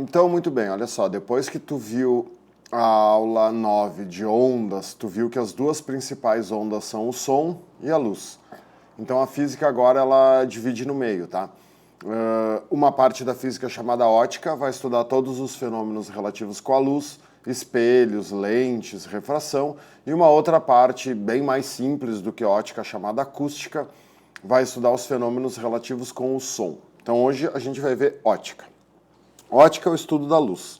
Então, muito bem, olha só, depois que tu viu a aula 9 de ondas, tu viu que as duas principais ondas são o som e a luz. Então a física agora ela divide no meio, tá? Uma parte da física chamada ótica vai estudar todos os fenômenos relativos com a luz, espelhos, lentes, refração, e uma outra parte bem mais simples do que ótica chamada acústica vai estudar os fenômenos relativos com o som. Então hoje a gente vai ver ótica. Ótica é o estudo da luz.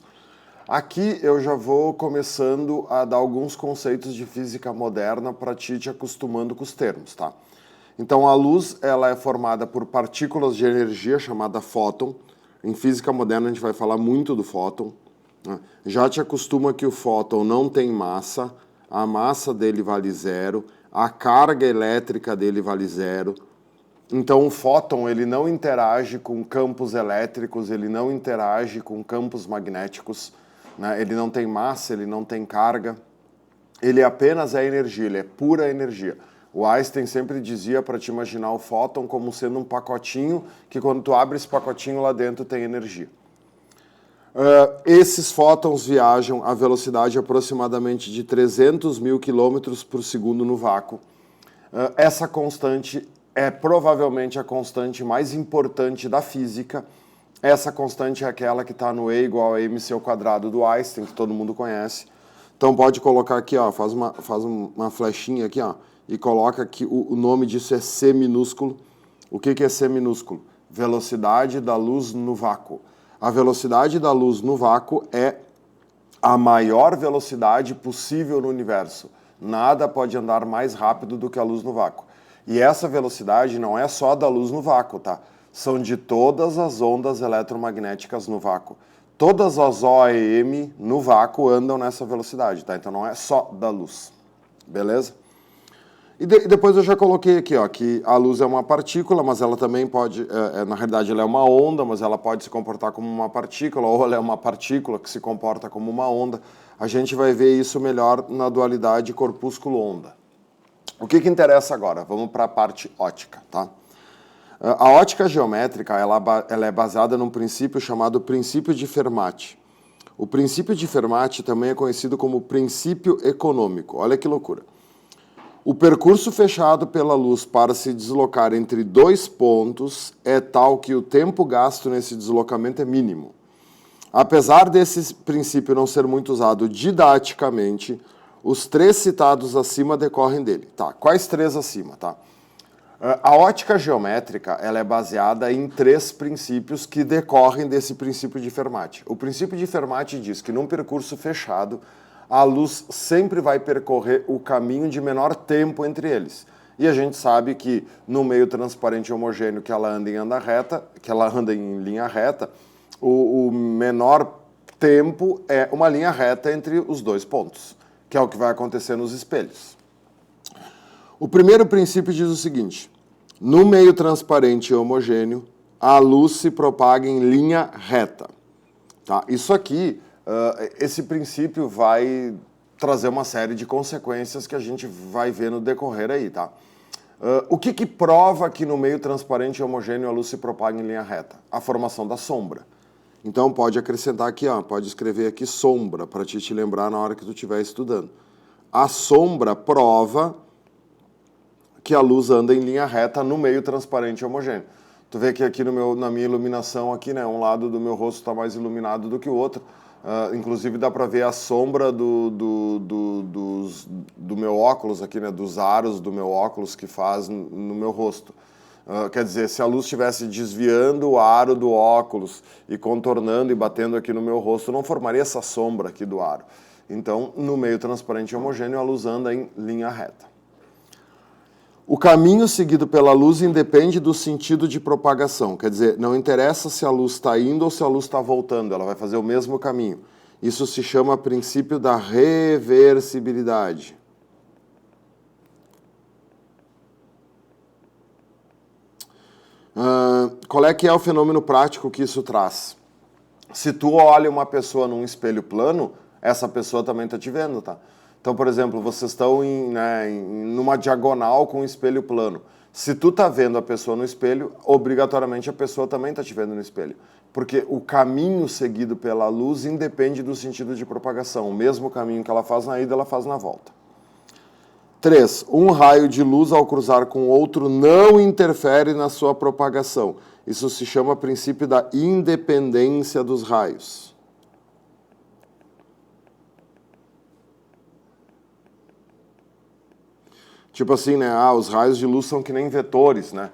Aqui eu já vou começando a dar alguns conceitos de física moderna para te acostumando com os termos, tá? Então a luz ela é formada por partículas de energia chamada fóton. Em física moderna a gente vai falar muito do fóton, né? Já te acostuma que o fóton não tem massa, a massa dele vale zero, a carga elétrica dele vale zero. Então o fóton ele não interage com campos elétricos, ele não interage com campos magnéticos, né? Ele não tem massa, ele não tem carga, ele apenas é energia, ele é pura energia. O Einstein sempre dizia para te imaginar o fóton como sendo um pacotinho que quando tu abre esse pacotinho lá dentro tem energia. Esses fótons viajam a velocidade aproximadamente de 300 mil quilômetros por segundo no vácuo. Essa constante é provavelmente a constante mais importante da física. Essa constante é aquela que está no E igual a mc ao quadrado do Einstein, que todo mundo conhece. Então pode colocar aqui, ó, faz uma flechinha aqui, ó, e coloca que o nome disso é C minúsculo. O que é C minúsculo? Velocidade da luz no vácuo. A velocidade da luz no vácuo é a maior velocidade possível no universo. Nada pode andar mais rápido do que a luz no vácuo. E essa velocidade não é só da luz no vácuo, tá? São de todas as ondas eletromagnéticas no vácuo. Todas as OEM no vácuo andam nessa velocidade, tá? Então não é só da luz, beleza? E depois eu já coloquei aqui, ó, que a luz é uma partícula, mas ela também pode, na realidade ela é uma onda, mas ela pode se comportar como uma partícula, ou ela é uma partícula que se comporta como uma onda. A gente vai ver isso melhor na dualidade corpúsculo-onda. O que interessa agora? Vamos para a parte ótica, tá? A ótica geométrica ela é baseada num princípio chamado princípio de Fermat. O princípio de Fermat também é conhecido como princípio econômico. Olha que loucura. O percurso fechado pela luz para se deslocar entre dois pontos é tal que o tempo gasto nesse deslocamento é mínimo. Apesar desse princípio não ser muito usado didaticamente, os três citados acima decorrem dele. Tá, quais três acima, tá? A ótica geométrica ela é baseada em três princípios que decorrem desse princípio de Fermat. O princípio de Fermat diz que num percurso fechado, a luz sempre vai percorrer o caminho de menor tempo entre eles. E a gente sabe que no meio transparente homogêneo que ela anda em linha reta, o menor tempo é uma linha reta entre os dois pontos, que é o que vai acontecer nos espelhos. O primeiro princípio diz o seguinte: no meio transparente e homogêneo, a luz se propaga em linha reta. Tá? Isso aqui, esse princípio vai trazer uma série de consequências que a gente vai ver no decorrer aí, tá? O que prova que no meio transparente e homogêneo a luz se propaga em linha reta? A formação da sombra. Então pode acrescentar aqui, ó, pode escrever aqui sombra, para te lembrar na hora que tu estiver estudando. A sombra prova que a luz anda em linha reta no meio transparente e homogêneo. Tu vê que aqui na minha iluminação, aqui, né, um lado do meu rosto está mais iluminado do que o outro. Inclusive dá para ver a sombra do meu óculos aqui, né, dos aros do meu óculos que faz no meu rosto. Quer dizer, se a luz estivesse desviando o aro do óculos e contornando e batendo aqui no meu rosto, não formaria essa sombra aqui do aro. Então, no meio transparente e homogêneo, a luz anda em linha reta. O caminho seguido pela luz independe do sentido de propagação. Quer dizer, não interessa se a luz está indo ou se a luz está voltando, ela vai fazer o mesmo caminho. Isso se chama princípio da reversibilidade. Qual é que é o fenômeno prático que isso traz? Se tu olha uma pessoa num espelho plano, essa pessoa também está te vendo, tá? Então, por exemplo, vocês estão numa diagonal com um espelho plano. Se tu tá vendo a pessoa no espelho, obrigatoriamente a pessoa também tá te vendo no espelho. Porque o caminho seguido pela luz independe do sentido de propagação. O mesmo caminho que ela faz na ida, ela faz na volta. 3. Um raio de luz ao cruzar com outro não interfere na sua propagação. Isso se chama princípio da independência dos raios. Tipo assim, né? Os raios de luz são que nem vetores, né?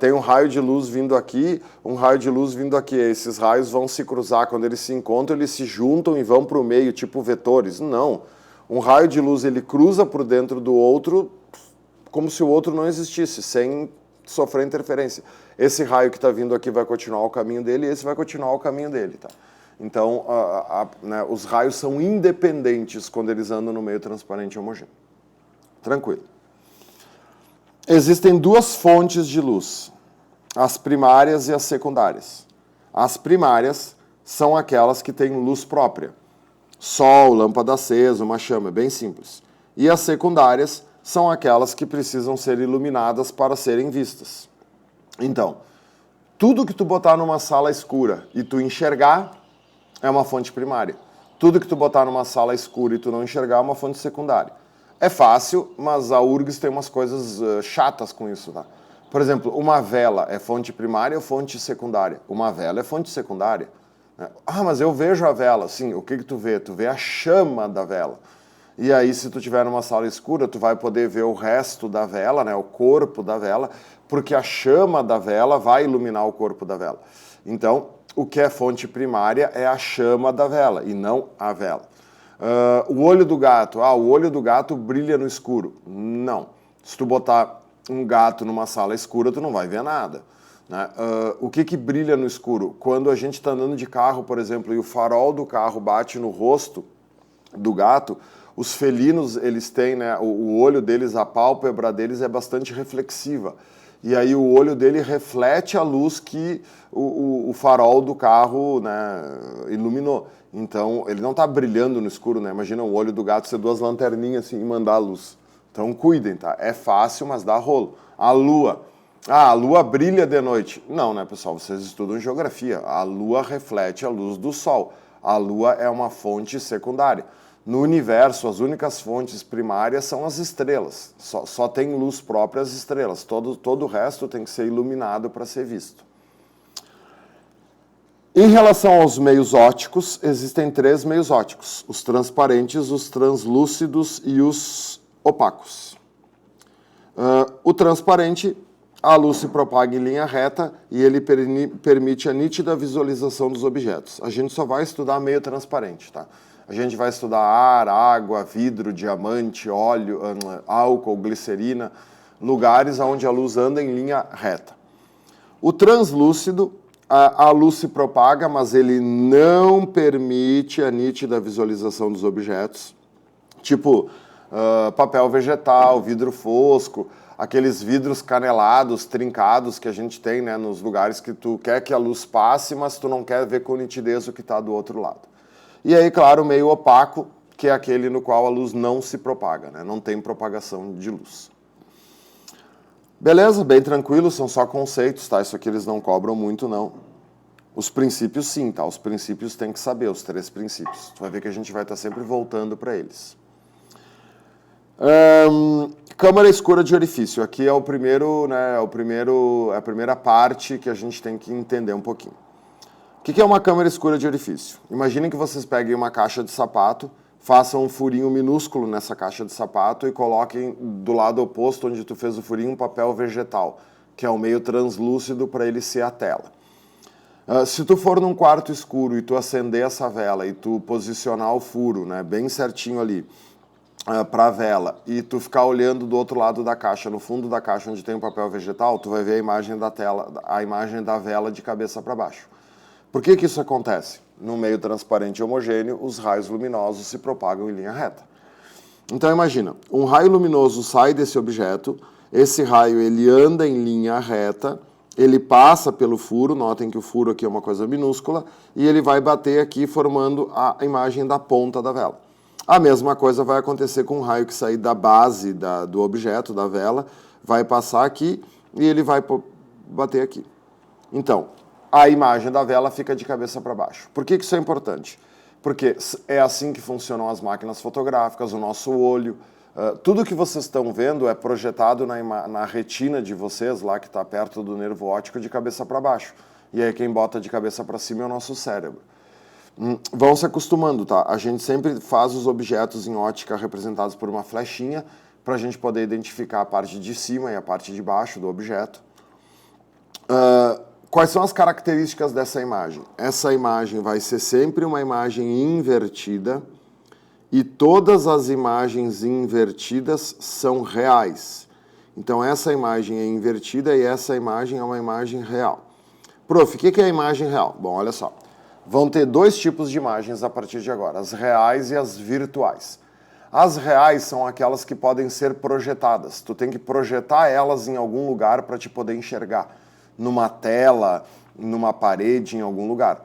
Tem um raio de luz vindo aqui, um raio de luz vindo aqui. Esses raios vão se cruzar. Quando eles se encontram, eles se juntam e vão para o meio, tipo vetores. Não. Um raio de luz, ele cruza por dentro do outro como se o outro não existisse, sem sofrer interferência. Esse raio que está vindo aqui vai continuar o caminho dele e esse vai continuar o caminho dele, tá? Então, né, os raios são independentes quando eles andam no meio transparente e homogêneo. Tranquilo. Existem duas fontes de luz, as primárias e as secundárias. As primárias são aquelas que têm luz própria. Sol, lâmpada acesa, uma chama, é bem simples. E as secundárias são aquelas que precisam ser iluminadas para serem vistas. Então, tudo que tu botar numa sala escura e tu enxergar é uma fonte primária. Tudo que tu botar numa sala escura e tu não enxergar é uma fonte secundária. É fácil, mas a URGS tem umas coisas chatas com isso, tá? Por exemplo, uma vela é fonte primária ou fonte secundária? Uma vela é fonte secundária. Mas eu vejo a vela. Sim, o que tu vê? Tu vê a chama da vela. E aí, se tu tiver numa sala escura, tu vai poder ver o resto da vela, né, o corpo da vela, porque a chama da vela vai iluminar o corpo da vela. Então, o que é fonte primária é a chama da vela e não a vela. O olho do gato. O olho do gato brilha no escuro. Não. Se tu botar um gato numa sala escura, tu não vai ver nada. Né? O que brilha no escuro? Quando a gente está andando de carro, por exemplo, e o farol do carro bate no rosto do gato, os felinos, eles têm, né, o olho deles, a pálpebra deles é bastante reflexiva. E aí o olho dele reflete a luz que o farol do carro, né, iluminou. Então, ele não está brilhando no escuro, né? Imagina o olho do gato ser duas lanterninhas assim e mandar a luz. Então, cuidem, tá? É fácil, mas dá rolo. A lua. A lua brilha de noite. Não, né, pessoal? Vocês estudam geografia. A lua reflete a luz do sol. A lua é uma fonte secundária. No universo, as únicas fontes primárias são as estrelas. Só tem luz própria as estrelas. Todo o resto tem que ser iluminado para ser visto. Em relação aos meios ópticos, existem 3 meios ópticos: os transparentes, os translúcidos e os opacos. O transparente, a luz se propaga em linha reta e ele permite a nítida visualização dos objetos. A gente só vai estudar meio transparente, tá? A gente vai estudar ar, água, vidro, diamante, óleo, álcool, glicerina, lugares onde a luz anda em linha reta. O translúcido, a luz se propaga, mas ele não permite a nítida visualização dos objetos. Tipo, papel vegetal, vidro fosco, aqueles vidros canelados, trincados que a gente tem, né, nos lugares que tu quer que a luz passe, mas tu não quer ver com nitidez o que está do outro lado. E aí, claro, o meio opaco, que é aquele no qual a luz não se propaga, né? Não tem propagação de luz. Beleza? Bem tranquilo, são só conceitos, tá? Isso aqui eles não cobram muito, não. Os princípios sim, tá? Os princípios tem que saber, os 3 princípios. Tu vai ver que a gente vai estar sempre voltando para eles. Câmara escura de orifício. Aqui é o primeiro, né? É a primeira parte que a gente tem que entender um pouquinho. O que é uma câmara escura de orifício? Imaginem que vocês peguem uma caixa de sapato, façam um furinho minúsculo nessa caixa de sapato e coloquem do lado oposto, onde tu fez o furinho, um papel vegetal, que é o meio translúcido para ele ser a tela. Se tu for num quarto escuro e tu acender essa vela e tu posicionar o furo, né, bem certinho ali para a vela, e tu ficar olhando do outro lado da caixa, no fundo da caixa onde tem o papel vegetal, tu vai ver a imagem da tela, a imagem da vela de cabeça para baixo. Por que isso acontece? No meio transparente e homogêneo, os raios luminosos se propagam em linha reta. Então imagina, um raio luminoso sai desse objeto, esse raio ele anda em linha reta, ele passa pelo furo, notem que o furo aqui é uma coisa minúscula, e ele vai bater aqui formando a imagem da ponta da vela. A mesma coisa vai acontecer com um raio que sair da base do objeto, da vela, vai passar aqui e ele vai bater aqui. Então, a imagem da vela fica de cabeça para baixo. Por que isso é importante? Porque é assim que funcionam as máquinas fotográficas, o nosso olho. Tudo que vocês estão vendo é projetado na retina de vocês, lá que está perto do nervo óptico, de cabeça para baixo. E aí quem bota de cabeça para cima é o nosso cérebro. Vão se acostumando, tá? A gente sempre faz os objetos em ótica representados por uma flechinha para a gente poder identificar a parte de cima e a parte de baixo do objeto. Quais são as características dessa imagem? Essa imagem vai ser sempre uma imagem invertida e todas as imagens invertidas são reais. Então essa imagem é invertida e essa imagem é uma imagem real. Prof, o que é a imagem real? Bom, olha só. Vão ter dois tipos de imagens a partir de agora, as reais e as virtuais. As reais são aquelas que podem ser projetadas. Tu tem que projetar elas em algum lugar para te poder enxergar. Numa tela, numa parede, em algum lugar.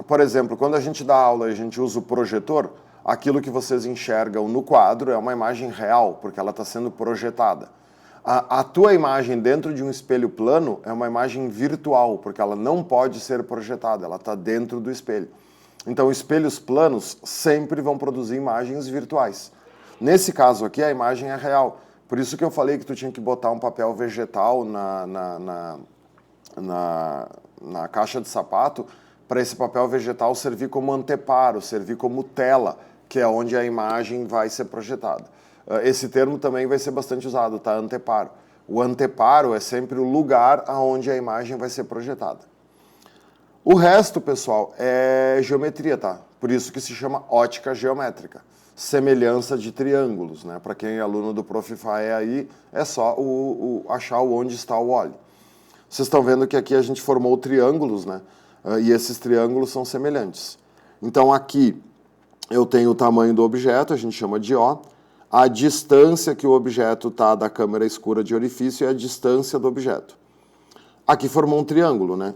Por exemplo, quando a gente dá aula e a gente usa o projetor, aquilo que vocês enxergam no quadro é uma imagem real, porque ela está sendo projetada. A tua imagem dentro de um espelho plano é uma imagem virtual, porque ela não pode ser projetada, ela está dentro do espelho. Então, espelhos planos sempre vão produzir imagens virtuais. Nesse caso aqui, a imagem é real. Por isso que eu falei que tu tinha que botar um papel vegetal na caixa de sapato, para esse papel vegetal servir como anteparo, servir como tela, que é onde a imagem vai ser projetada. Esse termo também vai ser bastante usado, tá? Anteparo. O anteparo é sempre o lugar aonde a imagem vai ser projetada. O resto, pessoal, é geometria, tá? Por isso que se chama ótica geométrica. Semelhança de triângulos, né? Para quem é aluno do Prof. Faé aí, é só achar onde está o óleo. Vocês estão vendo que aqui a gente formou triângulos, né? E esses triângulos são semelhantes. Então aqui eu tenho o tamanho do objeto, a gente chama de O. A distância que o objeto está da câmera escura de orifício é a distância do objeto. Aqui formou um triângulo, né?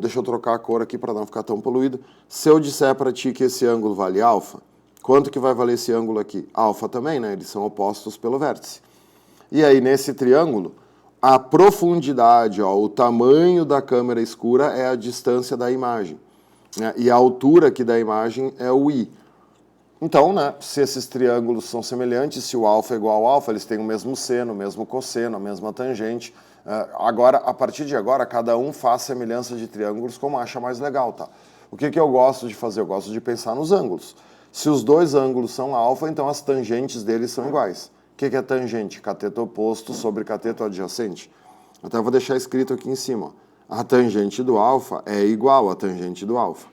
Deixa eu trocar a cor aqui para não ficar tão poluído. Se eu disser para ti que esse ângulo vale alfa, quanto que vai valer esse ângulo aqui? Alfa também, né? Eles são opostos pelo vértice. E aí, nesse triângulo, a profundidade, ó, o tamanho da câmera escura é a distância da imagem, né? E a altura aqui da imagem é o I. Então, né, se esses triângulos são semelhantes, se o alfa é igual ao alfa, eles têm o mesmo seno, o mesmo cosseno, a mesma tangente. Agora, a partir de agora, cada um faz semelhança de triângulos como acha mais legal, tá? O que eu gosto de fazer? Eu gosto de pensar nos ângulos. Se os dois ângulos são alfa, então as tangentes deles são iguais. O que é tangente? Cateto oposto sobre cateto adjacente. Até vou deixar escrito aqui em cima. Ó. A tangente do alfa é igual à tangente do alfa.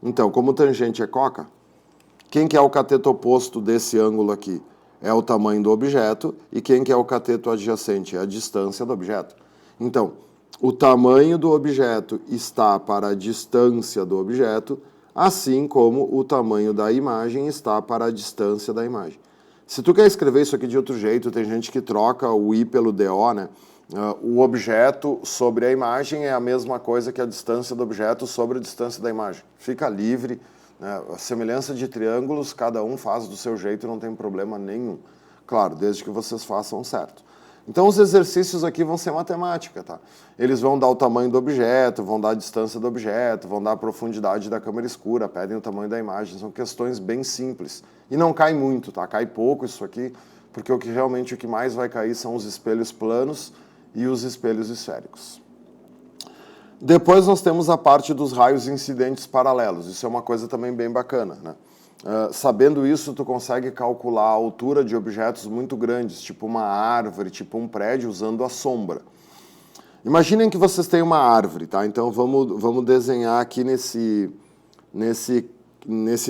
Então, como tangente é coca, quem que é o cateto oposto desse ângulo aqui? É o tamanho do objeto. E quem que é o cateto adjacente? É a distância do objeto. Então, o tamanho do objeto está para a distância do objeto, assim como o tamanho da imagem está para a distância da imagem. Se tu quer escrever isso aqui de outro jeito, tem gente que troca o I pelo DO, né? O objeto sobre a imagem é a mesma coisa que a distância do objeto sobre a distância da imagem. Fica livre. A semelhança de triângulos, cada um faz do seu jeito, não tem problema nenhum. Claro, desde que vocês façam certo. Então, os exercícios aqui vão ser matemática, tá? Eles vão dar o tamanho do objeto, vão dar a distância do objeto, vão dar a profundidade da câmera escura, pedem o tamanho da imagem. São questões bem simples. E não cai muito, tá? Cai pouco isso aqui, porque realmente o que mais vai cair são os espelhos planos e os espelhos esféricos. Depois nós temos a parte dos raios incidentes paralelos. Isso é uma coisa também bem bacana, né? Sabendo isso, tu consegue calcular a altura de objetos muito grandes, tipo uma árvore, tipo um prédio, usando a sombra. Imaginem que vocês têm uma árvore, tá? Então vamos desenhar aqui nesse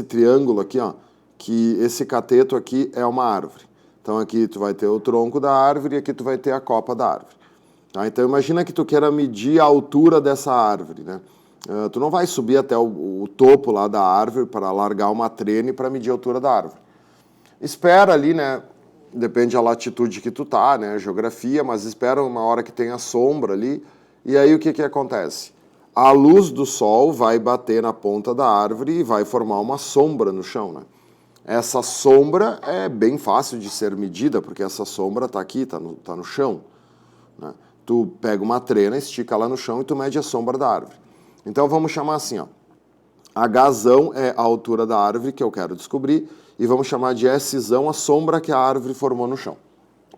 triângulo aqui, ó, que esse cateto aqui é uma árvore. Então aqui tu vai ter o tronco da árvore e aqui tu vai ter a copa da árvore. Tá? Então imagina que tu queira medir a altura dessa árvore, né? Tu não vai subir até o topo lá da árvore para largar uma trene para medir a altura da árvore. Espera ali, né? Depende da latitude que tu tá, né? Geografia, mas espera uma hora que tenha sombra ali. E aí o que acontece? A luz do sol vai bater na ponta da árvore e vai formar uma sombra no chão, né? Essa sombra é bem fácil de ser medida, porque essa sombra está aqui, está no chão. Né? Tu pega uma trena, estica lá no chão e tu mede a sombra da árvore. Então vamos chamar assim, ó. Hzão é a altura da árvore que eu quero descobrir e vamos chamar de Szão a sombra que a árvore formou no chão.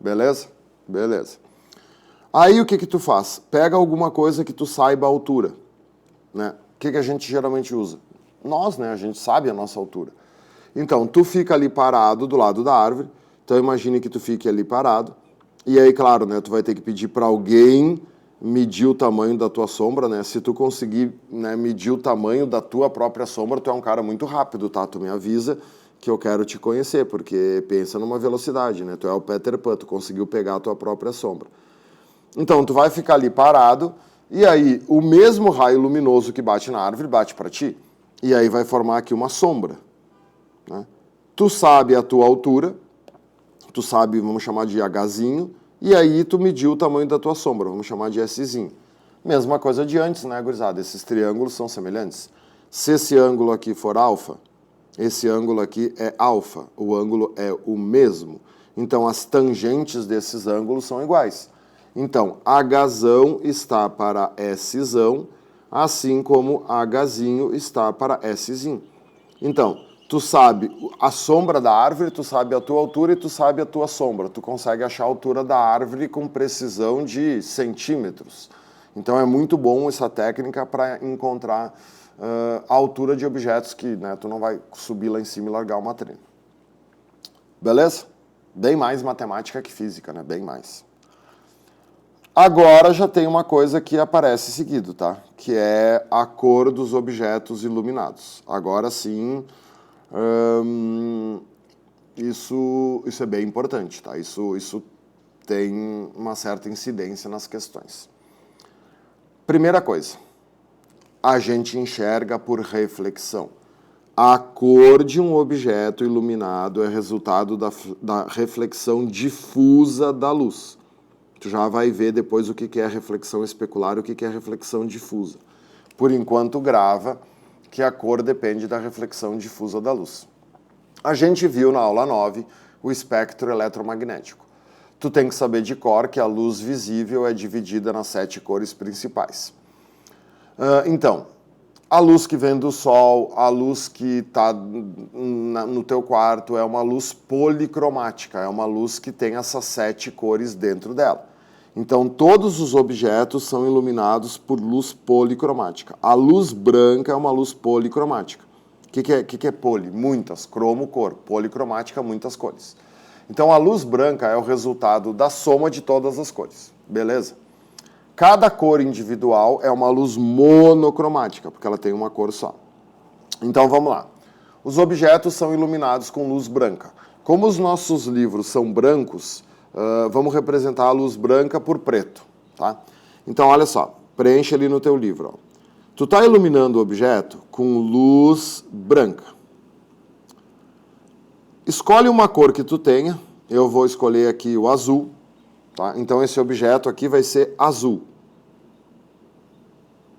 Beleza? Beleza. Aí o que tu faz? Pega alguma coisa que tu saiba a altura. Né? O que a gente geralmente usa? Nós, né? A gente sabe a nossa altura. Então, tu fica ali parado do lado da árvore. Então, imagine que tu fique ali parado. E aí, claro, né? Tu vai ter que pedir para alguém medir o tamanho da tua sombra, né? Se tu conseguir, né, medir o tamanho da tua própria sombra, tu é um cara muito rápido, tá? Tu me avisa que eu quero te conhecer, porque pensa numa velocidade, né? Tu é o Peter Pan, tu conseguiu pegar a tua própria sombra. Então, tu vai ficar ali parado, e aí o mesmo raio luminoso que bate na árvore bate para ti, e aí vai formar aqui uma sombra. Né? Tu sabe a tua altura, tu sabe, vamos chamar de Hzinho, e aí tu mediu o tamanho da tua sombra, vamos chamar de Szinho. Mesma coisa de antes, né, gurizada? Esses triângulos são semelhantes. Se esse ângulo aqui for alfa, esse ângulo aqui é alfa, o ângulo é o mesmo. Então, as tangentes desses ângulos são iguais. Então, Hzão está para Szão, assim como Hzinho está para Szinho. Então, tu sabe a sombra da árvore, tu sabe a tua altura e tu sabe a tua sombra. Tu consegue achar a altura da árvore com precisão de centímetros. Então, é muito bom essa técnica para encontrar a altura de objetos que, né, tu não vai subir lá em cima e largar uma trena. Beleza? Bem mais matemática que física, né? Bem mais. Agora já tem uma coisa que aparece seguido, tá? Que é a cor dos objetos iluminados. Agora sim, isso é bem importante, tá? Isso tem uma certa incidência nas questões. Primeira coisa, a gente enxerga por reflexão. A cor de um objeto iluminado é resultado da reflexão difusa da luz. Tu já vai ver depois o que é reflexão especular e o que é reflexão difusa. Por enquanto, grava que a cor depende da reflexão difusa da luz. A gente viu na aula 9 o espectro eletromagnético. Tu tem que saber de cor que a luz visível é dividida nas 7 cores principais. Então, a luz que vem do sol, a luz que está no teu quarto é uma luz policromática, é uma luz que tem essas 7 cores dentro dela. Então, todos os objetos são iluminados por luz policromática. A luz branca é uma luz policromática. O que é poli? Muitas. Cromo, cor. Policromática, muitas cores. Então, a luz branca é o resultado da soma de todas as cores. Beleza? Cada cor individual é uma luz monocromática, porque ela tem uma cor só. Então, vamos lá. Os objetos são iluminados com luz branca. Como os nossos livros são brancos, vamos representar a luz branca por preto, tá? Então, olha só, preenche ali no teu livro. Ó. Tu está iluminando o objeto com luz branca. Escolhe uma cor que tu tenha. Eu vou escolher aqui o azul. Tá? Então, esse objeto aqui vai ser azul.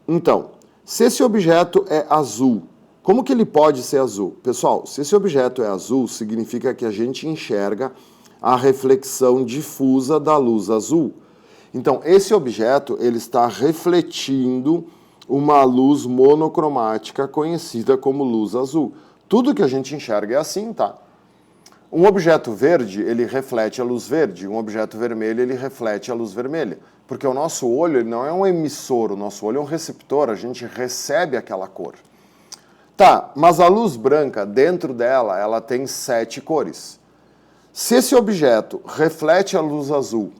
Então, se esse objeto é azul, como que ele pode ser azul? Pessoal, se esse objeto é azul, significa que a gente enxerga a reflexão difusa da luz azul. Então, esse objeto ele está refletindo uma luz monocromática conhecida como luz azul. Tudo que a gente enxerga é assim, tá? Um objeto verde, ele reflete a luz verde. Um objeto vermelho, ele reflete a luz vermelha. Porque o nosso olho ele não é um emissor, o nosso olho é um receptor, a gente recebe aquela cor. Tá, mas a luz branca, dentro dela, ela tem 7 cores. Se esse objeto reflete a luz azul,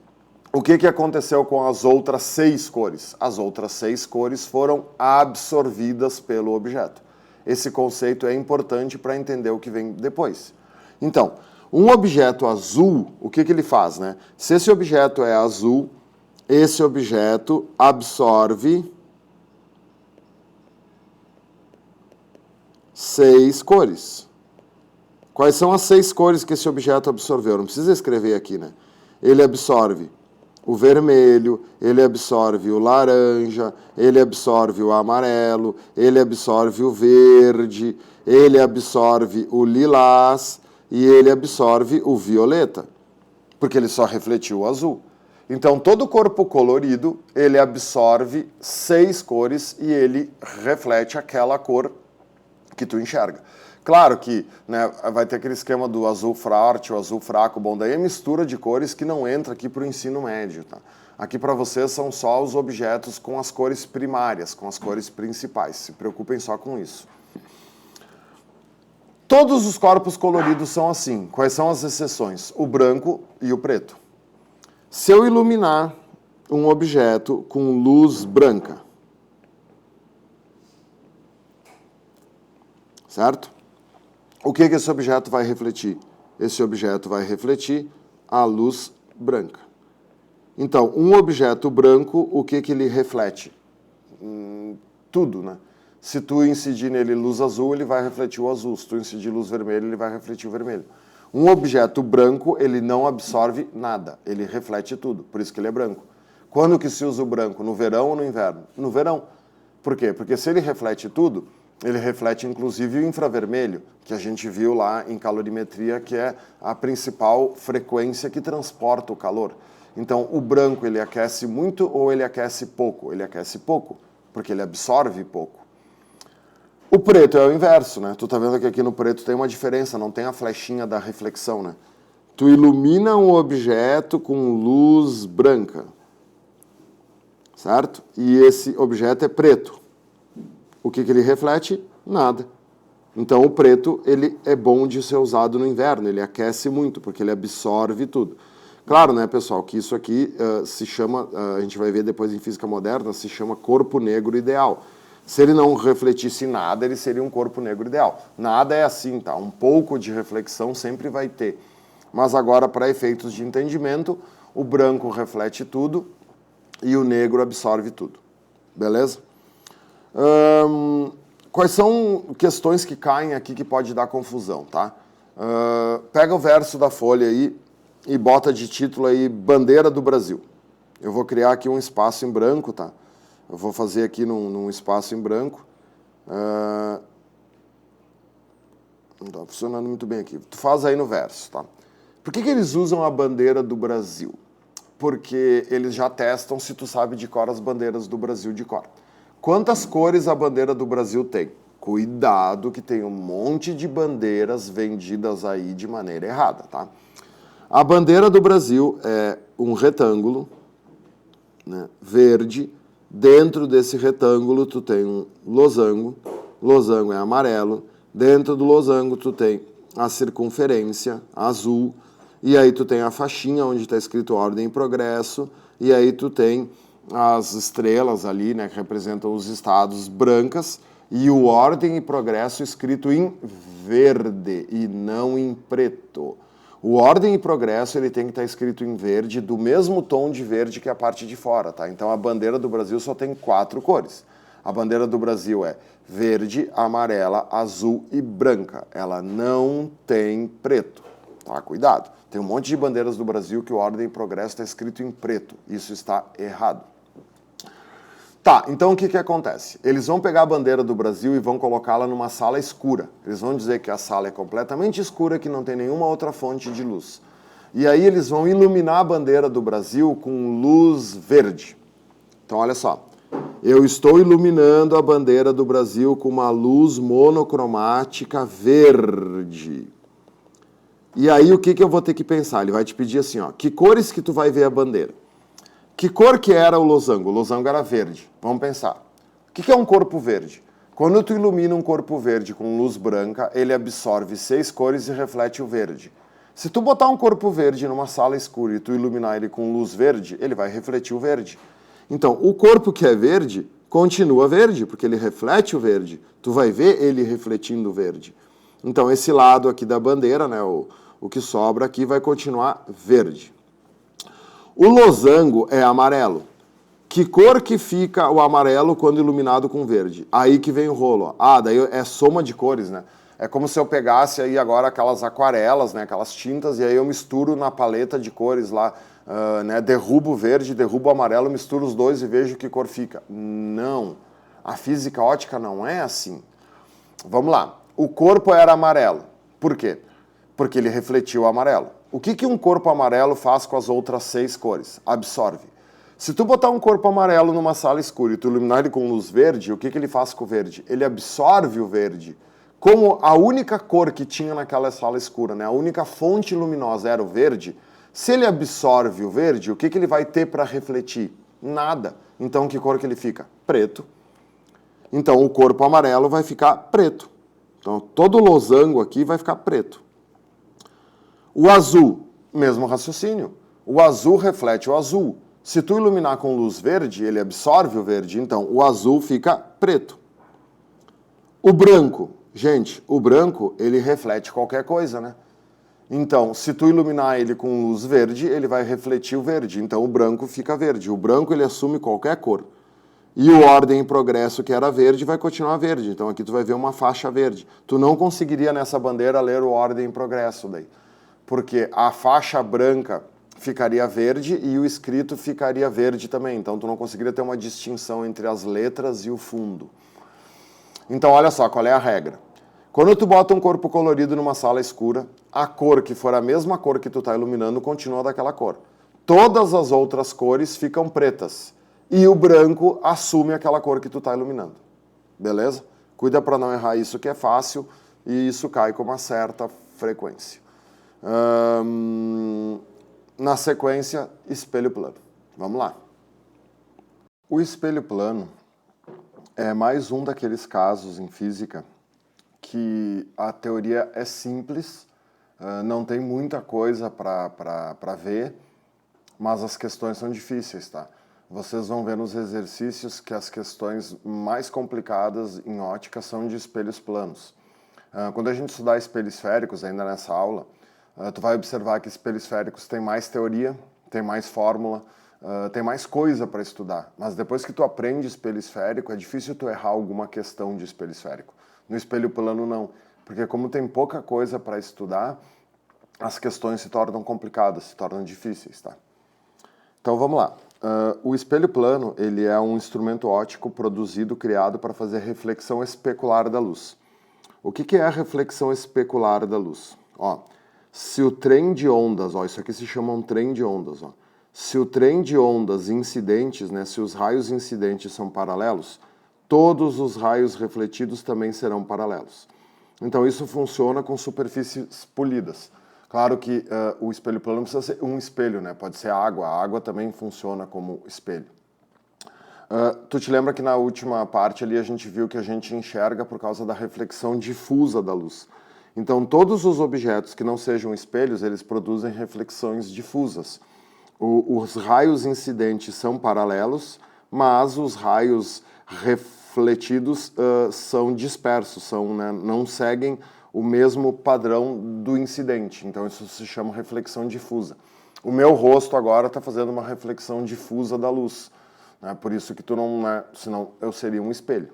o que aconteceu com as outras 6 cores? As outras 6 cores foram absorvidas pelo objeto. Esse conceito é importante para entender o que vem depois. Então, um objeto azul, o que ele faz, né? Se esse objeto é azul, esse objeto absorve 6 cores. Quais são as 6 cores que esse objeto absorveu? Não precisa escrever aqui, né? Ele absorve o vermelho, ele absorve o laranja, ele absorve o amarelo, ele absorve o verde, ele absorve o lilás e ele absorve o violeta, porque ele só refletiu o azul. Então, todo corpo colorido, ele absorve 6 cores e ele reflete aquela cor que tu enxerga. Claro que, né, vai ter aquele esquema do azul forte, o azul fraco, bom, daí é mistura de cores que não entra aqui para o ensino médio, tá? Aqui para vocês são só os objetos com as cores primárias, com as cores principais, se preocupem só com isso. Todos os corpos coloridos são assim. Quais são as exceções? O branco e o preto. Se eu iluminar um objeto com luz branca, certo? O que esse objeto vai refletir? Esse objeto vai refletir a luz branca. Então, um objeto branco, o que ele reflete? Tudo, né? Se tu incidir nele luz azul, ele vai refletir o azul. Se tu incidir luz vermelha, ele vai refletir o vermelho. Um objeto branco, ele não absorve nada. Ele reflete tudo. Por isso que ele é branco. Quando que se usa o branco? No verão ou no inverno? No verão. Por quê? Porque se ele reflete tudo, ele reflete inclusive o infravermelho, que a gente viu lá em calorimetria, que é a principal frequência que transporta o calor. Então, o branco, ele aquece muito ou ele aquece pouco? Ele aquece pouco, porque ele absorve pouco. O preto é o inverso, né? Tu tá vendo que aqui no preto tem uma diferença, não tem a flechinha da reflexão, né? Tu ilumina um objeto com luz branca, certo? E esse objeto é preto. O que ele reflete? Nada. Então o preto, ele é bom de ser usado no inverno, ele aquece muito, porque ele absorve tudo. Claro, né, pessoal, que isso aqui se chama, a gente vai ver depois em física moderna, se chama corpo negro ideal. Se ele não refletisse nada, ele seria um corpo negro ideal. Nada é assim, tá? Um pouco de reflexão sempre vai ter. Mas agora, para efeitos de entendimento, o branco reflete tudo e o negro absorve tudo. Beleza? Quais são questões que caem aqui que pode dar confusão, tá? Pega o verso da folha aí e bota de título aí Bandeira do Brasil. Eu vou criar aqui um espaço em branco, tá? Eu vou fazer aqui num espaço em branco. Não está funcionando muito bem aqui. Tu faz aí no verso, tá? Por que eles usam a bandeira do Brasil? Porque eles já testam se tu sabe de cor as bandeiras do Brasil de cor. Quantas cores a bandeira do Brasil tem? Cuidado que tem um monte de bandeiras vendidas aí de maneira errada, tá? A bandeira do Brasil é um retângulo, né, verde. Dentro desse retângulo tu tem um losango, losango é amarelo. Dentro do losango tu tem a circunferência azul. E aí tu tem a faixinha onde está escrito ordem e progresso. E aí tu tem as estrelas ali, né, que representam os estados, brancas, e o ordem e progresso escrito em verde e não em preto. O ordem e progresso ele tem que estar escrito em verde, do mesmo tom de verde que a parte de fora, tá? Então a bandeira do Brasil só tem 4 cores. A bandeira do Brasil é verde, amarela, azul e branca. Ela não tem preto, tá? Cuidado. Tem um monte de bandeiras do Brasil que o ordem e progresso está escrito em preto. Isso está errado. Tá, então o que acontece? Eles vão pegar a bandeira do Brasil e vão colocá-la numa sala escura. Eles vão dizer que a sala é completamente escura, que não tem nenhuma outra fonte de luz. E aí eles vão iluminar a bandeira do Brasil com luz verde. Então olha só, eu estou iluminando a bandeira do Brasil com uma luz monocromática verde. E aí o que eu vou ter que pensar? Ele vai te pedir assim, ó, que cores que tu vai ver a bandeira? Que cor que era o losango? O losango era verde. Vamos pensar. O que é um corpo verde? Quando tu ilumina um corpo verde com luz branca, ele absorve 6 cores e reflete o verde. Se tu botar um corpo verde numa sala escura e tu iluminar ele com luz verde, ele vai refletir o verde. Então, o corpo que é verde continua verde, porque ele reflete o verde. Tu vai ver ele refletindo o verde. Então, esse lado aqui da bandeira, né, o que sobra aqui vai continuar verde. O losango é amarelo. Que cor que fica o amarelo quando iluminado com verde? Aí que vem o rolo. Ah, daí é soma de cores, né? É como se eu pegasse aí agora aquelas aquarelas, né, aquelas tintas, e aí eu misturo na paleta de cores lá né, derrubo o verde, derrubo o amarelo, misturo os dois e vejo que cor fica. Não, a física ótica não é assim. Vamos lá, o corpo era amarelo. Por quê? Porque ele refletiu o amarelo. O que um corpo amarelo faz com as outras 6 cores? Absorve. Se tu botar um corpo amarelo numa sala escura e tu iluminar ele com luz verde, o que ele faz com o verde? Ele absorve o verde. Como a única cor que tinha naquela sala escura, né, a única fonte luminosa era o verde, se ele absorve o verde, o que ele vai ter para refletir? Nada. Então, que cor que ele fica? Preto. Então, o corpo amarelo vai ficar preto. Então, todo o losango aqui vai ficar preto. O azul, mesmo raciocínio. O azul reflete o azul. Se tu iluminar com luz verde, ele absorve o verde, então o azul fica preto. O branco, gente, o branco, ele reflete qualquer coisa, né? Então, se tu iluminar ele com luz verde, ele vai refletir o verde, então o branco fica verde. O branco, ele assume qualquer cor. E o ordem e progresso, que era verde, vai continuar verde. Então aqui tu vai ver uma faixa verde. Tu não conseguiria nessa bandeira ler o ordem e progresso daí. Porque a faixa branca ficaria verde e o escrito ficaria verde também. Então tu não conseguiria ter uma distinção entre as letras e o fundo. Então olha só, qual é a regra? Quando tu bota um corpo colorido numa sala escura, a cor que for a mesma cor que tu está iluminando continua daquela cor. Todas as outras cores ficam pretas. E o branco assume aquela cor que tu está iluminando. Beleza? Cuida para não errar isso, que é fácil e isso cai com uma certa frequência. Na sequência, espelho plano. Vamos lá. O espelho plano é mais um daqueles casos em física que a teoria é simples, não tem muita coisa para ver, mas as questões são difíceis, tá? Vocês vão ver nos exercícios que as questões mais complicadas em ótica são de espelhos planos. Quando a gente estudar espelhos esféricos, ainda nessa aula, tu vai observar que espelhos esféricos tem mais teoria, tem mais fórmula, tem mais coisa para estudar. Mas depois que tu aprende espelho esférico, é difícil tu errar alguma questão de espelho esférico. No espelho plano, não. Porque como tem pouca coisa para estudar, as questões se tornam complicadas, se tornam difíceis, tá? Então vamos lá. O espelho plano, ele é um instrumento óptico produzido, criado para fazer reflexão especular da luz. O que é a reflexão especular da luz? Ó, se o trem de ondas, ó, isso aqui se chama um trem de ondas, ó. Se o trem de ondas incidentes, né, se os raios incidentes são paralelos, todos os raios refletidos também serão paralelos. Então isso funciona com superfícies polidas. Claro que o espelho plano não precisa ser um espelho, né? Pode ser água. A água também funciona como espelho. Tu te lembra que na última parte ali a gente viu que a gente enxerga por causa da reflexão difusa da luz. Então todos os objetos que não sejam espelhos, eles produzem reflexões difusas. Os raios incidentes são paralelos, mas os raios refletidos são dispersos, né, não seguem o mesmo padrão do incidente. Então isso se chama reflexão difusa. O meu rosto agora está fazendo uma reflexão difusa da luz. Né? Por isso que tu não, né, senão eu seria um espelho.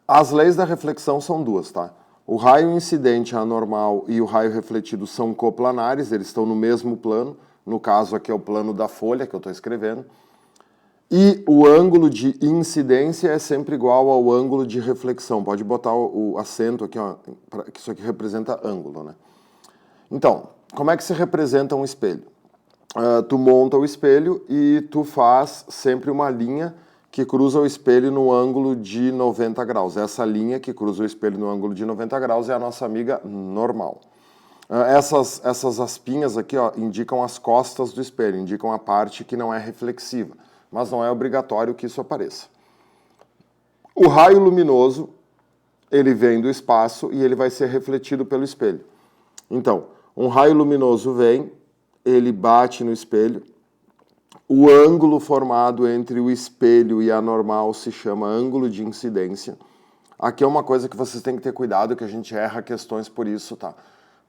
As leis da reflexão são duas, tá? O raio incidente anormal e o raio refletido são coplanares, eles estão no mesmo plano. No caso aqui é o plano da folha que eu estou escrevendo. E o ângulo de incidência é sempre igual ao ângulo de reflexão. Pode botar o acento aqui, ó, que isso aqui representa ângulo, né? Então, como é que se representa um espelho? Tu monta o espelho e tu faz sempre uma linha que cruza o espelho no ângulo de 90 graus. Essa linha que cruza o espelho no ângulo de 90 graus é a nossa amiga normal. Essas aspinhas aqui, ó, indicam as costas do espelho, indicam a parte que não é reflexiva. Mas não é obrigatório que isso apareça. O raio luminoso, ele vem do espaço e ele vai ser refletido pelo espelho. Então, um raio luminoso vem, ele bate no espelho, o ângulo formado entre o espelho e a normal se chama ângulo de incidência. Aqui é uma coisa que vocês têm que ter cuidado, que a gente erra questões por isso, tá?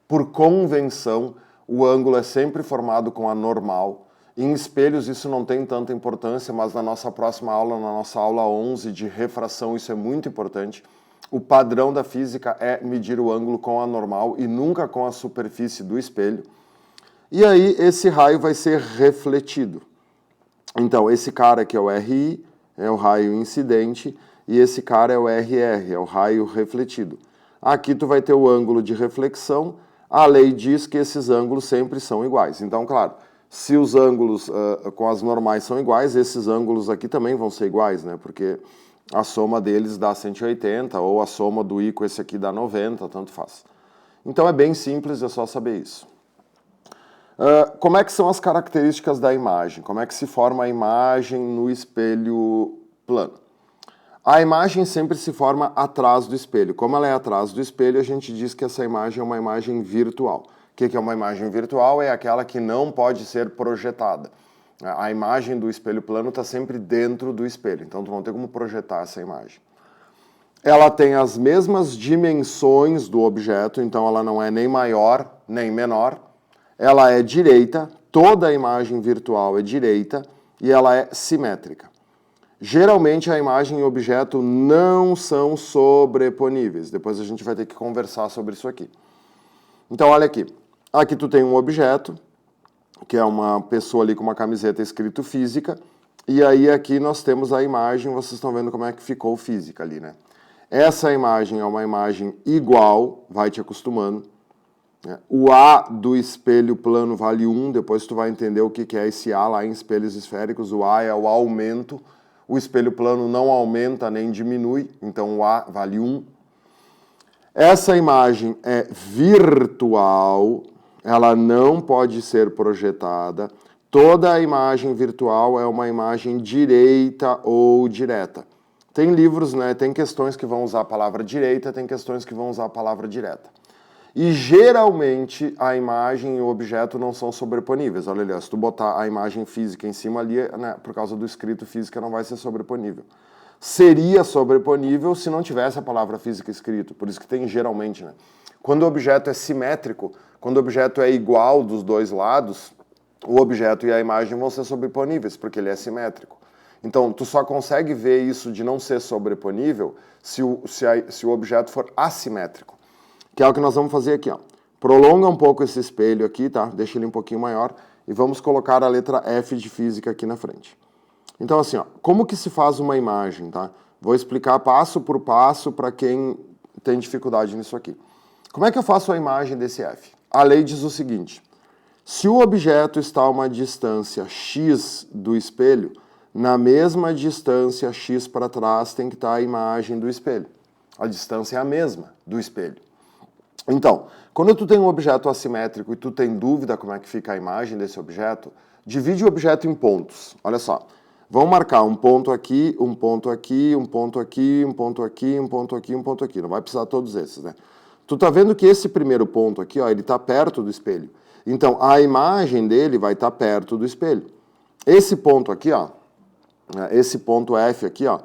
Por convenção, o ângulo é sempre formado com a normal. Em espelhos isso não tem tanta importância, mas na nossa próxima aula, na nossa aula 11 de refração, isso é muito importante. O padrão da física é medir o ângulo com a normal e nunca com a superfície do espelho. e aí esse raio vai ser refletido. Então, esse cara aqui é o RI, é o raio incidente, e esse cara é o RR, é o raio refletido. Aqui tu vai ter o ângulo de reflexão, a lei diz que esses ângulos sempre são iguais. Então, claro, se os ângulos com as normais são iguais, esses ângulos aqui também vão ser iguais, né? Porque a soma deles dá 180, ou a soma do I com esse aqui dá 90, tanto faz. Então é bem simples, é só saber isso. Como é que são as características da imagem? Como é que se forma a imagem no espelho plano? A imagem sempre se forma atrás do espelho. Como ela é atrás do espelho, a gente diz que essa imagem é uma imagem virtual. O que é uma imagem virtual? É aquela que não pode ser projetada. A imagem do espelho plano está sempre dentro do espelho, então tu não tem como projetar essa imagem. Ela tem as mesmas dimensões do objeto, então ela não é nem maior nem menor. Ela é direita, toda a imagem virtual é direita e ela é simétrica. Geralmente a imagem e o objeto não são sobreponíveis. Depois a gente vai ter que conversar sobre isso aqui. Então olha aqui. Aqui tu tem um objeto, que é uma pessoa ali com uma camiseta escrito física, e aí aqui nós temos a imagem, vocês estão vendo como é que ficou física ali, né? Essa imagem é uma imagem igual, vai te acostumando. O A do espelho plano vale 1, depois tu vai entender o que é esse A lá em espelhos esféricos. O A é o aumento, o espelho plano não aumenta nem diminui, então o A vale 1. Essa imagem é virtual, ela não pode ser projetada. Toda a imagem virtual é uma imagem direita ou direta. Tem livros, né? Tem questões que vão usar a palavra direita, tem questões que vão usar a palavra direta. E geralmente a imagem e o objeto não são sobreponíveis. Olha ali, se tu botar a imagem física em cima ali, né, por causa do escrito física não vai ser sobreponível. Seria sobreponível se não tivesse a palavra física escrito, por isso que tem geralmente, né? Quando o objeto é simétrico, quando o objeto é igual dos dois lados, o objeto e a imagem vão ser sobreponíveis, porque ele é simétrico. Então, tu só consegue ver isso de não ser sobreponível se o objeto for assimétrico. Que é o que nós vamos fazer aqui, ó. Prolonga um pouco esse espelho aqui, tá? Deixa ele um pouquinho maior e vamos colocar a letra F de física aqui na frente. Então, assim, ó, como que se faz uma imagem, tá? Vou explicar passo por passo para quem tem dificuldade nisso aqui. Como é que eu faço a imagem desse F? A lei diz o seguinte: se o objeto está a uma distância x do espelho, na mesma distância x para trás tem que estar a imagem do espelho. A distância é a mesma do espelho. Então, quando tu tem um objeto assimétrico e tu tem dúvida como é que fica a imagem desse objeto, divide o objeto em pontos. Olha só, vamos marcar um ponto aqui, um ponto aqui, um ponto aqui, um ponto aqui, um ponto aqui, um ponto aqui. Não vai precisar todos esses, né? Tu tá vendo que esse primeiro ponto aqui, ó, ele tá perto do espelho. Então, a imagem dele vai estar perto do espelho. Esse ponto aqui, ó, esse ponto F aqui, ó,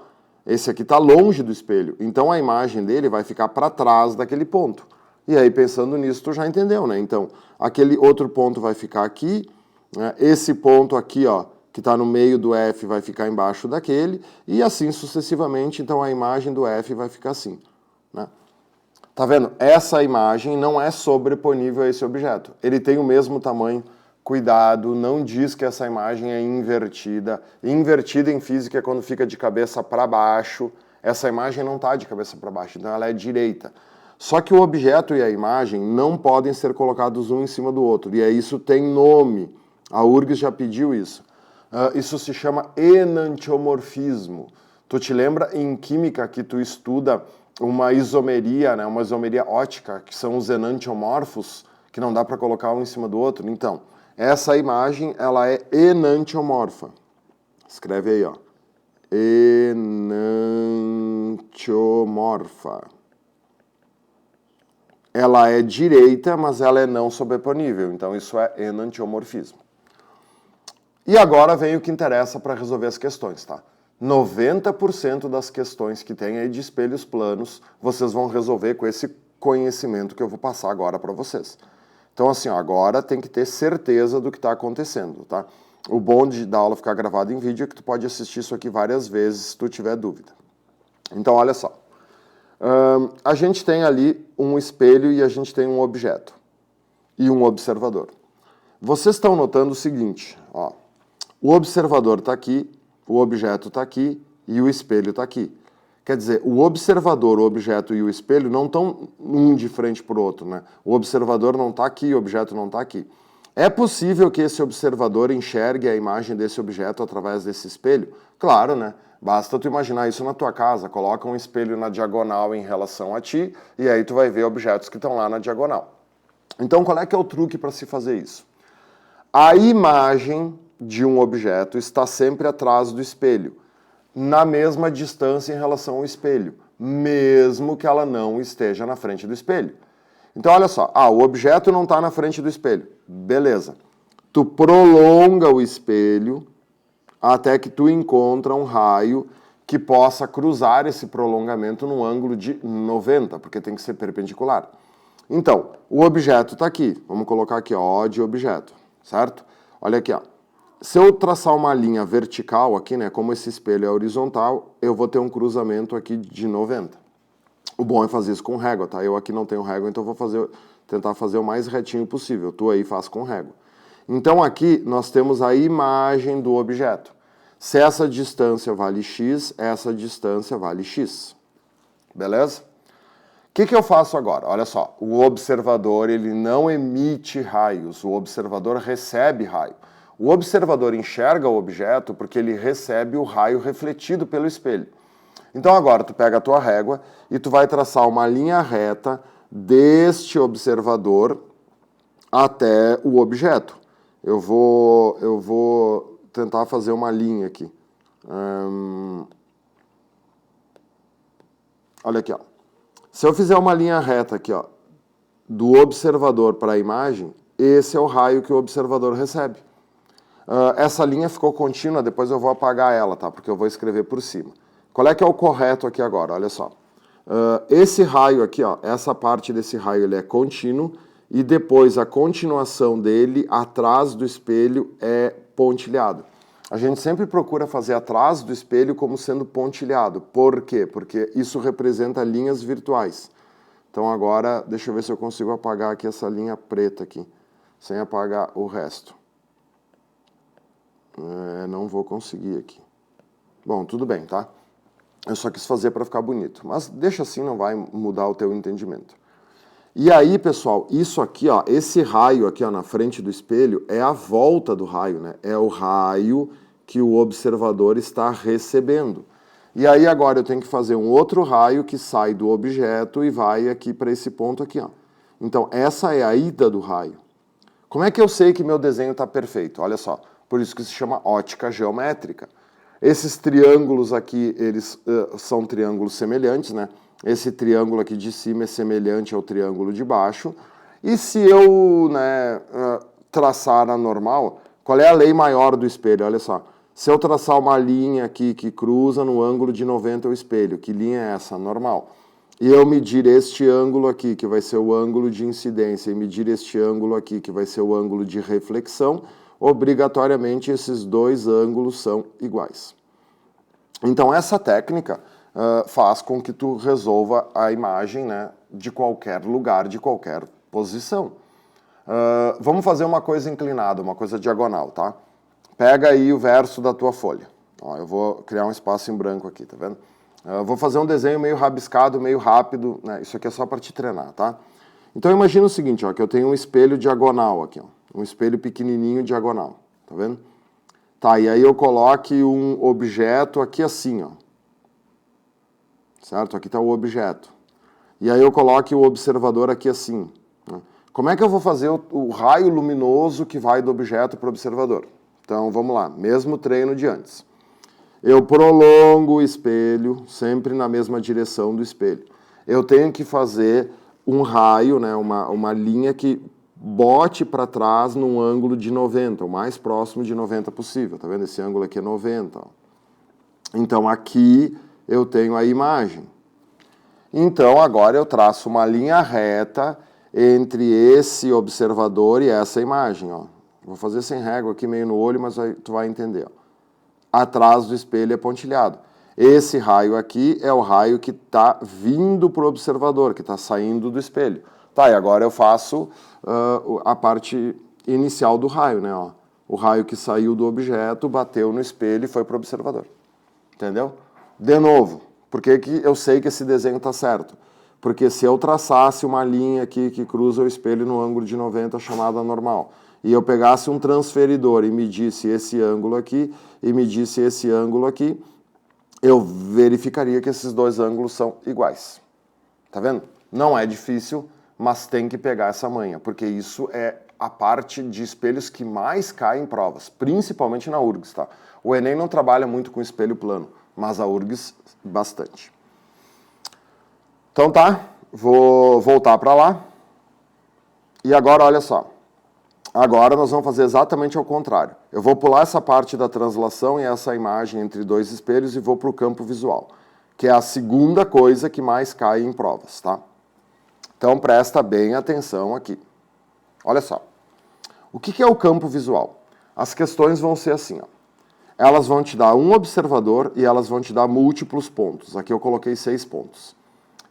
esse aqui tá longe do espelho. Então, a imagem dele vai ficar para trás daquele ponto. E aí, pensando nisso, tu já entendeu, né? Então, aquele outro ponto vai ficar aqui, né? Esse ponto aqui, ó, que está no meio do F vai ficar embaixo daquele, e assim sucessivamente, então a imagem do F vai ficar assim, né? Tá vendo? Essa imagem não é sobreponível a esse objeto. Ele tem o mesmo tamanho. Cuidado, não diz que essa imagem é invertida. Invertida em física é quando fica de cabeça para baixo. Essa imagem não está de cabeça para baixo, então ela é direita. Só que o objeto e a imagem não podem ser colocados um em cima do outro. E isso tem nome. A URGS já pediu isso. Isso se chama enantiomorfismo. Tu te lembra em química que tu estuda uma isomeria, né, uma isomeria ótica, que são os enantiomorfos, que não dá para colocar um em cima do outro? Então, essa imagem, ela é enantiomorfa. Escreve aí, ó. Enantiomorfa. Ela é direita, mas ela é não sobreponível. Então, isso é enantiomorfismo. E agora vem o que interessa para resolver as questões, tá? 90% das questões que tem aí de espelhos planos, vocês vão resolver com esse conhecimento que eu vou passar agora para vocês. Então, assim, ó, agora tem que ter certeza do que está acontecendo, tá? O bom da aula ficar gravada em vídeo é que tu pode assistir isso aqui várias vezes se tu tiver dúvida. Então, olha só. A gente tem ali um espelho e a gente tem um objeto e um observador. Vocês estão notando o seguinte, ó, o observador está aqui, o objeto está aqui e o espelho está aqui. Quer dizer, o observador, o objeto e o espelho não estão um de frente para o outro, né? O observador não está aqui, o objeto não está aqui. É possível que esse observador enxergue a imagem desse objeto através desse espelho? Claro, né? Basta tu imaginar isso na tua casa, coloca um espelho na diagonal em relação a ti e aí tu vai ver objetos que estão lá na diagonal. Então, qual é que é o truque para se fazer isso? A imagem de um objeto está sempre atrás do espelho, na mesma distância em relação ao espelho, mesmo que ela não esteja na frente do espelho. Então, olha só, o objeto não está na frente do espelho. Beleza. Tu prolonga o espelho até que tu encontra um raio que possa cruzar esse prolongamento num ângulo de 90, porque tem que ser perpendicular. Então, o objeto está aqui. Vamos colocar aqui, ó, de objeto, certo? Olha aqui, ó. Se eu traçar uma linha vertical aqui, né, como esse espelho é horizontal, eu vou ter um cruzamento aqui de 90. O bom é fazer isso com régua, tá? Eu aqui não tenho régua, então eu vou tentar fazer o mais retinho possível. Tu aí faz com régua. Então aqui nós temos a imagem do objeto. Se essa distância vale x, essa distância vale x. Beleza? O que eu faço agora? Olha só, o observador ele não emite raios, o observador recebe raio. O observador enxerga o objeto porque ele recebe o raio refletido pelo espelho. Então agora tu pega a tua régua e tu vai traçar uma linha reta deste observador até o objeto. Eu vou tentar fazer uma linha aqui. Olha aqui, ó. Se eu fizer uma linha reta aqui, ó, do observador para a imagem, esse é o raio que o observador recebe. Essa linha ficou contínua, depois eu vou apagar ela, tá? Porque eu vou escrever por cima. Qual é que é o correto aqui agora? Olha só. Esse raio aqui, ó, essa parte desse raio ele é contínuo e depois a continuação dele atrás do espelho é pontilhado. A gente sempre procura fazer atrás do espelho como sendo pontilhado. Por quê? Porque isso representa linhas virtuais. Então agora, deixa eu ver se eu consigo apagar aqui essa linha preta aqui, sem apagar o resto. Não vou conseguir aqui. Bom, tudo bem, tá? Eu só quis fazer para ficar bonito. Mas deixa assim, não vai mudar o teu entendimento. E aí, pessoal, isso aqui, ó, esse raio aqui, ó, na frente do espelho é a volta do raio, né? É o raio que o observador está recebendo. E aí agora eu tenho que fazer um outro raio que sai do objeto e vai aqui para esse ponto aqui, ó. Então, essa é a ida do raio. Como é que eu sei que meu desenho está perfeito? Olha só, por isso que se chama ótica geométrica. Esses triângulos aqui, eles são triângulos semelhantes, né? Esse triângulo aqui de cima é semelhante ao triângulo de baixo. E se eu, né, traçar a normal, qual é a lei maior do espelho? Olha só, se eu traçar uma linha aqui que cruza no ângulo de 90 o espelho, que linha é essa? Normal. E eu medir este ângulo aqui, que vai ser o ângulo de incidência, e medir este ângulo aqui, que vai ser o ângulo de reflexão, obrigatoriamente esses dois ângulos são iguais. Então essa técnica faz com que tu resolva a imagem, né, de qualquer lugar, de qualquer posição. Vamos fazer uma coisa inclinada, uma coisa diagonal, tá? Pega aí o verso da tua folha. Ó, eu vou criar um espaço em branco aqui, tá vendo? Vou fazer um desenho meio rabiscado, meio rápido, né? Isso aqui é só para te treinar, tá? Então imagina o seguinte, ó, que eu tenho um espelho diagonal aqui, ó, um espelho pequenininho diagonal, tá vendo? Tá, e aí eu coloque um objeto aqui assim, ó. Certo? Aqui está o objeto. E aí eu coloque o observador aqui assim. Né? Como é que eu vou fazer o raio luminoso que vai do objeto para o observador? Então, vamos lá. Mesmo treino de antes. Eu prolongo o espelho, sempre na mesma direção do espelho. Eu tenho que fazer um raio, né, uma linha que bote para trás num ângulo de 90, o mais próximo de 90 possível. Tá vendo? Esse ângulo aqui é 90. Ó. Então, aqui eu tenho a imagem. Então, agora eu traço uma linha reta entre esse observador e essa imagem. Ó. Vou fazer sem régua aqui, meio no olho, mas aí tu vai entender. Ó. Atrás do espelho é pontilhado. Esse raio aqui é o raio que está vindo para o observador, que está saindo do espelho. Tá, e agora eu faço a parte inicial do raio, né? Ó. O raio que saiu do objeto, bateu no espelho e foi para o observador. Entendeu? De novo, por que eu sei que esse desenho está certo? Porque se eu traçasse uma linha aqui que cruza o espelho no ângulo de 90 chamada normal, e eu pegasse um transferidor e medisse esse ângulo aqui, e medisse esse ângulo aqui, eu verificaria que esses dois ângulos são iguais. Tá vendo? Não é difícil, mas tem que pegar essa manha, porque isso é a parte de espelhos que mais cai em provas, principalmente na URGS, tá? O Enem não trabalha muito com espelho plano, mas a URGS bastante. Então tá, vou voltar para lá. E agora, olha só. Agora nós vamos fazer exatamente ao contrário. Eu vou pular essa parte da translação e essa imagem entre dois espelhos e vou para o campo visual, que é a segunda coisa que mais cai em provas, tá? Então presta bem atenção aqui. Olha só. O que é o campo visual? As questões vão ser assim, ó. Elas vão te dar um observador e elas vão te dar múltiplos pontos. Aqui eu coloquei 6 pontos.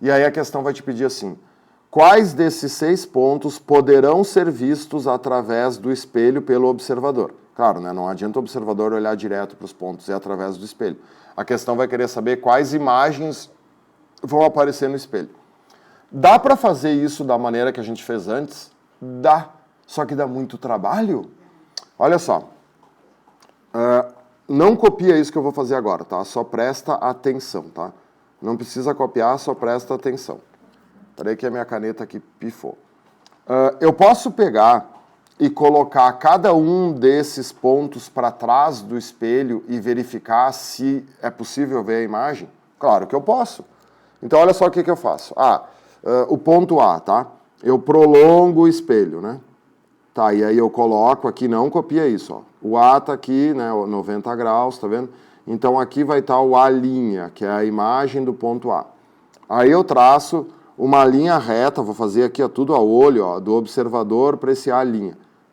E aí a questão vai te pedir assim: quais desses 6 pontos poderão ser vistos através do espelho pelo observador? Claro, né? Não adianta o observador olhar direto para os pontos, é através do espelho. A questão vai querer saber quais imagens vão aparecer no espelho. Dá para fazer isso da maneira que a gente fez antes? Dá. Só que dá muito trabalho. Olha só. Não copia isso que eu vou fazer agora, tá? Só presta atenção, tá? Não precisa copiar, só presta atenção. Peraí que a minha caneta aqui pifou. Eu posso pegar e colocar cada um desses pontos para trás do espelho e verificar se é possível ver a imagem? Claro que eu posso. Então, olha só o que eu faço. O ponto A, tá? Eu prolongo o espelho, né? Tá, e aí eu coloco aqui, não copia isso, ó. O A tá aqui, né, 90 graus, tá vendo? Então aqui vai estar o A', que é a imagem do ponto A. Aí eu traço uma linha reta, vou fazer aqui ó, tudo a olho, ó, do observador para esse A'.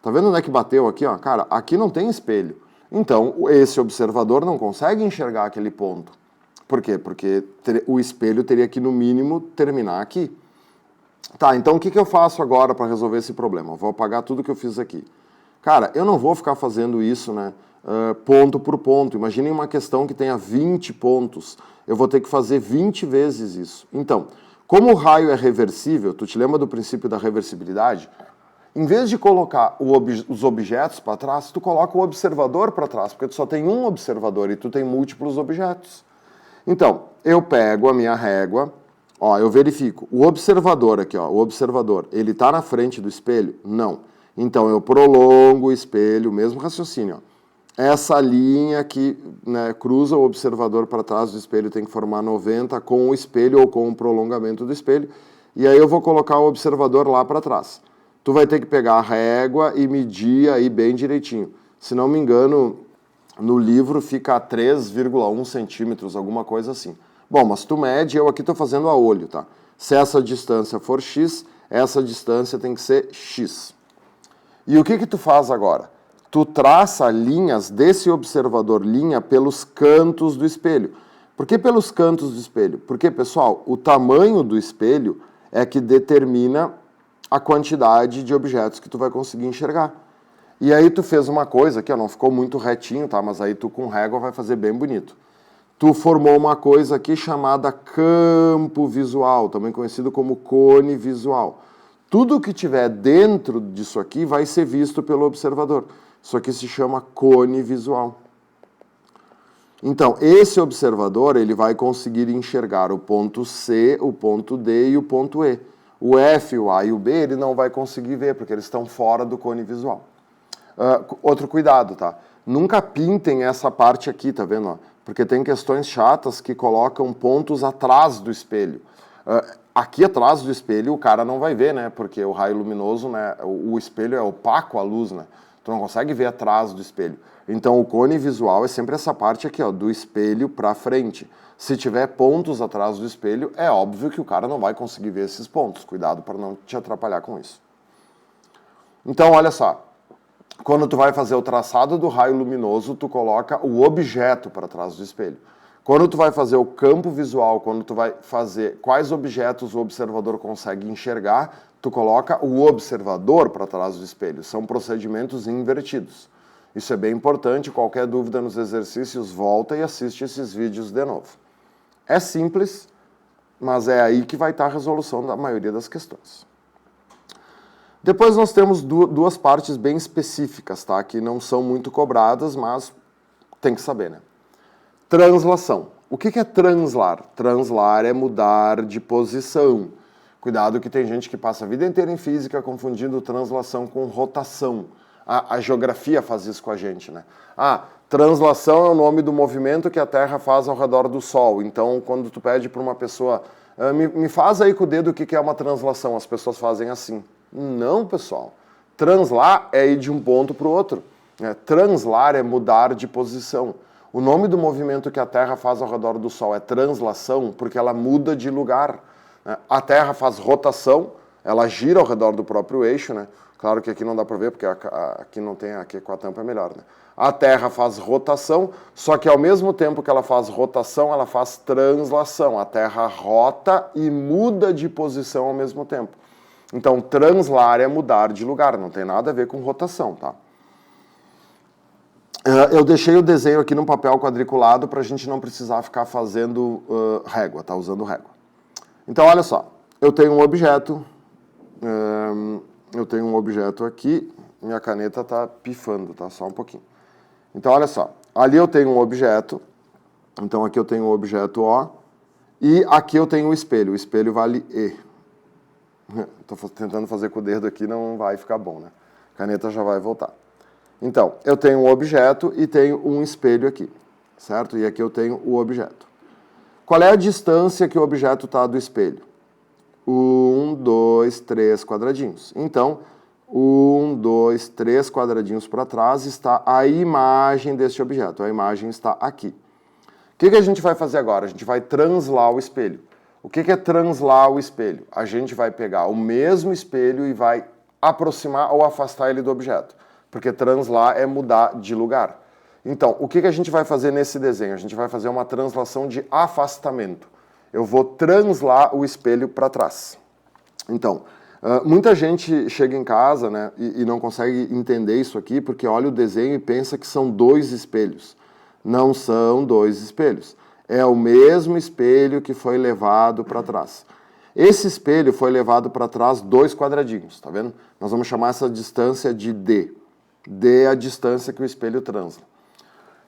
Tá vendo onde é que bateu aqui, ó? Cara, aqui não tem espelho. Então, esse observador não consegue enxergar aquele ponto. Por quê? Porque o espelho teria que, no mínimo, terminar aqui. Tá, então o que eu faço agora para resolver esse problema? Eu vou apagar tudo que eu fiz aqui. Cara, eu não vou ficar fazendo isso, né, ponto por ponto. Imaginem uma questão que tenha 20 pontos. Eu vou ter que fazer 20 vezes isso. Então, como o raio é reversível, tu te lembra do princípio da reversibilidade? Em vez de colocar os objetos para trás, tu coloca o observador para trás, porque tu só tem um observador e tu tem múltiplos objetos. Então, eu pego a minha régua. Ó, eu verifico. O observador aqui, ó, o observador, ele está na frente do espelho? Não. Então, eu prolongo o espelho, o mesmo raciocínio. Ó. Essa linha que, né, cruza o observador para trás do espelho tem que formar 90 com o espelho ou com o prolongamento do espelho. E aí eu vou colocar o observador lá para trás. Tu vai ter que pegar a régua e medir aí bem direitinho. Se não me engano, no livro fica a 3,1 centímetros, alguma coisa assim. Bom, mas tu mede, eu aqui estou fazendo a olho, tá? Se essa distância for x, essa distância tem que ser x. E o que tu faz agora? Tu traça linhas desse observador linha pelos cantos do espelho. Por que pelos cantos do espelho? Porque, pessoal, o tamanho do espelho é que determina a quantidade de objetos que tu vai conseguir enxergar. E aí tu fez uma coisa aqui, ó, não ficou muito retinho, tá? Mas aí tu com régua vai fazer bem bonito. Tu formou uma coisa aqui chamada campo visual, também conhecido como cone visual. Tudo que tiver dentro disso aqui vai ser visto pelo observador. Isso aqui se chama cone visual. Então, esse observador ele vai conseguir enxergar o ponto C, o ponto D e o ponto E. O F, o A e o B ele não vai conseguir ver, porque eles estão fora do cone visual. Outro cuidado, tá? Nunca pintem essa parte aqui, tá vendo? Ó? Porque tem questões chatas que colocam pontos atrás do espelho. Aqui atrás do espelho o cara não vai ver, né? Porque o raio luminoso, né? O espelho é opaco à luz, né? Tu não consegue ver atrás do espelho. Então o cone visual é sempre essa parte aqui, ó, do espelho para frente. Se tiver pontos atrás do espelho, é óbvio que o cara não vai conseguir ver esses pontos. Cuidado para não te atrapalhar com isso. Então, olha só. Quando tu vai fazer o traçado do raio luminoso, tu coloca o objeto para trás do espelho. Quando tu vai fazer o campo visual, quando tu vai fazer quais objetos o observador consegue enxergar, tu coloca o observador para trás do espelho. São procedimentos invertidos. Isso é bem importante. Qualquer dúvida nos exercícios, volta e assiste esses vídeos de novo. É simples, mas é aí que vai estar a resolução da maioria das questões. Depois nós temos duas partes bem específicas, tá? Que não são muito cobradas, mas tem que saber, né? Translação. O que é translar? Translar é mudar de posição. Cuidado que tem gente que passa a vida inteira em física confundindo translação com rotação. A geografia faz isso com a gente, né? Translação é o nome do movimento que a Terra faz ao redor do Sol. Então, quando tu pede para uma pessoa, me faz aí com o dedo o que é uma translação, as pessoas fazem assim. Não, pessoal. Translar é ir de um ponto para o outro. Translar é mudar de posição. O nome do movimento que a Terra faz ao redor do Sol é translação porque ela muda de lugar. A Terra faz rotação, ela gira ao redor do próprio eixo, né? Claro que aqui não dá para ver porque aqui não tem, aqui com a tampa é melhor, né? A Terra faz rotação, só que ao mesmo tempo que ela faz rotação, ela faz translação. A Terra rota e muda de posição ao mesmo tempo. Então, translar é mudar de lugar, não tem nada a ver com rotação, tá? Eu deixei o desenho aqui num papel quadriculado para a gente não precisar ficar fazendo régua, tá? Usando régua. Então, olha só. Eu tenho um objeto aqui, minha caneta está pifando, tá? Só um pouquinho. Então, olha só. Ali eu tenho um objeto, então aqui eu tenho um objeto O, e aqui eu tenho um espelho. O espelho vale E. Estou tentando fazer com o dedo aqui, não vai ficar bom, né? A caneta já vai voltar. Então, eu tenho um objeto e tenho um espelho aqui, certo? E aqui eu tenho o objeto. Qual é a distância que o objeto está do espelho? 1, 2, 3 quadradinhos. Então, 1, 2, 3 quadradinhos para trás está a imagem deste objeto. A imagem está aqui. O que a gente vai fazer agora? A gente vai translar o espelho. O que é translar o espelho? A gente vai pegar o mesmo espelho e vai aproximar ou afastar ele do objeto. Porque translar é mudar de lugar. Então, o que a gente vai fazer nesse desenho? A gente vai fazer uma translação de afastamento. Eu vou translar o espelho para trás. Então, muita gente chega em casa, né, e não consegue entender isso aqui porque olha o desenho e pensa que são dois espelhos. Não são dois espelhos. É o mesmo espelho que foi levado para trás. Esse espelho foi levado para trás 2 quadradinhos, tá vendo? Nós vamos chamar essa distância de D. D é a distância que o espelho transla.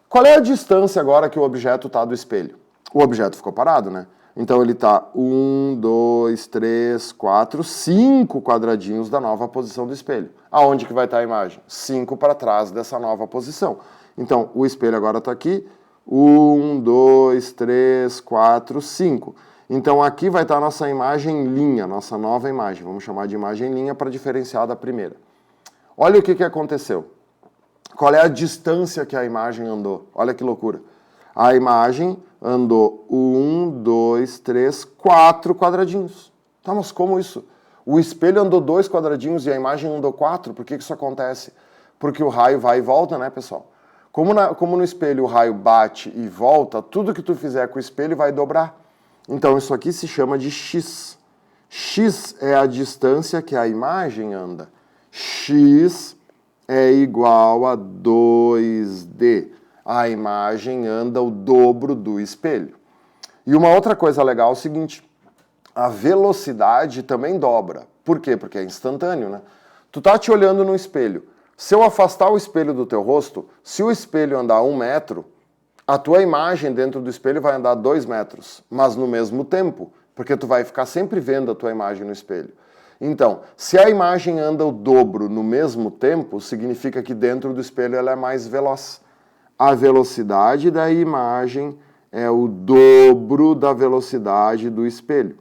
Qual é a distância agora que o objeto está do espelho? O objeto ficou parado, né? Então ele está 1, 2, 3, 4, 5 quadradinhos da nova posição do espelho. Aonde que vai estar a imagem? 5 para trás dessa nova posição. Então o espelho agora está aqui. 1, 2, 3, 4, 5. Então aqui vai estar a nossa imagem linha, nossa nova imagem. Vamos chamar de imagem linha para diferenciar da primeira. Olha o que aconteceu. Qual é a distância que a imagem andou? Olha que loucura. A imagem andou 1, 2, 3, 4 quadradinhos. Tá, mas como isso? O espelho andou 2 quadradinhos e a imagem andou 4. Por que isso acontece? Porque o raio vai e volta, né, pessoal? Como no espelho o raio bate e volta, tudo que tu fizer com o espelho vai dobrar. Então isso aqui se chama de x. X é a distância que a imagem anda. X é igual a 2D. A imagem anda o dobro do espelho. E uma outra coisa legal é o seguinte, a velocidade também dobra. Por quê? Porque é instantâneo, né? Tu tá te olhando no espelho. Se eu afastar o espelho do teu rosto, se o espelho andar 1 metro, a tua imagem dentro do espelho vai andar 2 metros, mas no mesmo tempo, porque tu vai ficar sempre vendo a tua imagem no espelho. Então, se a imagem anda o dobro no mesmo tempo, significa que dentro do espelho ela é mais veloz. A velocidade da imagem é o dobro da velocidade do espelho.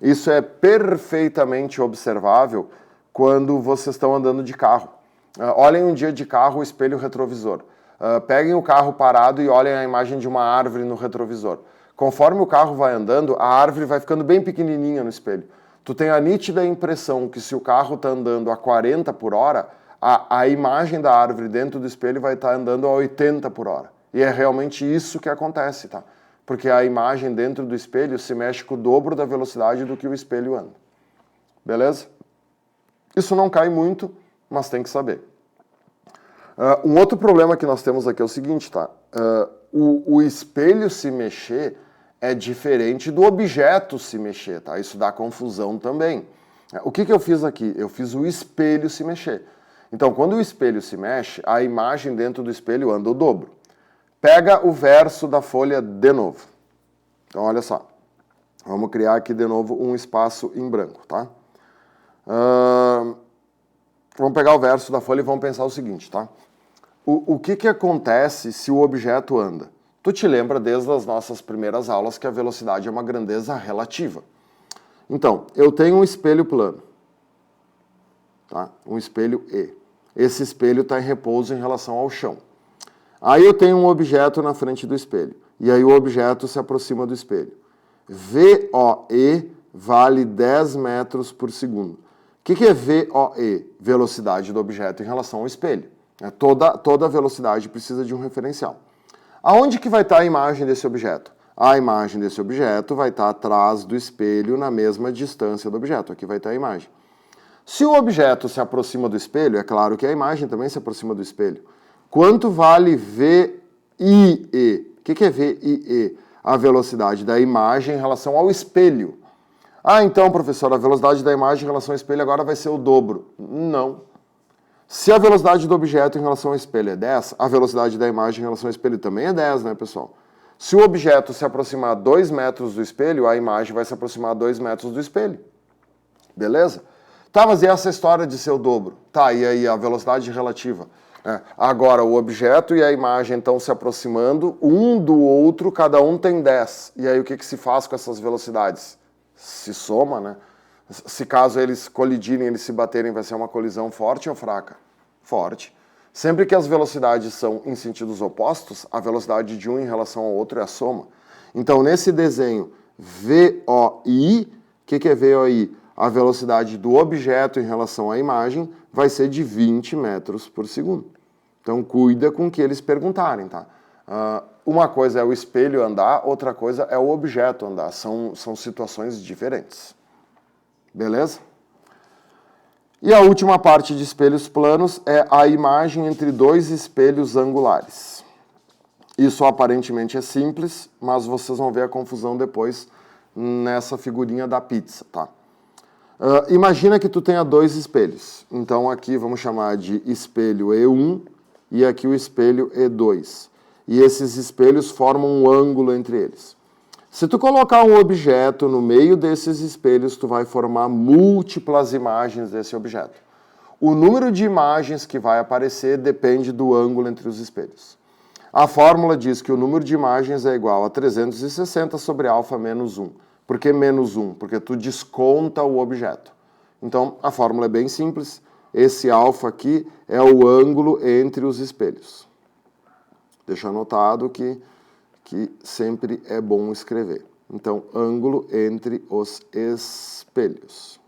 Isso é perfeitamente observável quando vocês estão andando de carro. Olhem um dia de carro o espelho retrovisor. Peguem o carro parado e olhem a imagem de uma árvore no retrovisor. Conforme o carro vai andando, a árvore vai ficando bem pequenininha no espelho. Tu tem a nítida impressão que se o carro está andando a 40 por hora, a imagem da árvore dentro do espelho vai estar andando a 80 por hora. E é realmente isso que acontece, tá? porque a imagem dentro do espelho se mexe com o dobro da velocidade do que o espelho anda. Beleza? Isso não cai muito, mas tem que saber. Um outro problema que nós temos aqui é o seguinte, tá? O espelho se mexer é diferente do objeto se mexer, tá? Isso dá confusão também. O que eu fiz aqui? Eu fiz o espelho se mexer. Então, quando o espelho se mexe, a imagem dentro do espelho anda o dobro. Pega o verso da folha de novo. Então, olha só. Vamos criar aqui de novo um espaço em branco, tá? Vamos pegar o verso da folha e vamos pensar o seguinte, tá? O que acontece se o objeto anda? Tu te lembra desde as nossas primeiras aulas que a velocidade é uma grandeza relativa. Então, eu tenho um espelho plano, tá? Um espelho E. Esse espelho está em repouso em relação ao chão. Aí eu tenho um objeto na frente do espelho. E aí o objeto se aproxima do espelho. VOE vale 10 metros por segundo. O que é VOE? Velocidade do objeto em relação ao espelho. Toda velocidade precisa de um referencial. Aonde que vai estar a imagem desse objeto? A imagem desse objeto vai estar atrás do espelho na mesma distância do objeto. Aqui vai estar a imagem. Se o objeto se aproxima do espelho, é claro que a imagem também se aproxima do espelho. Quanto vale VIE? O que é VIE? A velocidade da imagem em relação ao espelho. Ah, então, professor, a velocidade da imagem em relação ao espelho agora vai ser o dobro. Não. Se a velocidade do objeto em relação ao espelho é 10, a velocidade da imagem em relação ao espelho também é 10, né, pessoal? Se o objeto se aproximar 2 metros do espelho, a imagem vai se aproximar 2 metros do espelho. Beleza? Tá, mas e essa história de ser o dobro? Tá, e aí a velocidade relativa? Agora, o objeto e a imagem estão se aproximando um do outro, cada um tem 10. E aí o que se faz com essas velocidades? Se soma, né? Se caso eles colidirem, eles se baterem, vai ser uma colisão forte ou fraca? Forte. Sempre que as velocidades são em sentidos opostos, a velocidade de um em relação ao outro é a soma. Então, nesse desenho VOI, o que é VOI? A velocidade do objeto em relação à imagem vai ser de 20 metros por segundo. Então, cuida com o que eles perguntarem, tá? Uma coisa é o espelho andar, outra coisa é o objeto andar. São situações diferentes. Beleza? E a última parte de espelhos planos é a imagem entre dois espelhos angulares. Isso aparentemente é simples, mas vocês vão ver a confusão depois nessa figurinha da pizza, tá? Imagina que tu tenha dois espelhos. Então aqui vamos chamar de espelho E1 e aqui o espelho E2. E esses espelhos formam um ângulo entre eles. Se tu colocar um objeto no meio desses espelhos, tu vai formar múltiplas imagens desse objeto. O número de imagens que vai aparecer depende do ângulo entre os espelhos. A fórmula diz que o número de imagens é igual a 360 sobre alfa menos 1. Por que menos 1? Porque tu desconta o objeto. Então, a fórmula é bem simples. Esse alfa aqui é o ângulo entre os espelhos. Deixa anotado que sempre é bom escrever. Então, ângulo entre os espelhos.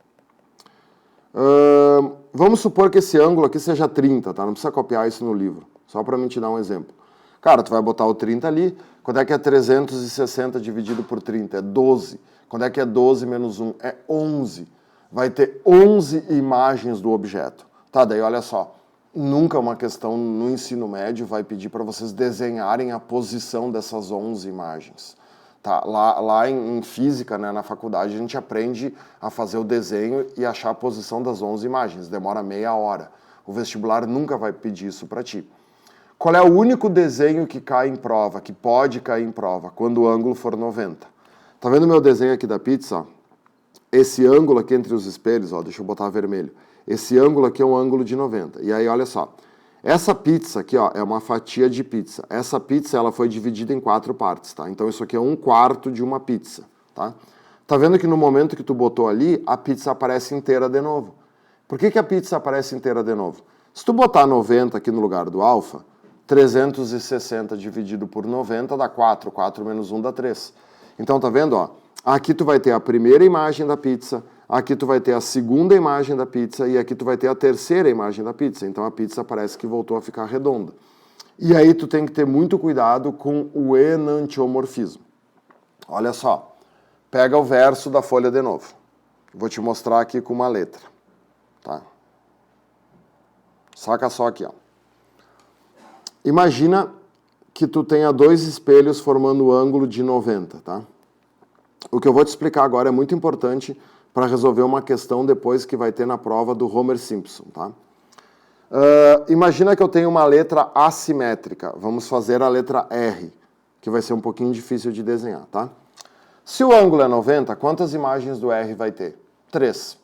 Vamos supor que esse ângulo aqui seja 30, tá? Não precisa copiar isso no livro, só para mim te dar um exemplo. Cara, tu vai botar o 30 ali, quando é que é 360 dividido por 30? É 12. Quando é que é 12 menos 1? É 11. Vai ter 11 imagens do objeto. Tá, daí olha só. Nunca uma questão no ensino médio vai pedir para vocês desenharem a posição dessas 11 imagens. Tá, lá em física, né, na faculdade, a gente aprende a fazer o desenho e achar a posição das 11 imagens. Demora meia hora. O vestibular nunca vai pedir isso para ti. Qual é o único desenho que cai em prova, que pode cair em prova, quando o ângulo for 90? Tá vendo o meu desenho aqui da pizza? Esse ângulo aqui entre os espelhos, ó, deixa eu botar vermelho. Esse ângulo aqui é um ângulo de 90. E aí, olha só. Essa pizza aqui, ó, é uma fatia de pizza. Essa pizza, ela foi dividida em 4 partes, tá? Então, isso aqui é 1/4 de uma pizza, tá? Tá vendo que no momento que tu botou ali, a pizza aparece inteira de novo. Por que a pizza aparece inteira de novo? Se tu botar 90 aqui no lugar do alfa, 360 dividido por 90 dá 4. 4 menos 1 dá 3. Então, tá vendo, ó? Aqui tu vai ter a primeira imagem da pizza, aqui tu vai ter a segunda imagem da pizza e aqui tu vai ter a terceira imagem da pizza. Então a pizza parece que voltou a ficar redonda. E aí tu tem que ter muito cuidado com o enantiomorfismo. Olha só, pega o verso da folha de novo. Vou te mostrar aqui com uma letra, tá? Saca só aqui, ó. Imagina que tu tenha dois espelhos formando um ângulo de 90, tá? O que eu vou te explicar agora é muito importante para resolver uma questão depois que vai ter na prova do Homer Simpson, tá? Imagina que eu tenho uma letra assimétrica. Vamos fazer a letra R, que vai ser um pouquinho difícil de desenhar, tá? Se o ângulo é 90, quantas imagens do R vai ter? 3.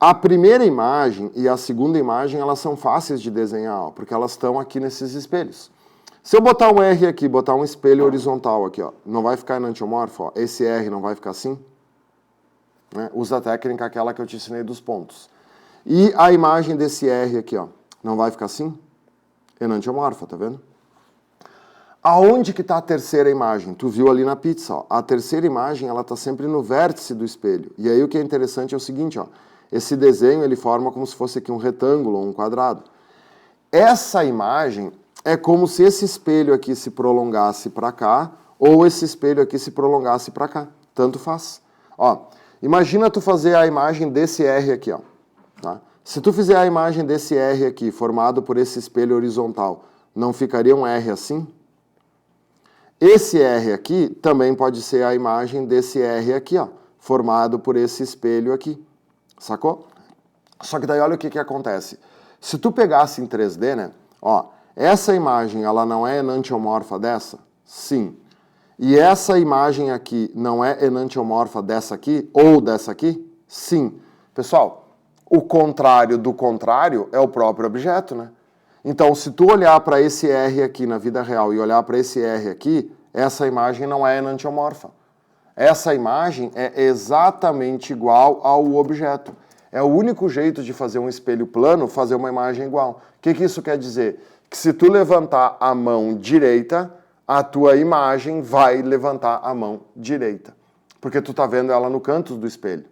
A primeira imagem e a segunda imagem, elas são fáceis de desenhar, ó, porque elas estão aqui nesses espelhos. Se eu botar um R aqui, botar um espelho horizontal aqui, ó, não vai ficar enantiomorfo? Ó, esse R não vai ficar assim? Né? Usa a técnica aquela que eu te ensinei dos pontos. E a imagem desse R aqui, ó, não vai ficar assim? Enantiomorfa, tá vendo? Aonde que está a terceira imagem? Tu viu ali na pizza, ó. A terceira imagem, ela está sempre no vértice do espelho. E aí o que é interessante é o seguinte, ó. Esse desenho, ele forma como se fosse aqui um retângulo ou um quadrado. Essa imagem é como se esse espelho aqui se prolongasse para cá ou esse espelho aqui se prolongasse para cá. Tanto faz. Ó, imagina tu fazer a imagem desse R aqui, ó. Tá? Se tu fizer a imagem desse R aqui, formado por esse espelho horizontal, não ficaria um R assim? Esse R aqui também pode ser a imagem desse R aqui, ó, formado por esse espelho aqui. Sacou? Só que daí olha o que acontece. Se tu pegasse em 3D, né? Ó, essa imagem, ela não é enantiomorfa dessa? Sim. E essa imagem aqui não é enantiomorfa dessa aqui ou dessa aqui? Sim. Pessoal, o contrário do contrário é o próprio objeto, né? Então, se tu olhar para esse R aqui na vida real e olhar para esse R aqui, essa imagem não é enantiomorfa. Essa imagem é exatamente igual ao objeto. É o único jeito de fazer um espelho plano, fazer uma imagem igual. O que isso quer dizer? Que se tu levantar a mão direita, a tua imagem vai levantar a mão direita. Porque tu tá vendo ela no canto do espelho.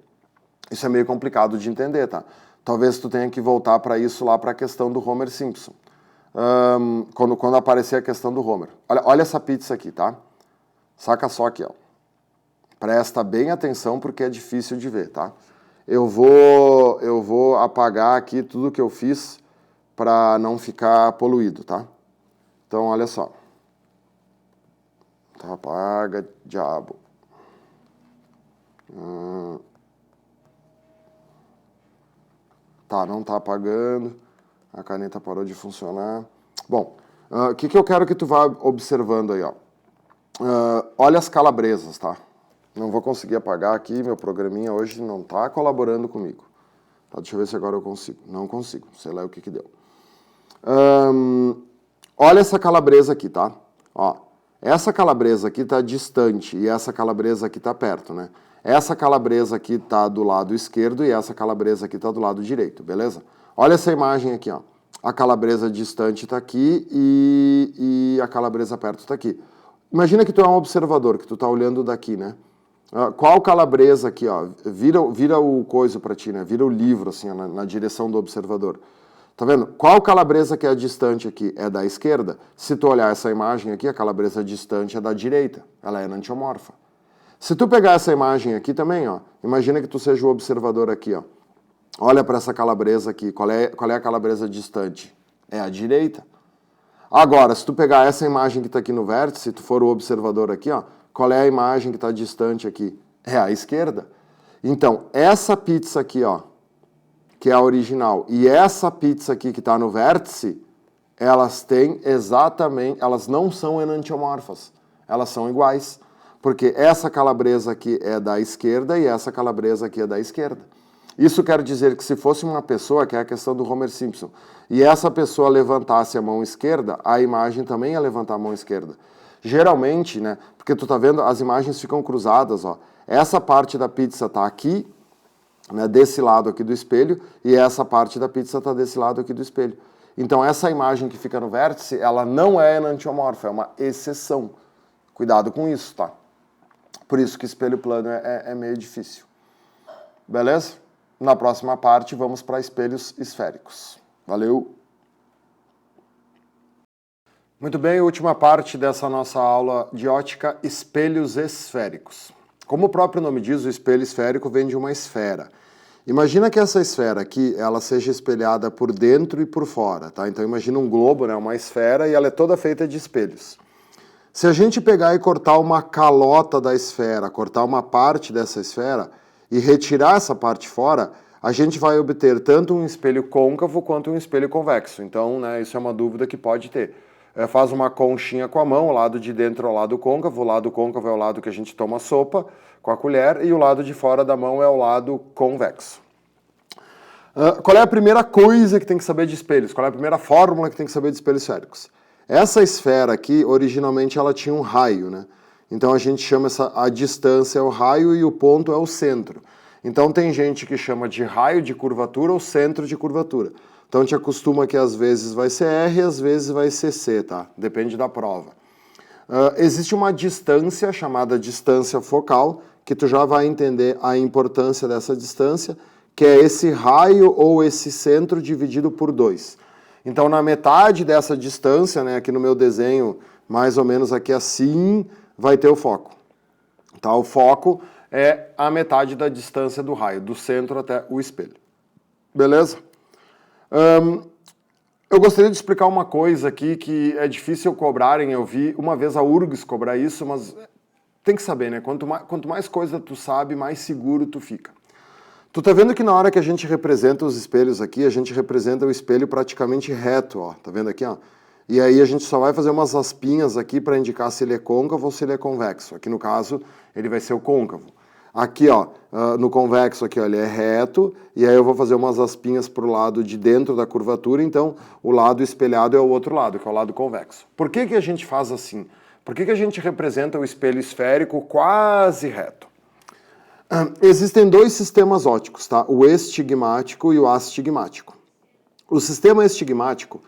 Isso é meio complicado de entender, tá? Talvez tu tenha que voltar para isso lá para a questão do Homer Simpson. Quando aparecer a questão do Homer. Olha essa pizza aqui, tá? Saca só aqui, ó. Presta bem atenção porque é difícil de ver, tá? Eu vou apagar aqui tudo que eu fiz para não ficar poluído, tá? Então, olha só. Tá, apaga, diabo. Tá, não tá apagando. A caneta parou de funcionar. Bom, o que eu quero que tu vá observando aí, ó. Olha as calabresas, tá? Não vou conseguir apagar aqui, meu programinha hoje não tá colaborando comigo. Tá, deixa eu ver se agora eu consigo. Não consigo, sei lá o que deu. Olha essa calabresa aqui, tá? Ó, essa calabresa aqui tá distante e essa calabresa aqui tá perto, né? Essa calabresa aqui tá do lado esquerdo e essa calabresa aqui tá do lado direito, beleza? Olha essa imagem aqui, ó. A calabresa distante tá aqui e a calabresa perto tá aqui. Imagina que tu é um observador, que tu tá olhando daqui, né? Qual calabresa aqui, ó? Vira o coisa pra ti, né? Vira o livro, assim, ó, na direção do observador. Tá vendo? Qual calabresa que é distante aqui? É da esquerda. Se tu olhar essa imagem aqui, a calabresa distante é da direita. Ela é enantiomorfa. Se tu pegar essa imagem aqui também, ó, imagina que tu seja o observador aqui, ó. Olha para essa calabresa aqui. Qual é a calabresa distante? É a direita. Agora, se tu pegar essa imagem que está aqui no vértice, se tu for o observador aqui, ó, qual é a imagem que está distante aqui? É a esquerda. Então, essa pizza aqui, ó, que é a original, e essa pizza aqui que está no vértice, elas têm exatamente, elas não são enantiomorfas, elas são iguais, porque essa calabresa aqui é da esquerda e essa calabresa aqui é da esquerda. Isso quer dizer que se fosse uma pessoa, que é a questão do Homer Simpson, e essa pessoa levantasse a mão esquerda, a imagem também ia levantar a mão esquerda. Geralmente, né, porque tu tá vendo, as imagens ficam cruzadas, ó. Essa parte da pizza tá aqui, né, desse lado aqui do espelho, e essa parte da pizza está desse lado aqui do espelho. Então, essa imagem que fica no vértice, ela não é enantiomorfa, é uma exceção. Cuidado com isso, tá? Por isso que espelho plano é meio difícil. Beleza? Na próxima parte, vamos para espelhos esféricos. Valeu! Muito bem, última parte dessa nossa aula de ótica, espelhos esféricos. Como o próprio nome diz, o espelho esférico vem de uma esfera. Imagina que essa esfera aqui, ela seja espelhada por dentro e por fora, tá? Então imagina um globo, né, uma esfera, e ela é toda feita de espelhos. Se a gente pegar e cortar uma calota da esfera, cortar uma parte dessa esfera e retirar essa parte fora, a gente vai obter tanto um espelho côncavo quanto um espelho convexo. Então, né, isso é uma dúvida que pode ter. Faz uma conchinha com a mão, o lado de dentro é o lado côncavo é o lado que a gente toma sopa com a colher, e o lado de fora da mão é o lado convexo. Qual é a primeira coisa que tem que saber de espelhos? Qual é a primeira fórmula que tem que saber de espelhos esféricos? Essa esfera aqui, originalmente, ela tinha um raio, né? Então a gente chama a distância é o raio e o ponto é o centro. Então tem gente que chama de raio de curvatura ou centro de curvatura. Então a gente acostuma que às vezes vai ser R e às vezes vai ser C, tá? Depende da prova. Existe uma distância chamada distância focal, que tu já vai entender a importância dessa distância, que é esse raio ou esse centro dividido por 2. Então na metade dessa distância, né, aqui no meu desenho, mais ou menos aqui assim, vai ter o foco. Tá? O foco é a metade da distância do raio, do centro até o espelho. Beleza? Eu gostaria de explicar uma coisa aqui que é difícil cobrarem. Eu vi uma vez a URGS cobrar isso, mas tem que saber, né? Quanto mais coisa tu sabe, mais seguro tu fica. Tu tá vendo que na hora que a gente representa os espelhos aqui, a gente representa o espelho praticamente reto, ó. Tá vendo aqui, ó? E aí a gente só vai fazer umas aspinhas aqui para indicar se ele é côncavo ou se ele é convexo. Aqui no caso, ele vai ser o côncavo. Aqui, ó, no convexo aqui, ó, ele é reto, e aí eu vou fazer umas aspinhas para o lado de dentro da curvatura, então o lado espelhado é o outro lado, que é o lado convexo. Por que a gente faz assim? Por que a gente representa o espelho esférico quase reto? Existem dois sistemas ópticos, tá? O estigmático e o astigmático. O sistema estigmático,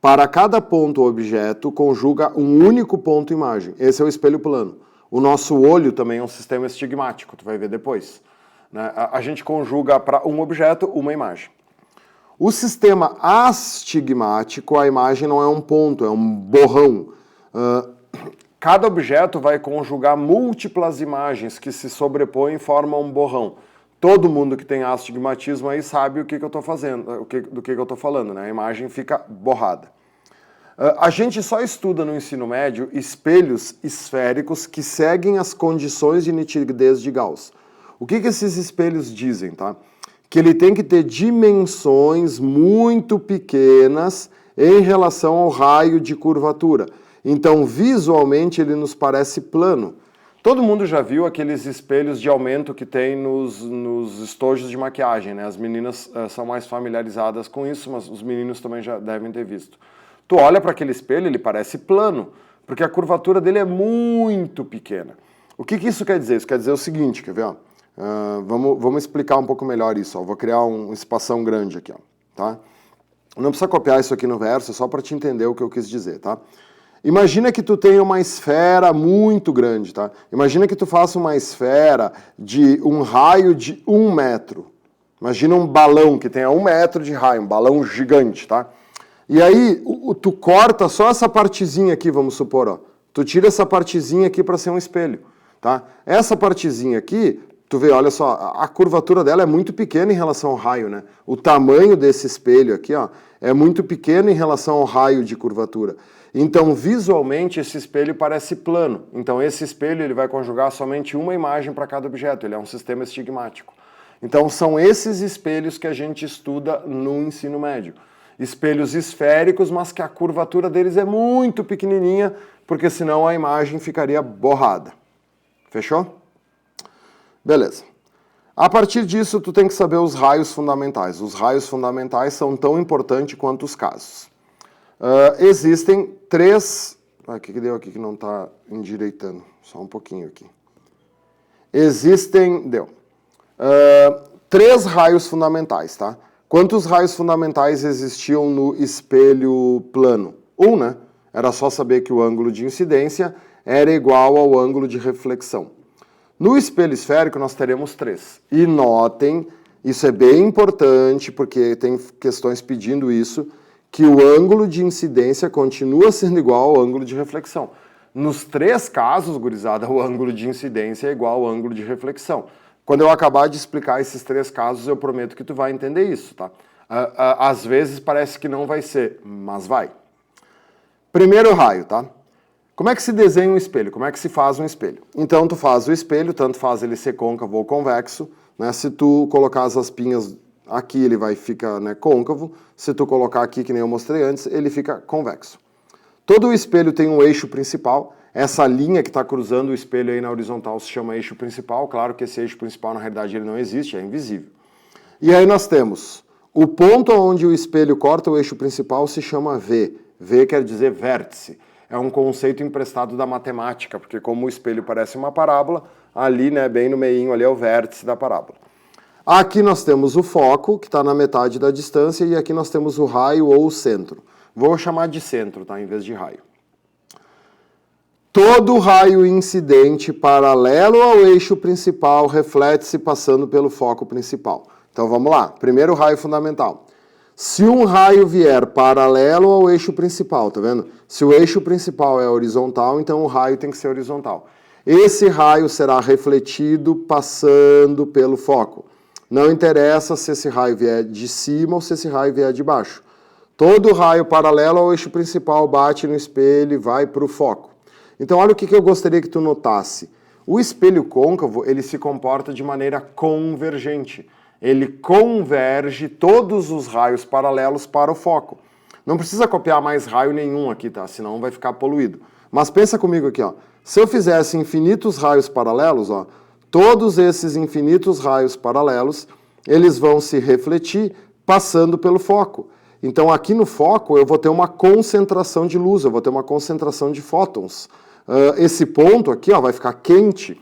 para cada ponto objeto, conjuga um único ponto imagem. Esse é o espelho plano. O nosso olho também é um sistema estigmático, tu vai ver depois. Né? A gente conjuga para um objeto uma imagem. O sistema astigmático, a imagem não é um ponto, é um borrão. Cada objeto vai conjugar múltiplas imagens que se sobrepõem e formam um borrão. Todo mundo que tem astigmatismo aí sabe o que eu estou fazendo, do que eu estou falando, né? A imagem fica borrada. A gente só estuda no ensino médio espelhos esféricos que seguem as condições de nitidez de Gauss. O que esses espelhos dizem, tá? Que ele tem que ter dimensões muito pequenas em relação ao raio de curvatura. Então, visualmente, ele nos parece plano. Todo mundo já viu aqueles espelhos de aumento que tem nos estojos de maquiagem, né? As meninas são mais familiarizadas com isso, mas os meninos também já devem ter visto. Tu olha para aquele espelho, ele parece plano, porque a curvatura dele é muito pequena. O que isso quer dizer? Isso quer dizer o seguinte, quer ver? Ó? Vamos explicar um pouco melhor isso. Ó. Vou criar um espação grande aqui. Ó, tá? Não precisa copiar isso aqui no verso, é só para te entender o que eu quis dizer. Tá? Imagina que tu tenha uma esfera muito grande. Tá? Imagina que tu faça uma esfera de um raio de 1 metro. Imagina um balão que tenha 1 metro de raio, um balão gigante, tá? E aí, tu corta só essa partezinha aqui, vamos supor, ó. Tu tira essa partezinha aqui para ser um espelho, tá? Essa partezinha aqui, tu vê, olha só, a curvatura dela é muito pequena em relação ao raio, né? O tamanho desse espelho aqui, ó, é muito pequeno em relação ao raio de curvatura. Então, visualmente, esse espelho parece plano. Então, esse espelho ele vai conjugar somente uma imagem para cada objeto. Ele é um sistema estigmático. Então, são esses espelhos que a gente estuda no ensino médio. Espelhos esféricos, mas que a curvatura deles é muito pequenininha, porque senão a imagem ficaria borrada. Fechou? Beleza. A partir disso, tu tem que saber os raios fundamentais. Os raios fundamentais são tão importantes quanto os casos. Existem 3... O que deu aqui que não está endireitando? Só um pouquinho aqui. Existem... 3 raios fundamentais, tá? Quantos raios fundamentais existiam no espelho plano? 1, né? Era só saber que o ângulo de incidência era igual ao ângulo de reflexão. No espelho esférico nós teremos 3. E notem, isso é bem importante, porque tem questões pedindo isso, que o ângulo de incidência continua sendo igual ao ângulo de reflexão. Nos 3 casos, gurizada, o ângulo de incidência é igual ao ângulo de reflexão. Quando eu acabar de explicar esses 3 casos, eu prometo que tu vai entender isso, tá? Às vezes parece que não vai ser, mas vai. Primeiro raio, tá? Como é que se desenha um espelho? Como é que se faz um espelho? Então, tu faz o espelho, tanto faz ele ser côncavo ou convexo, né? Se tu colocar as aspinhas aqui, ele vai ficar, né, côncavo. Se tu colocar aqui, que nem eu mostrei antes, ele fica convexo. Todo o espelho tem um eixo principal. Essa linha que está cruzando o espelho aí na horizontal se chama eixo principal. Claro que esse eixo principal, na realidade, ele não existe, é invisível. E aí nós temos o ponto onde o espelho corta o eixo principal se chama V. V quer dizer vértice. É um conceito emprestado da matemática, porque como o espelho parece uma parábola, ali, né, bem no meinho, ali é o vértice da parábola. Aqui nós temos o foco, que está na metade da distância, e aqui nós temos o raio ou o centro. Vou chamar de centro, tá, em vez de raio. Todo raio incidente paralelo ao eixo principal reflete-se passando pelo foco principal. Então vamos lá, primeiro raio fundamental. Se um raio vier paralelo ao eixo principal, tá vendo? Se o eixo principal é horizontal, então o raio tem que ser horizontal. Esse raio será refletido passando pelo foco. Não interessa se esse raio vier de cima ou se esse raio vier de baixo. Todo raio paralelo ao eixo principal bate no espelho e vai para o foco. Então olha o que eu gostaria que tu notasse. O espelho côncavo, ele se comporta de maneira convergente. Ele converge todos os raios paralelos para o foco. Não precisa copiar mais raio nenhum aqui, tá? Senão vai ficar poluído. Mas pensa comigo aqui, ó. Se eu fizesse infinitos raios paralelos, ó, todos esses infinitos raios paralelos, eles vão se refletir passando pelo foco. Então aqui no foco eu vou ter uma concentração de luz, eu vou ter uma concentração de fótons. Esse ponto aqui, ó, vai ficar quente.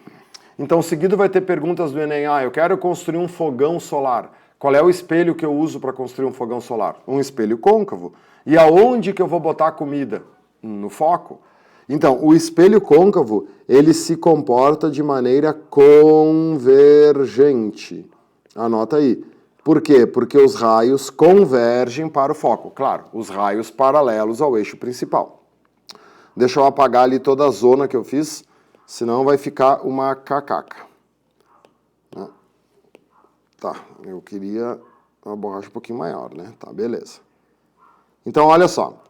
Então, seguido vai ter perguntas do Enem. Eu quero construir um fogão solar. Qual é o espelho que eu uso para construir um fogão solar? Um espelho côncavo. E aonde que eu vou botar a comida? No foco. Então, o espelho côncavo, ele se comporta de maneira convergente. Anota aí. Por quê? Porque os raios convergem para o foco. Claro, os raios paralelos ao eixo principal. Deixa eu apagar ali toda a zona que eu fiz. Senão vai ficar uma cacaca. Tá, eu queria uma borracha um pouquinho maior, né? Tá, beleza. Então, olha só.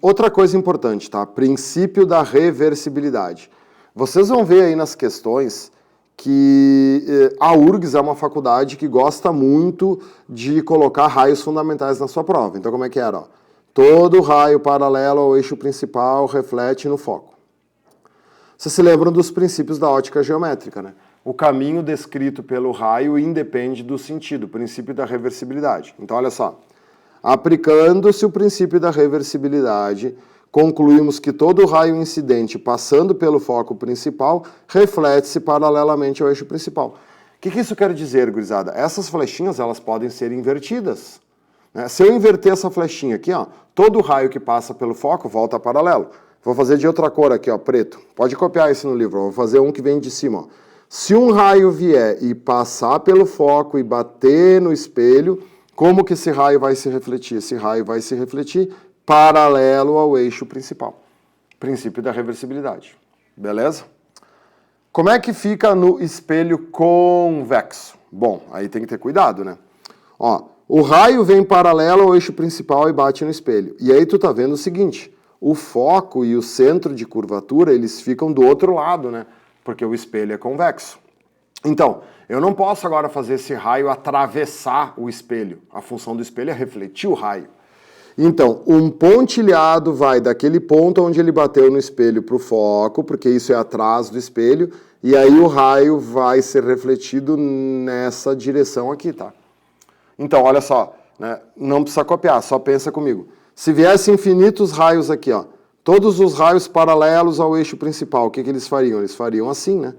Outra coisa importante, tá? Princípio da reversibilidade. Vocês vão ver aí nas questões que a URGS é uma faculdade que gosta muito de colocar raios fundamentais na sua prova. Então, como é que era? Ó? Todo raio paralelo ao eixo principal reflete no foco. Vocês se lembram dos princípios da ótica geométrica, né? O caminho descrito pelo raio independe do sentido, o princípio da reversibilidade. Então, olha só. Aplicando-se o princípio da reversibilidade, concluímos que todo raio incidente passando pelo foco principal reflete-se paralelamente ao eixo principal. O que isso quer dizer, gurizada? Essas flechinhas, elas podem ser invertidas. Né? Se eu inverter essa flechinha aqui, ó, todo raio que passa pelo foco volta paralelo. Vou fazer de outra cor aqui, ó, preto. Pode copiar esse no livro. Vou fazer um que vem de cima. Ó. Se um raio vier e passar pelo foco e bater no espelho, como que esse raio vai se refletir? Esse raio vai se refletir paralelo ao eixo principal. Princípio da reversibilidade. Beleza? Como é que fica no espelho convexo? Bom, aí tem que ter cuidado, né? Ó, o raio vem paralelo ao eixo principal e bate no espelho. E aí tu tá vendo o seguinte... O foco e o centro de curvatura, eles ficam do outro lado, né? Porque o espelho é convexo. Então, eu não posso agora fazer esse raio atravessar o espelho. A função do espelho é refletir o raio. Então, um pontilhado vai daquele ponto onde ele bateu no espelho para o foco, porque isso é atrás do espelho, e aí o raio vai ser refletido nessa direção aqui, tá? Então, olha só, né? Não precisa copiar, só pensa comigo. Se viesse infinitos raios aqui, ó, todos os raios paralelos ao eixo principal, o que eles fariam? Eles fariam assim, né?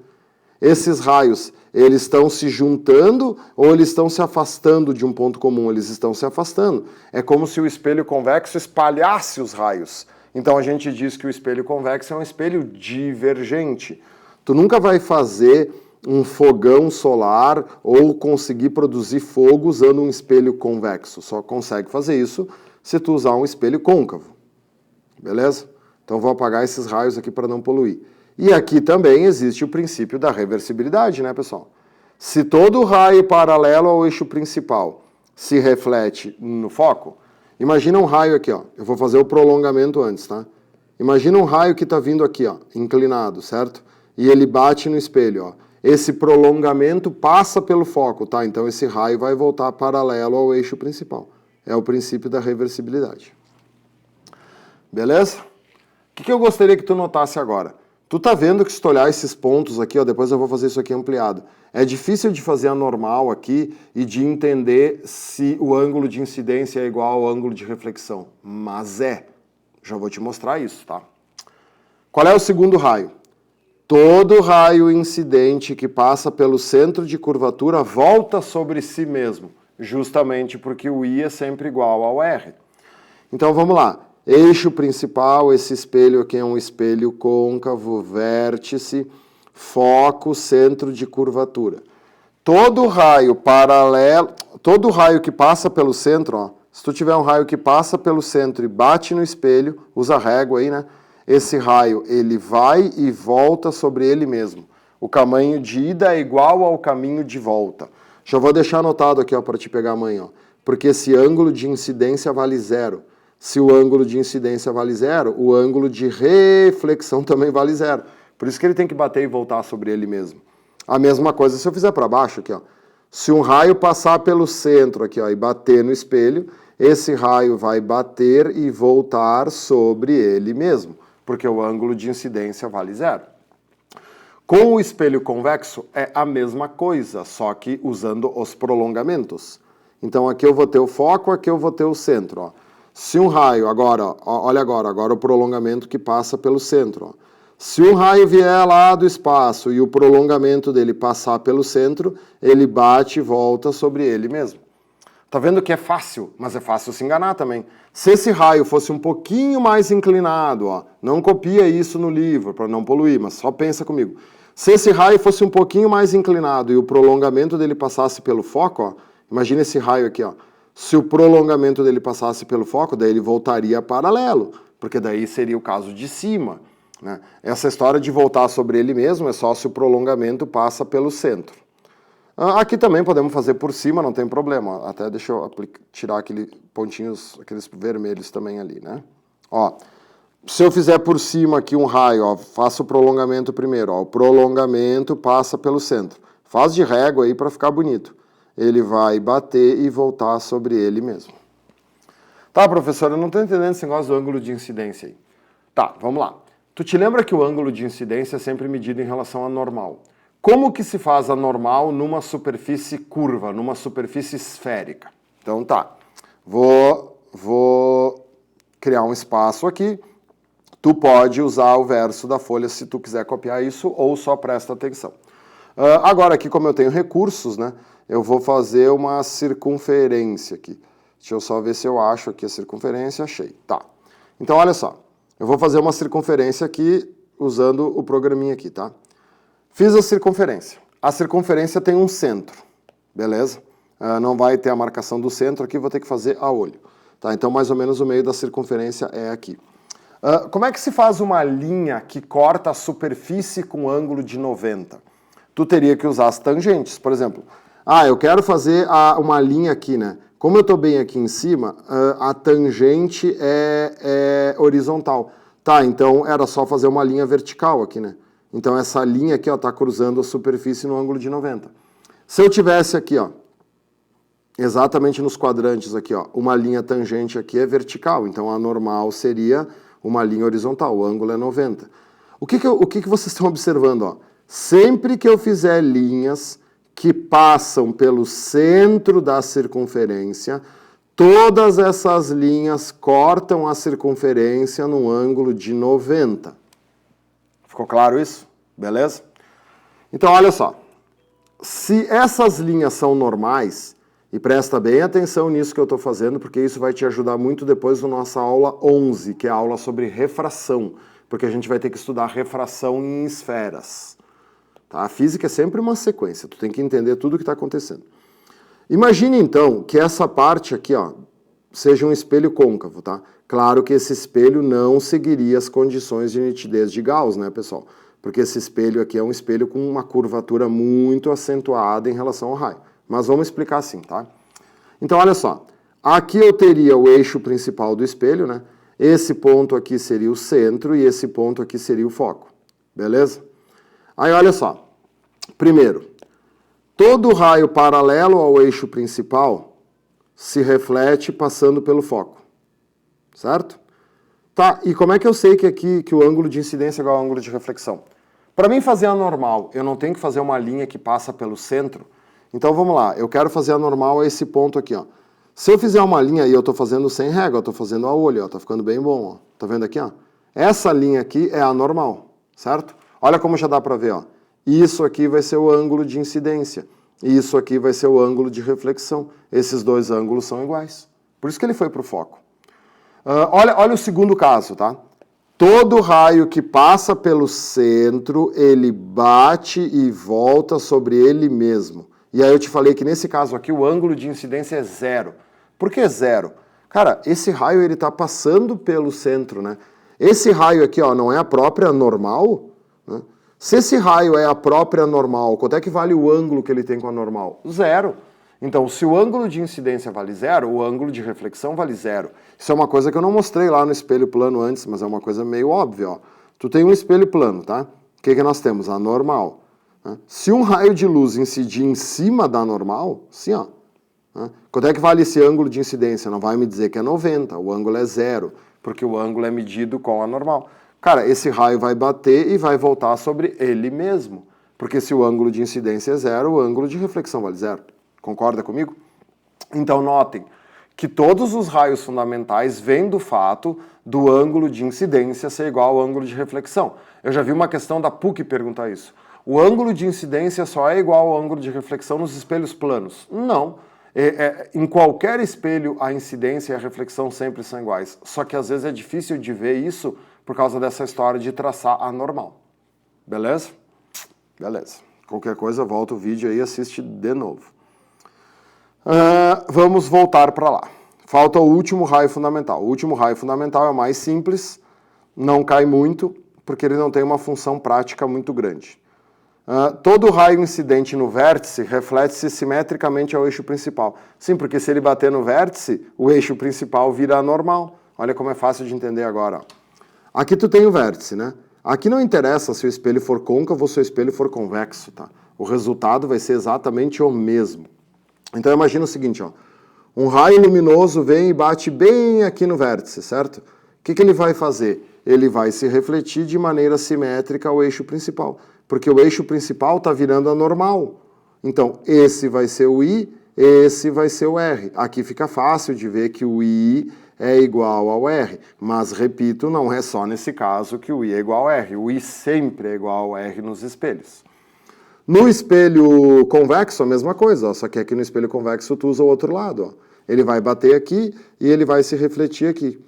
Esses raios, eles estão se juntando ou eles estão se afastando de um ponto comum? Eles estão se afastando. É como se o espelho convexo espalhasse os raios. Então a gente diz que o espelho convexo é um espelho divergente. Tu nunca vai fazer um fogão solar ou conseguir produzir fogo usando um espelho convexo. Só consegue fazer isso se tu usar um espelho côncavo. Beleza? Então vou apagar esses raios aqui para não poluir. E aqui também existe o princípio da reversibilidade, né, pessoal? Se todo raio paralelo ao eixo principal se reflete no foco, imagina um raio aqui, ó. Eu vou fazer o prolongamento antes, tá? Imagina um raio que está vindo aqui, ó, inclinado, certo? E ele bate no espelho, ó. Esse prolongamento passa pelo foco, tá? Então esse raio vai voltar paralelo ao eixo principal. É o princípio da reversibilidade. Beleza? O que eu gostaria que tu notasse agora? Tu tá vendo que se tu olhar esses pontos aqui, ó, depois eu vou fazer isso aqui ampliado. É difícil de fazer a normal aqui e de entender se o ângulo de incidência é igual ao ângulo de reflexão. Mas é. Já vou te mostrar isso, tá? Qual é o segundo raio? Todo raio incidente que passa pelo centro de curvatura volta sobre si mesmo, justamente porque o I é sempre igual ao R. Então vamos lá. Eixo principal, esse espelho aqui é um espelho côncavo, vértice, foco, centro de curvatura. Todo raio paralelo, todo raio que passa pelo centro, ó, se tu tiver um raio que passa pelo centro e bate no espelho, usa régua aí, né? Esse raio, ele vai e volta sobre ele mesmo. O caminho de ida é igual ao caminho de volta. Já vou deixar anotado aqui, ó, para te pegar amanhã, ó, porque esse ângulo de incidência vale zero. Se o ângulo de incidência vale zero, o ângulo de reflexão também vale zero. Por isso que ele tem que bater e voltar sobre ele mesmo. A mesma coisa se eu fizer para baixo aqui, ó. Se um raio passar pelo centro aqui, ó, e bater no espelho, esse raio vai bater e voltar sobre ele mesmo, porque o ângulo de incidência vale zero. Com o espelho convexo é a mesma coisa, só que usando os prolongamentos. Então aqui eu vou ter o foco, aqui eu vou ter o centro, ó. Se um raio, agora, ó, olha agora o prolongamento que passa pelo centro. Ó. Se um raio vier lá do espaço e o prolongamento dele passar pelo centro, ele bate e volta sobre ele mesmo. Tá vendo que é fácil, mas é fácil se enganar também. Se esse raio fosse um pouquinho mais inclinado, ó, não copia isso no livro para não poluir, mas só pensa comigo. Se esse raio fosse um pouquinho mais inclinado e o prolongamento dele passasse pelo foco, ó, imagina esse raio aqui, ó. Se o prolongamento dele passasse pelo foco, daí ele voltaria paralelo, porque daí seria o caso de cima. Né? Essa história de voltar sobre ele mesmo é só se o prolongamento passa pelo centro. Aqui também podemos fazer por cima, não tem problema. Até deixa eu tirar aqueles pontinhos, aqueles vermelhos também ali, né? Ó, se eu fizer por cima aqui um raio, ó, faço o prolongamento primeiro. Ó, o prolongamento passa pelo centro. Faz de régua aí para ficar bonito. Ele vai bater e voltar sobre ele mesmo. Tá, professor, eu não estou entendendo esse negócio do ângulo de incidência aí. Tá, vamos lá. Tu te lembra que o ângulo de incidência é sempre medido em relação à normal. Como que se faz a normal numa superfície curva, numa superfície esférica? Então tá, vou criar um espaço aqui. Tu pode usar o verso da folha se tu quiser copiar isso ou só presta atenção. Agora aqui, como eu tenho recursos, né? Eu vou fazer uma circunferência aqui. Deixa eu só ver se eu acho aqui a circunferência. Achei. Tá. Então, olha só. Eu vou fazer uma circunferência aqui usando o programinha aqui, tá? Fiz a circunferência. A circunferência tem um centro. Beleza? Não vai ter a marcação do centro aqui, vou ter que fazer a olho. Tá? Então, mais ou menos o meio da circunferência é aqui. Como é que se faz uma linha que corta a superfície com ângulo de 90? Tu teria que usar as tangentes. Por exemplo, eu quero fazer uma linha aqui, né? Como eu estou bem aqui em cima, a tangente é horizontal. Tá, então era só fazer uma linha vertical aqui, né? Então essa linha aqui, ó, tá cruzando a superfície no ângulo de 90. Se eu tivesse aqui, ó, exatamente nos quadrantes aqui, ó, uma linha tangente aqui é vertical, então a normal seria uma linha horizontal, o ângulo é 90. O que vocês estão observando, ó? Sempre que eu fizer linhas que passam pelo centro da circunferência, todas essas linhas cortam a circunferência num ângulo de 90. Ficou claro isso? Beleza? Então, olha só. Se essas linhas são normais, e presta bem atenção nisso que eu estou fazendo, porque isso vai te ajudar muito depois na nossa aula 11, que é a aula sobre refração, porque a gente vai ter que estudar refração em esferas. A física é sempre uma sequência, tu tem que entender tudo o que está acontecendo. Imagine então que essa parte aqui, ó, seja um espelho côncavo, tá? Claro que esse espelho não seguiria as condições de nitidez de Gauss, né, pessoal? Porque esse espelho aqui é um espelho com uma curvatura muito acentuada em relação ao raio. Mas vamos explicar assim, tá? Então, olha só. Aqui eu teria o eixo principal do espelho, né? Esse ponto aqui seria o centro e esse ponto aqui seria o foco. Beleza? Aí, olha só. Primeiro, todo raio paralelo ao eixo principal se reflete passando pelo foco. Certo? Tá, e como é que eu sei que aqui que o ângulo de incidência é igual ao ângulo de reflexão? Para mim fazer a normal, eu não tenho que fazer uma linha que passa pelo centro. Então vamos lá, eu quero fazer a normal a esse ponto aqui, ó. Se eu fizer uma linha, e eu estou fazendo sem régua, eu estou fazendo a olho, ó, tá ficando bem bom, ó. Tá vendo aqui, ó? Essa linha aqui é a normal, certo? Olha como já dá para ver, ó. Isso aqui vai ser o ângulo de incidência. E isso aqui vai ser o ângulo de reflexão. Esses dois ângulos são iguais. Por isso que ele foi para o foco. Olha o segundo caso, tá? Todo raio que passa pelo centro, ele bate e volta sobre ele mesmo. E aí eu te falei que nesse caso aqui o ângulo de incidência é zero. Por que zero? Cara, esse raio ele está passando pelo centro, né? Esse raio aqui, ó, não é a própria normal, né? Se esse raio é a própria normal, quanto é que vale o ângulo que ele tem com a normal? Zero. Então, se o ângulo de incidência vale zero, o ângulo de reflexão vale zero. Isso é uma coisa que eu não mostrei lá no espelho plano antes, mas é uma coisa meio óbvia, ó. Tu tem um espelho plano, tá? O que nós temos? A normal. Né? Se um raio de luz incidir em cima da normal, assim, ó. Né? Quanto é que vale esse ângulo de incidência? Não vai me dizer que é 90, o ângulo é zero, porque o ângulo é medido com a normal. Cara, esse raio vai bater e vai voltar sobre ele mesmo, porque se o ângulo de incidência é zero, o ângulo de reflexão vale zero. Concorda comigo? Então notem que todos os raios fundamentais vêm do fato do ângulo de incidência ser igual ao ângulo de reflexão. Eu já vi uma questão da PUC perguntar isso. O ângulo de incidência só é igual ao ângulo de reflexão nos espelhos planos? Não. Em qualquer espelho, a incidência e a reflexão sempre são iguais. Só que às vezes é difícil de ver isso por causa dessa história de traçar a normal. Beleza? Beleza. Qualquer coisa, volta o vídeo aí e assiste de novo. Vamos voltar para lá. Falta o último raio fundamental. O último raio fundamental é o mais simples, não cai muito, porque ele não tem uma função prática muito grande. Todo raio incidente no vértice reflete-se simetricamente ao eixo principal. Sim, porque se ele bater no vértice, o eixo principal vira anormal. Olha como é fácil de entender agora. Ó. Aqui tu tem o vértice, né? Aqui não interessa se o espelho for côncavo ou se o espelho for convexo, tá? O resultado vai ser exatamente o mesmo. Então imagina o seguinte, ó, um raio luminoso vem e bate bem aqui no vértice, certo? O que ele vai fazer? Ele vai se refletir de maneira simétrica ao eixo principal, porque o eixo principal está virando a normal. Então esse vai ser o I, esse vai ser o R. Aqui fica fácil de ver que o I é igual ao R, mas repito, não é só nesse caso que o I é igual ao R, o I sempre é igual ao R nos espelhos. No espelho convexo, a mesma coisa, ó, só que aqui no espelho convexo tu usa o outro lado. Ó. Ele vai bater aqui e ele vai se refletir aqui.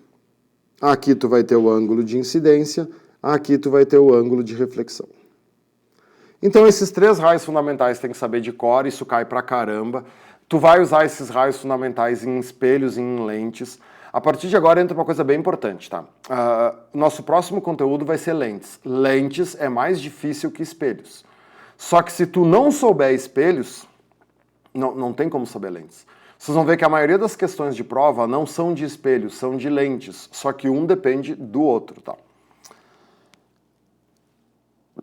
Aqui tu vai ter o ângulo de incidência, aqui tu vai ter o ângulo de reflexão. Então esses três raios fundamentais tem que saber de cor, isso cai pra caramba. Tu vai usar esses raios fundamentais em espelhos e em lentes. A partir de agora entra uma coisa bem importante, tá? Nosso próximo conteúdo vai ser lentes. Lentes é mais difícil que espelhos. Só que se tu não souber espelhos, não tem como saber lentes. Vocês vão ver que a maioria das questões de prova não são de espelhos, são de lentes. Só que um depende do outro, tá?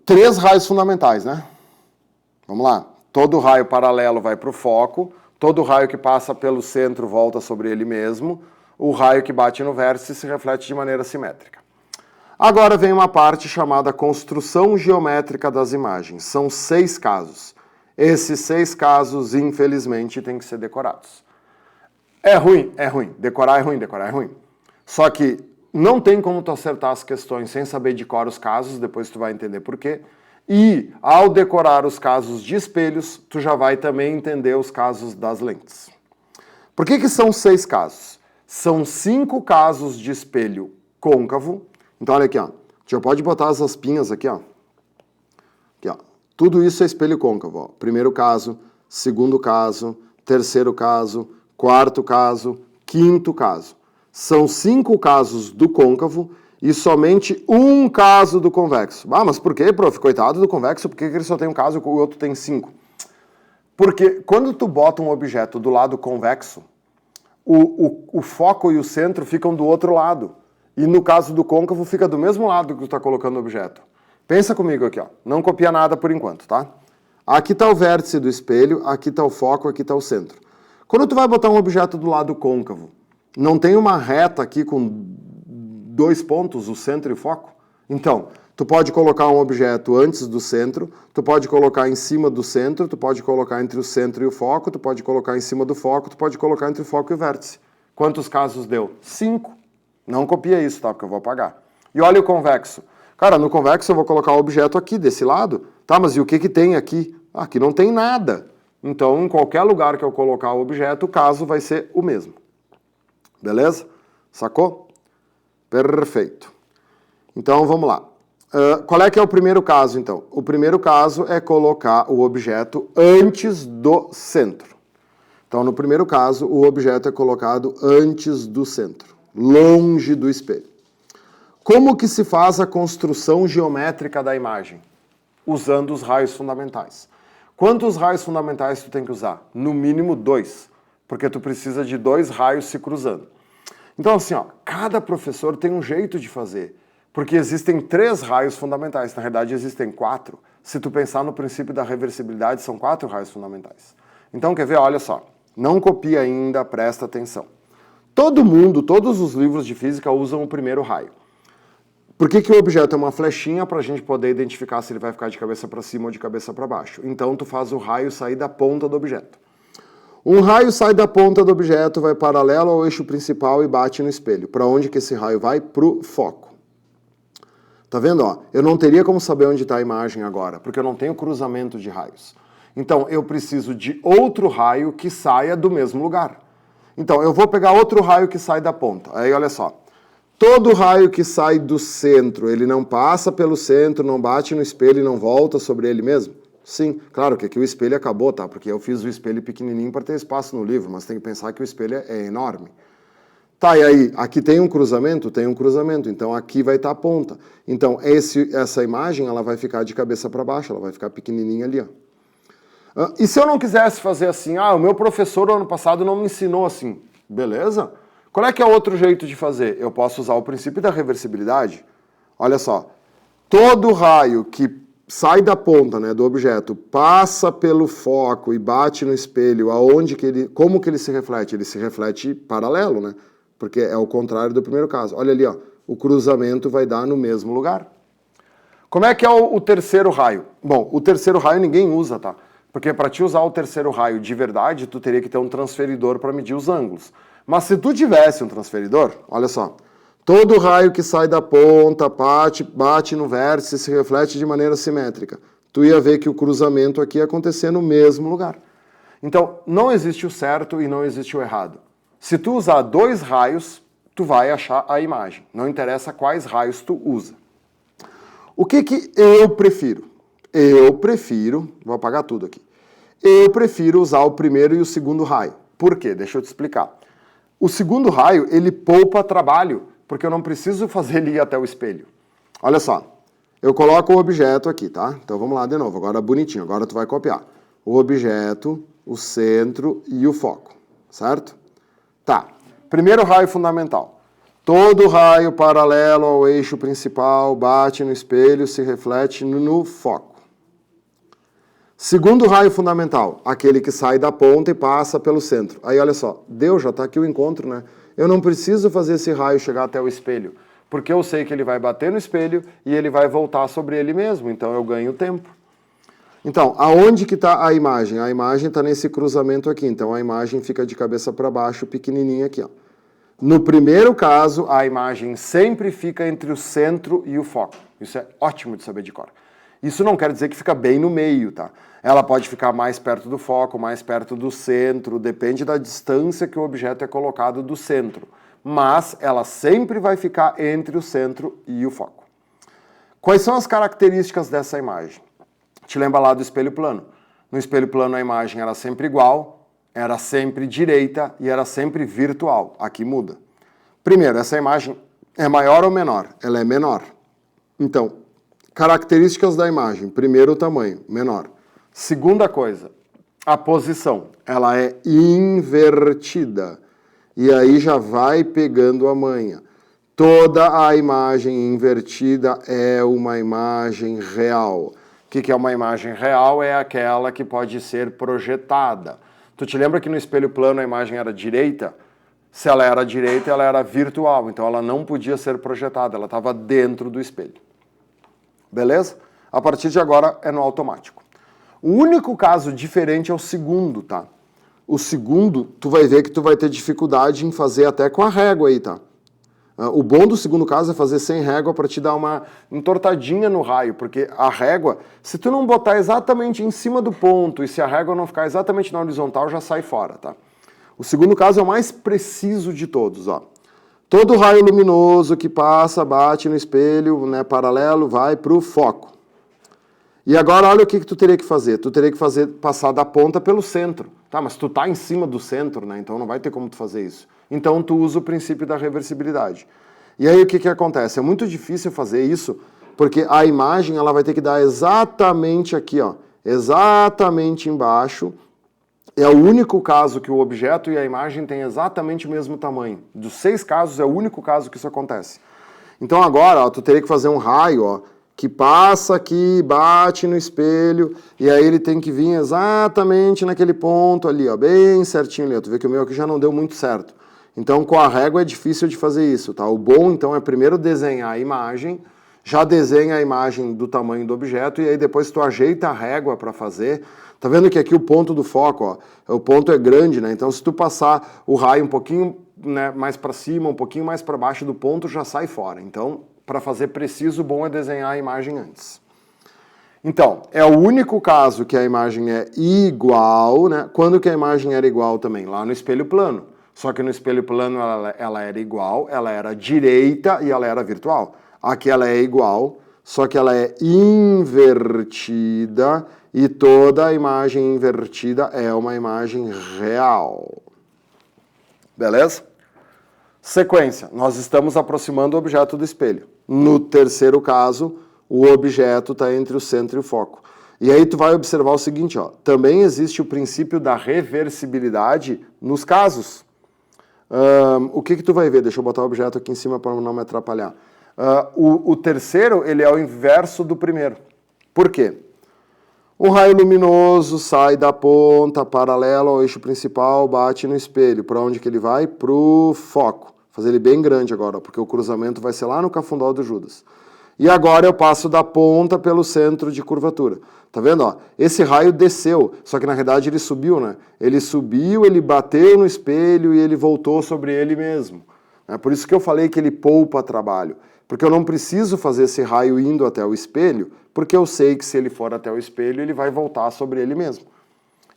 Três raios fundamentais, né? Vamos lá. Todo raio paralelo vai para o foco, todo raio que passa pelo centro volta sobre ele mesmo, o raio que bate no vértice se reflete de maneira simétrica. Agora vem uma parte chamada construção geométrica das imagens. São 6 casos. Esses 6 casos, infelizmente, têm que ser decorados. É ruim. Decorar é ruim. Só que não tem como tu acertar as questões sem saber de cor os casos, depois tu vai entender por quê. E, ao decorar os casos de espelhos, tu já vai também entender os casos das lentes. Por que são 6 casos? São 5 casos de espelho côncavo. Então, olha aqui, ó. Já pode botar as aspinhas aqui, ó. Aqui, ó. Tudo isso é espelho côncavo, ó. Primeiro caso, segundo caso, terceiro caso, quarto caso, quinto caso. São 5 casos do côncavo e somente um caso do convexo. Ah, mas por que, prof? Coitado do convexo, por que ele só tem um caso e o outro tem 5? Porque quando tu bota um objeto do lado convexo, o foco e o centro ficam do outro lado. E no caso do côncavo, fica do mesmo lado que tu está colocando o objeto. Pensa comigo aqui, ó. Não copia nada por enquanto, tá? Aqui está o vértice do espelho, aqui está o foco, aqui está o centro. Quando tu vai botar um objeto do lado côncavo, não tem uma reta aqui com 2 pontos, o centro e o foco? Então, tu pode colocar um objeto antes do centro, tu pode colocar em cima do centro, tu pode colocar entre o centro e o foco, tu pode colocar em cima do foco, tu pode colocar entre o foco e o vértice. Quantos casos deu? 5. Não copia isso, tá? Porque eu vou apagar. E olha o convexo. Cara, no convexo eu vou colocar o objeto aqui, desse lado. Tá, mas e o que tem aqui? Aqui não tem nada. Então, em qualquer lugar que eu colocar o objeto, o caso vai ser o mesmo. Beleza? Sacou? Perfeito. Então, vamos lá. Qual é que é o primeiro caso, então? O primeiro caso é colocar o objeto antes do centro. Então, no primeiro caso, o objeto é colocado antes do centro, longe do espelho. Como que se faz a construção geométrica da imagem? Usando os raios fundamentais. Quantos raios fundamentais tu tem que usar? No mínimo 2, porque tu precisa de 2 raios se cruzando. Então, assim, ó, cada professor tem um jeito de fazer, porque existem 3 raios fundamentais, na verdade existem 4. Se tu pensar no princípio da reversibilidade, são 4 raios fundamentais. Então, quer ver? Olha só, não copia ainda, presta atenção. Todo mundo, todos os livros de física usam o primeiro raio. Por que o objeto é uma flechinha? Para a gente poder identificar se ele vai ficar de cabeça para cima ou de cabeça para baixo. Então, tu faz o raio sair da ponta do objeto. Um raio sai da ponta do objeto, vai paralelo ao eixo principal e bate no espelho. Para onde que esse raio vai? Para o foco. Tá vendo? Ó, eu não teria como saber onde está a imagem agora, porque eu não tenho cruzamento de raios. Então, eu preciso de outro raio que saia do mesmo lugar. Então, eu vou pegar outro raio que sai da ponta. Aí, olha só. Todo raio que sai do centro, ele não passa pelo centro, não bate no espelho e não volta sobre ele mesmo? Sim, claro que aqui o espelho acabou, tá? Porque eu fiz o espelho pequenininho para ter espaço no livro, mas tem que pensar que o espelho é enorme. Tá, e aí, aqui tem um cruzamento? Tem um cruzamento, então aqui vai estar a ponta. Então, essa imagem, ela vai ficar de cabeça para baixo, ela vai ficar pequenininha ali, ó. E se eu não quisesse fazer assim? Ah, o meu professor ano passado não me ensinou assim. Beleza? Qual é que é outro jeito de fazer? Eu posso usar o princípio da reversibilidade. Olha só, todo raio que sai da ponta, né, do objeto, passa pelo foco e bate no espelho, como que ele se reflete? Ele se reflete paralelo, né? Porque é o contrário do primeiro caso. Olha ali, ó, o cruzamento vai dar no mesmo lugar. Como é que é o terceiro raio? Bom, o terceiro raio ninguém usa, tá? Porque para te usar o terceiro raio de verdade, tu teria que ter um transferidor para medir os ângulos. Mas se tu tivesse um transferidor, olha só, todo raio que sai da ponta, bate no vértice, se reflete de maneira simétrica. Tu ia ver que o cruzamento aqui ia acontecer no mesmo lugar. Então, não existe o certo e não existe o errado. Se tu usar 2 raios, tu vai achar a imagem. Não interessa quais raios tu usa. O que eu prefiro? Vou apagar tudo aqui. Eu prefiro usar o primeiro e o segundo raio. Por quê? Deixa eu te explicar. O segundo raio, ele poupa trabalho, porque eu não preciso fazer ele ir até o espelho. Olha só, eu coloco o objeto aqui, tá? Então vamos lá de novo, agora bonitinho, agora tu vai copiar. O objeto, o centro e o foco, certo? Tá, primeiro raio fundamental. Todo raio paralelo ao eixo principal bate no espelho, se reflete no foco. Segundo raio fundamental, aquele que sai da ponta e passa pelo centro. Aí olha só, já está aqui o encontro, né? Eu não preciso fazer esse raio chegar até o espelho, porque eu sei que ele vai bater no espelho e ele vai voltar sobre ele mesmo, então eu ganho tempo. Então, aonde que está a imagem? A imagem está nesse cruzamento aqui, então a imagem fica de cabeça para baixo, pequenininha aqui, ó. No primeiro caso, a imagem sempre fica entre o centro e o foco. Isso é ótimo de saber de cor. Isso não quer dizer que fica bem no meio, tá? Ela pode ficar mais perto do foco, mais perto do centro, depende da distância que o objeto é colocado do centro. Mas ela sempre vai ficar entre o centro e o foco. Quais são as características dessa imagem? Te lembra lá do espelho plano. No espelho plano a imagem era sempre igual, Era sempre direita e era sempre virtual. Aqui muda. Primeiro, essa imagem é maior ou menor? Ela é menor. Então, características da imagem. Primeiro, o tamanho, menor. Segunda coisa, a posição. Ela é invertida. E aí já vai pegando a manha. Toda a imagem invertida é uma imagem real. O que é uma imagem real? É aquela que pode ser projetada. Tu te lembra que no espelho plano a imagem era direita? Se ela era direita, ela era virtual, então ela não podia ser projetada, ela estava dentro do espelho. Beleza? A partir de agora é no automático. O único caso diferente é o segundo, tá? O segundo, tu vai ver que tu vai ter dificuldade em fazer até com a régua aí, tá? O bom do segundo caso é fazer sem régua para te dar uma entortadinha no raio, porque a régua, se tu não botar exatamente em cima do ponto e se a régua não ficar exatamente na horizontal, já sai fora, tá? O segundo caso é o mais preciso de todos, ó. Todo raio luminoso que passa, bate no espelho, né, paralelo, vai para o foco. E agora olha o que tu teria que fazer. Tu teria que passar da ponta pelo centro. Tá, mas tu tá em cima do centro, né? Então não vai ter como tu fazer isso. Então tu usa o princípio da reversibilidade. E aí o que acontece? É muito difícil fazer isso, porque a imagem ela vai ter que dar exatamente aqui, ó, exatamente embaixo. É o único caso que o objeto e a imagem têm exatamente o mesmo tamanho. Dos 6 casos, é o único caso que isso acontece. Então agora, ó, tu teria que fazer um raio, ó, que passa aqui, bate no espelho, e aí ele tem que vir exatamente naquele ponto ali, ó, bem certinho ali. Ó. Tu vê que o meu aqui já não deu muito certo. Então, com a régua é difícil de fazer isso, tá? O bom, então, é primeiro desenhar a imagem, já desenha a imagem do tamanho do objeto, e aí depois tu ajeita a régua para fazer. Tá vendo que aqui o ponto do foco, ó, o ponto é grande, né? Então, se tu passar o raio um pouquinho, né, mais para cima, um pouquinho mais para baixo do ponto, já sai fora. Então, para fazer preciso, o bom é desenhar a imagem antes. Então, é o único caso que a imagem é igual, né? Quando que a imagem era igual também? Lá no espelho plano. Só que no espelho plano ela era igual, ela era direita e ela era virtual. Aqui ela é igual, só que ela é invertida e toda a imagem invertida é uma imagem real. Beleza? Sequência. Nós estamos aproximando o objeto do espelho. No terceiro caso, o objeto está entre o centro e o foco. E aí tu vai observar o seguinte, ó, também existe o princípio da reversibilidade nos casos. O que tu vai ver? Deixa eu botar o objeto aqui em cima para não me atrapalhar. O terceiro, ele é o inverso do primeiro. Por quê? Um raio luminoso sai da ponta paralela ao eixo principal, bate no espelho. Para onde que ele vai? Para o foco. Vou fazer ele bem grande agora, porque o cruzamento vai ser lá no cafundó do Judas. E agora eu passo da ponta pelo centro de curvatura. Tá vendo? Ó? Esse raio desceu, só que na realidade ele subiu, né? Ele subiu, ele bateu no espelho e ele voltou sobre ele mesmo. É por isso que eu falei que ele poupa trabalho. Porque eu não preciso fazer esse raio indo até o espelho, porque eu sei que se ele for até o espelho, ele vai voltar sobre ele mesmo.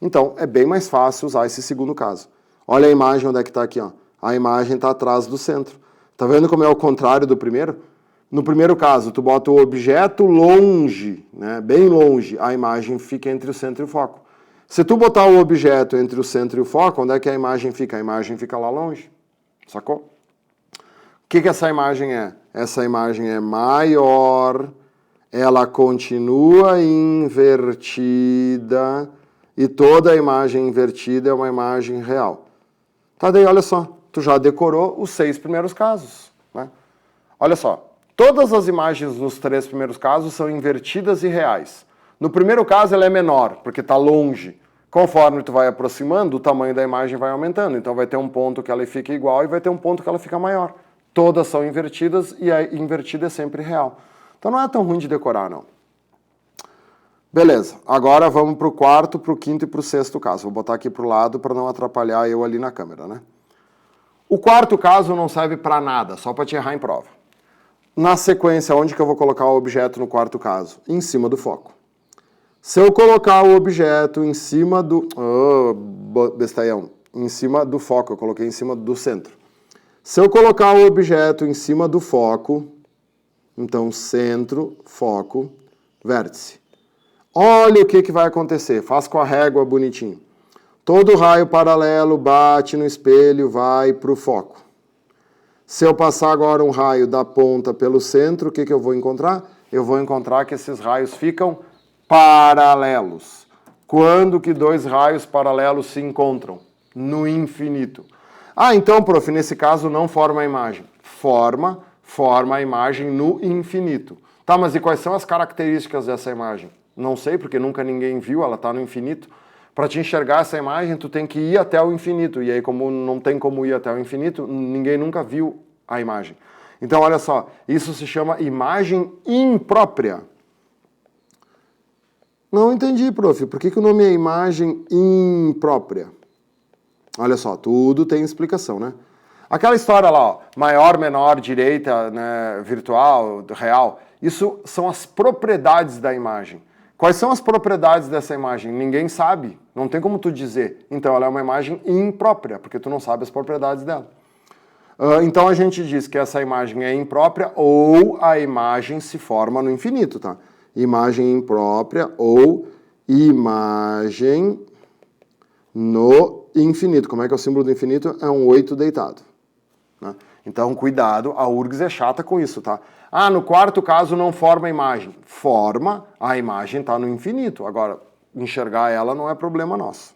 Então, é bem mais fácil usar esse segundo caso. Olha a imagem onde é que está aqui, ó. A imagem está atrás do centro. Tá vendo como é o contrário do primeiro? No primeiro caso, tu bota o objeto longe, né, bem longe, a imagem fica entre o centro e o foco. Se tu botar o objeto entre o centro e o foco, onde é que a imagem fica? A imagem fica lá longe. Sacou? O que essa imagem é? Essa imagem é maior, ela continua invertida e toda a imagem invertida é uma imagem real. Tá, daí olha só, tu já decorou os 6 primeiros casos, né? Olha só, todas as imagens nos 3 primeiros casos são invertidas e reais. No primeiro caso ela é menor, porque está longe. Conforme tu vai aproximando, o tamanho da imagem vai aumentando. Então vai ter um ponto que ela fica igual e vai ter um ponto que ela fica maior. Todas são invertidas e a invertida é sempre real. Então não é tão ruim de decorar, não. Beleza, agora vamos para o quarto, para o quinto e para o sexto caso. Vou botar aqui para o lado para não atrapalhar eu ali na câmera, né? O quarto caso não serve para nada, só para te errar em prova. Na sequência, onde que eu vou colocar o objeto no quarto caso? Em cima do foco. Se eu colocar o objeto em cima do... bestaião. Em cima do foco, eu coloquei em cima do centro. Se eu colocar o objeto em cima do foco, então centro, foco, vértice. Olha o que vai acontecer. Faz com a régua bonitinho. Todo raio paralelo bate no espelho, vai para o foco. Se eu passar agora um raio da ponta pelo centro, o que eu vou encontrar? Eu vou encontrar que esses raios ficam paralelos. Quando que dois raios paralelos se encontram? No infinito. Ah, então, prof, nesse caso não forma a imagem. Forma a imagem no infinito. Tá, mas e quais são as características dessa imagem? Não sei, porque nunca ninguém viu, ela está no infinito. Para te enxergar essa imagem, tu tem que ir até o infinito. E aí, como não tem como ir até o infinito, ninguém nunca viu a imagem. Então, olha só, isso se chama imagem imprópria. Não entendi, prof. Por que o nome é imagem imprópria? Olha só, tudo tem explicação, né? Aquela história lá, ó, maior, menor, direita, né, virtual, real, isso são as propriedades da imagem. Quais são as propriedades dessa imagem? Ninguém sabe, não tem como tu dizer. Então ela é uma imagem imprópria, porque tu não sabe as propriedades dela. Então a gente diz que essa imagem é imprópria ou a imagem se forma no infinito, tá? Imagem imprópria ou imagem no infinito. Como é que é o símbolo do infinito? É um 8 deitado. Né? Então, cuidado, a URGS é chata com isso, tá? Ah, no quarto caso não forma a imagem. Forma, a imagem está no infinito. Agora, enxergar ela não é problema nosso.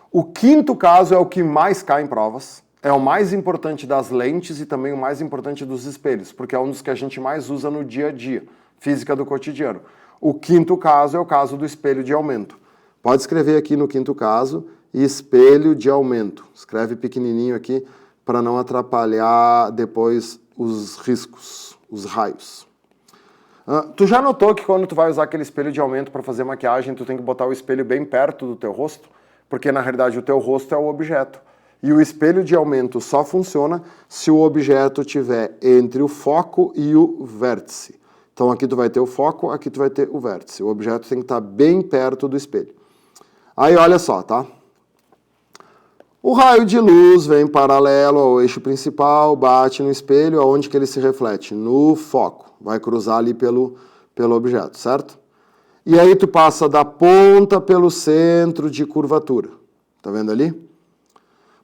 O quinto caso é o que mais cai em provas. É o mais importante das lentes e também o mais importante dos espelhos, porque é um dos que a gente mais usa no dia a dia, física do cotidiano. O quinto caso é o caso do espelho de aumento. Pode escrever aqui no quinto caso, espelho de aumento. Escreve pequenininho aqui para não atrapalhar depois os riscos, os raios. Tu já notou que quando tu vai usar aquele espelho de aumento para fazer maquiagem, tu tem que botar o espelho bem perto do teu rosto? Porque na realidade o teu rosto é o objeto. E o espelho de aumento só funciona se o objeto estiver entre o foco e o vértice. Então aqui tu vai ter o foco, aqui tu vai ter o vértice. O objeto tem que estar bem perto do espelho. Aí olha só, tá? O raio de luz vem paralelo ao eixo principal, bate no espelho, aonde que ele se reflete? No foco. Vai cruzar ali pelo objeto, certo? E aí tu passa da ponta pelo centro de curvatura. Tá vendo ali?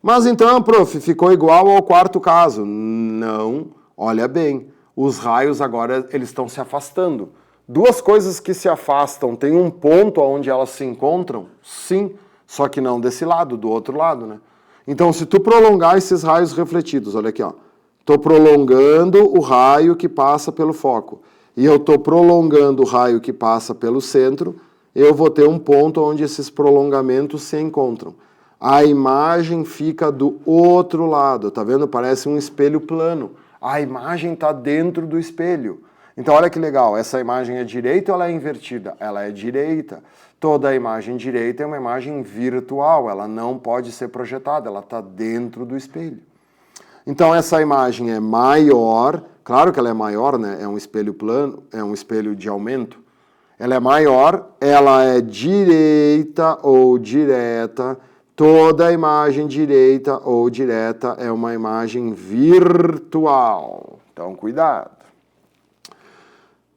Mas então, prof, ficou igual ao quarto caso. Não, olha bem, os raios agora eles estão se afastando. Duas coisas que se afastam, tem um ponto onde elas se encontram? Sim, só que não desse lado, do outro lado, né? Então, se tu prolongar esses raios refletidos, olha aqui, ó. Estou prolongando o raio que passa pelo foco. E eu estou prolongando o raio que passa pelo centro, eu vou ter um ponto onde esses prolongamentos se encontram. A imagem fica do outro lado, tá vendo? Parece um espelho plano. A imagem está dentro do espelho. Então olha que legal, essa imagem é direita ou ela é invertida? Ela é direita. Toda a imagem direita é uma imagem virtual, ela não pode ser projetada, ela está dentro do espelho. Então essa imagem é maior, claro que ela é maior, né? É um espelho plano, é um espelho de aumento. Ela é maior, ela é direita ou direta. Toda imagem direita ou direta é uma imagem virtual. Então, cuidado.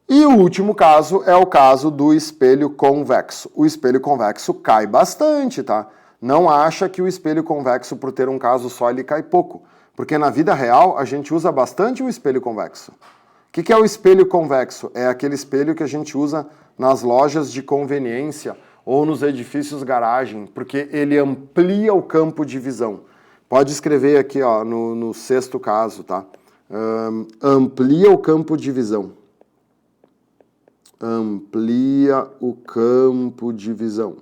E o último caso é o caso do espelho convexo. O espelho convexo cai bastante, tá? Não acha que o espelho convexo, por ter um caso só, ele cai pouco. Porque na vida real, a gente usa bastante o espelho convexo. O que é o espelho convexo? É aquele espelho que a gente usa nas lojas de conveniência ou nos edifícios garagem, porque ele amplia o campo de visão. Pode escrever aqui, ó, no sexto caso, tá? Amplia o campo de visão. Amplia o campo de visão.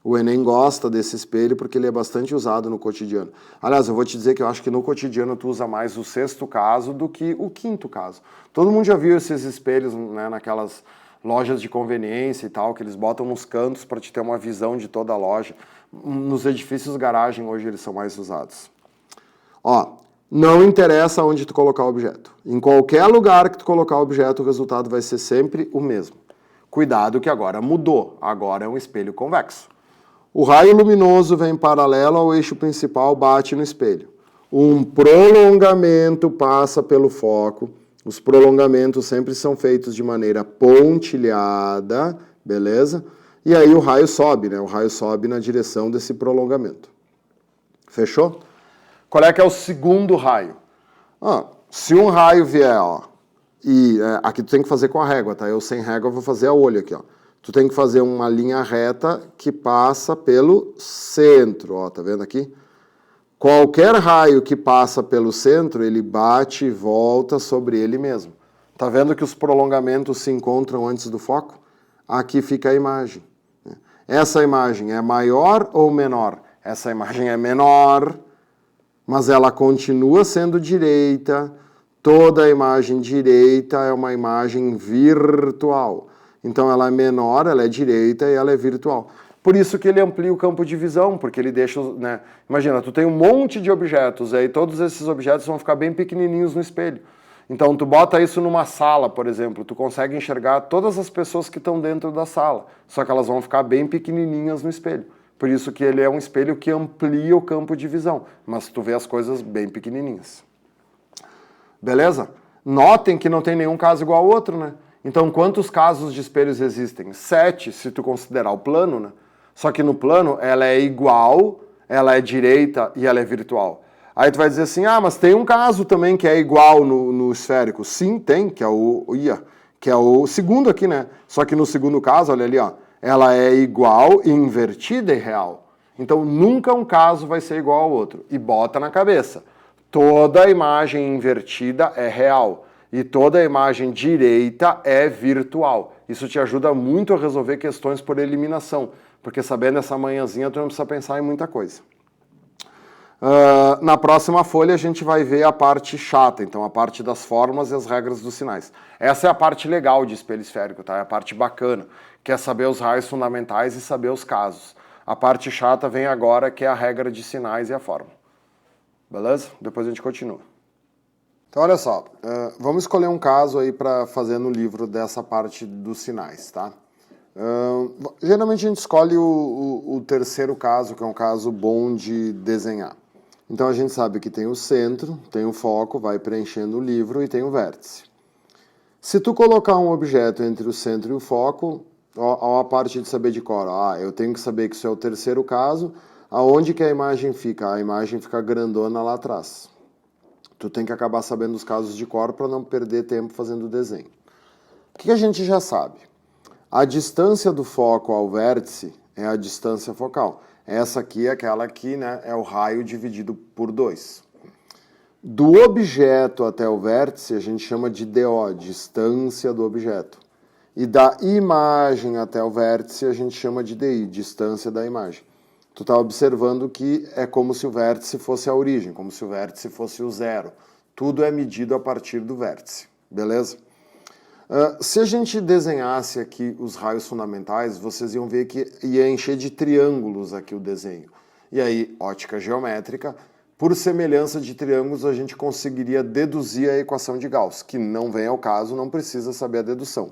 O Enem gosta desse espelho porque ele é bastante usado no cotidiano. Aliás, eu vou te dizer que eu acho que no cotidiano tu usa mais o sexto caso do que o quinto caso. Todo mundo já viu esses espelhos, né, naquelas lojas de conveniência e tal, que eles botam nos cantos para te ter uma visão de toda a loja. Nos edifícios garagem hoje eles são mais usados. Ó, não interessa onde tu colocar o objeto. Em qualquer lugar que tu colocar o objeto, o resultado vai ser sempre o mesmo. Cuidado que agora mudou. Agora é um espelho convexo. O raio luminoso vem paralelo ao eixo principal, bate no espelho. Um prolongamento passa pelo foco. Os prolongamentos sempre são feitos de maneira pontilhada, beleza? e aí o raio sobe, né? O raio sobe na direção desse prolongamento. Fechou? Qual é que é o segundo raio? Se um raio vier, ó, e aqui tu tem que fazer com a régua, tá? Eu sem régua vou fazer a olho aqui, ó. Tu tem que fazer uma linha reta que passa pelo centro, ó, tá vendo aqui? Qualquer raio que passa pelo centro, ele bate e volta sobre ele mesmo. Tá vendo que os prolongamentos se encontram antes do foco? Aqui fica a imagem. Essa imagem é maior ou menor? Essa imagem é menor, mas ela continua sendo direita. Toda a imagem direita é uma imagem virtual. Então ela é menor, ela é direita e ela é virtual. Por isso que ele amplia o campo de visão, porque ele deixa, né? Imagina, tu tem um monte de objetos, aí todos esses objetos vão ficar bem pequenininhos no espelho. Então tu bota isso numa sala, por exemplo, tu consegue enxergar todas as pessoas que estão dentro da sala, só que elas vão ficar bem pequenininhas no espelho. Por isso que ele é um espelho que amplia o campo de visão, mas tu vê as coisas bem pequenininhas. Beleza? Notem que não tem nenhum caso igual ao outro, né? Então, quantos casos de espelhos existem? 7, se tu considerar o plano, né? Só que no plano, ela é igual, ela é direita e ela é virtual. Aí tu vai dizer assim, mas tem um caso também que é igual no esférico. Sim, tem, que é o segundo aqui, né? Só que no segundo caso, olha ali, ó, ela é igual, invertida e real. Então, nunca um caso vai ser igual ao outro. E bota na cabeça. Toda imagem invertida é real e toda imagem direita é virtual. Isso te ajuda muito a resolver questões por eliminação, porque sabendo essa manhãzinha tu não precisa pensar em muita coisa. Na próxima folha a gente vai ver a parte chata, então a parte das formas e as regras dos sinais. Essa é a parte legal de espelho esférico, tá? É a parte bacana, que é saber os raios fundamentais e saber os casos. A parte chata vem agora, que é a regra de sinais e a forma. Beleza? Depois a gente continua. Então, olha só, vamos escolher um caso aí para fazer no livro dessa parte dos sinais, tá? Geralmente a gente escolhe o terceiro caso, que é um caso bom de desenhar. Então a gente sabe que tem o centro, tem o foco, vai preenchendo o livro e tem o vértice. Se tu colocar um objeto entre o centro e o foco, ó a parte de saber de cor, eu tenho que saber que isso é o terceiro caso. Aonde que a imagem fica? A imagem fica grandona lá atrás. Tu tem que acabar sabendo os casos de cor para não perder tempo fazendo o desenho. O que a gente já sabe? A distância do foco ao vértice é a distância focal. Essa aqui é aquela que, né, é o raio dividido por 2. Do objeto até o vértice a gente chama de DO, distância do objeto. E da imagem até o vértice a gente chama de DI, distância da imagem. Tu está observando que é como se o vértice fosse a origem, como se o vértice fosse o zero. Tudo é medido a partir do vértice, beleza? Se a gente desenhasse aqui os raios fundamentais, vocês iam ver que ia encher de triângulos aqui o desenho. E aí, ótica geométrica, por semelhança de triângulos, a gente conseguiria deduzir a equação de Gauss, que não vem ao caso, não precisa saber a dedução.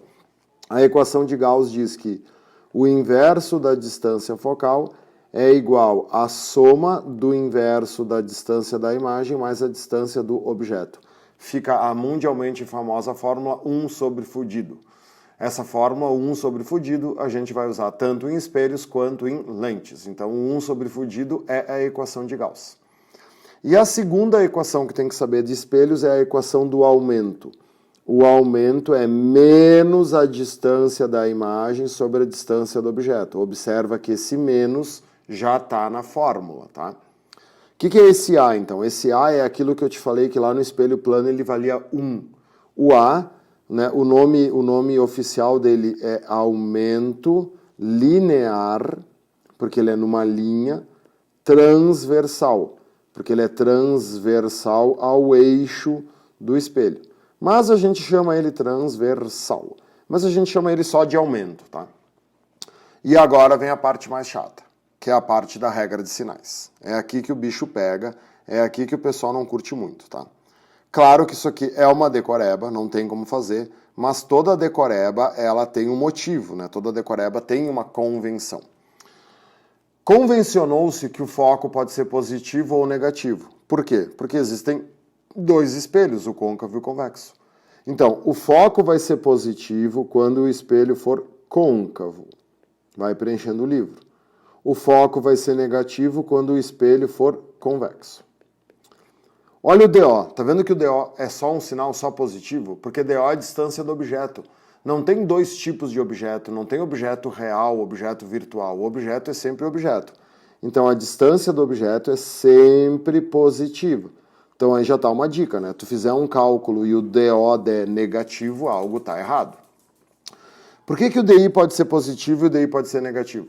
A equação de Gauss diz que o inverso da distância focal é igual à soma do inverso da distância da imagem mais a distância do objeto. Fica a mundialmente famosa fórmula 1 sobre fudido. Essa fórmula 1 sobre fudido a gente vai usar tanto em espelhos quanto em lentes. Então, o 1 sobre fudido é a equação de Gauss. E a segunda equação que tem que saber de espelhos é a equação do aumento. O aumento é menos a distância da imagem sobre a distância do objeto. Observa que esse menos já está na fórmula, tá? O que é esse A, então? Esse A é aquilo que eu te falei que lá no espelho plano ele valia 1. O A, né, o nome oficial dele é aumento linear, porque ele é numa linha, transversal, porque ele é transversal ao eixo do espelho. Mas a gente chama ele transversal. Mas a gente chama ele só de aumento, tá? E agora vem a parte mais chata, que é a parte da regra de sinais. É aqui que o bicho pega, é aqui que o pessoal não curte muito, tá? Claro que isso aqui é uma decoreba, não tem como fazer, mas toda decoreba, ela tem um motivo, né? Toda decoreba tem uma convenção. Convencionou-se que o foco pode ser positivo ou negativo. Por quê? Porque existem 2 espelhos, o côncavo e o convexo. Então, o foco vai ser positivo quando o espelho for côncavo. vai preenchendo o livro. O foco vai ser negativo quando o espelho for convexo. Olha o DO, tá vendo que o DO é só um sinal só positivo? Porque DO é a distância do objeto. Não tem dois tipos de objeto, não tem objeto real, objeto virtual. O objeto é sempre objeto. Então a distância do objeto é sempre positiva. Então aí já tá uma dica, né? Tu fizer um cálculo e o DO der negativo, algo tá errado. Por que o DI pode ser positivo e o DI pode ser negativo?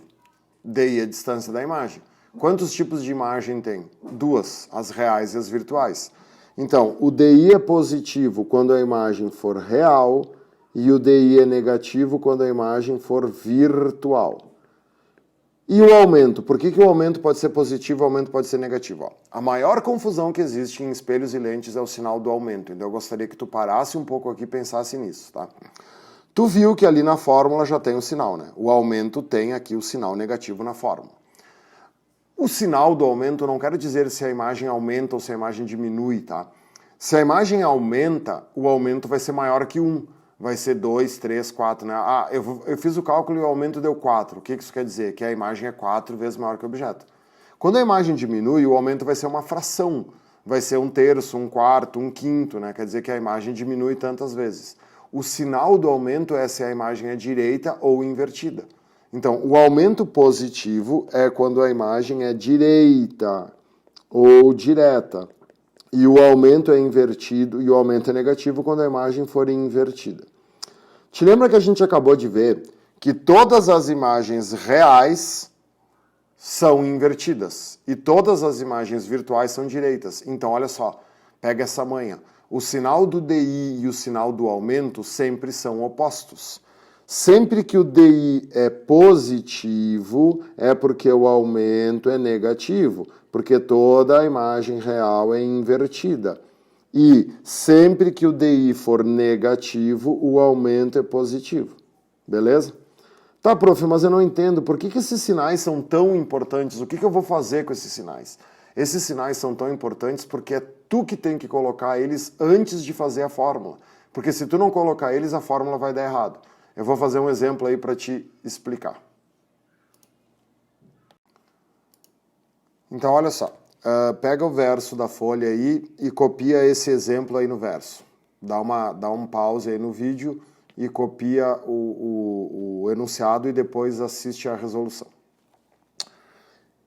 DI é a distância da imagem. Quantos tipos de imagem tem? Duas, as reais e as virtuais. Então, o DI é positivo quando a imagem for real e o DI é negativo quando a imagem for virtual. E o aumento? Por que o aumento pode ser positivo e o aumento pode ser negativo? Ó, a maior confusão que existe em espelhos e lentes é o sinal do aumento. Então eu gostaria que tu parasse um pouco aqui e pensasse nisso, tá? Tu viu que ali na fórmula já tem o sinal, né? O aumento tem aqui o sinal negativo na fórmula. O sinal do aumento não quero dizer se a imagem aumenta ou se a imagem diminui, tá? Se a imagem aumenta, o aumento vai ser maior que 1. Vai ser 2, 3, 4, né? Ah, eu fiz o cálculo e o aumento deu 4. O que isso quer dizer? Que a imagem é 4 vezes maior que o objeto. Quando a imagem diminui, o aumento vai ser uma fração. Vai ser 1/3, 1/4, 1/5, né? Quer dizer que a imagem diminui tantas vezes. O sinal do aumento é se a imagem é direita ou invertida. Então, o aumento positivo é quando a imagem é direita ou direta. E o aumento é invertido, e o aumento é negativo quando a imagem for invertida. Te lembra que a gente acabou de ver que todas as imagens reais são invertidas e todas as imagens virtuais são direitas. Então, olha só, pega essa manha. O sinal do DI e o sinal do aumento sempre são opostos. Sempre que o DI é positivo, é porque o aumento é negativo, porque toda a imagem real é invertida. E sempre que o DI for negativo, o aumento é positivo. Beleza? Tá, prof, mas eu não entendo. Por que esses sinais são tão importantes? O que eu vou fazer com esses sinais? Esses sinais são tão importantes porque é tu que tem que colocar eles antes de fazer a fórmula. Porque se tu não colocar eles, a fórmula vai dar errado. Eu vou fazer um exemplo aí para te explicar. Então, olha só. Pega o verso da folha aí e copia esse exemplo aí no verso. Dá um pause aí no vídeo e copia o enunciado e depois assiste a resolução.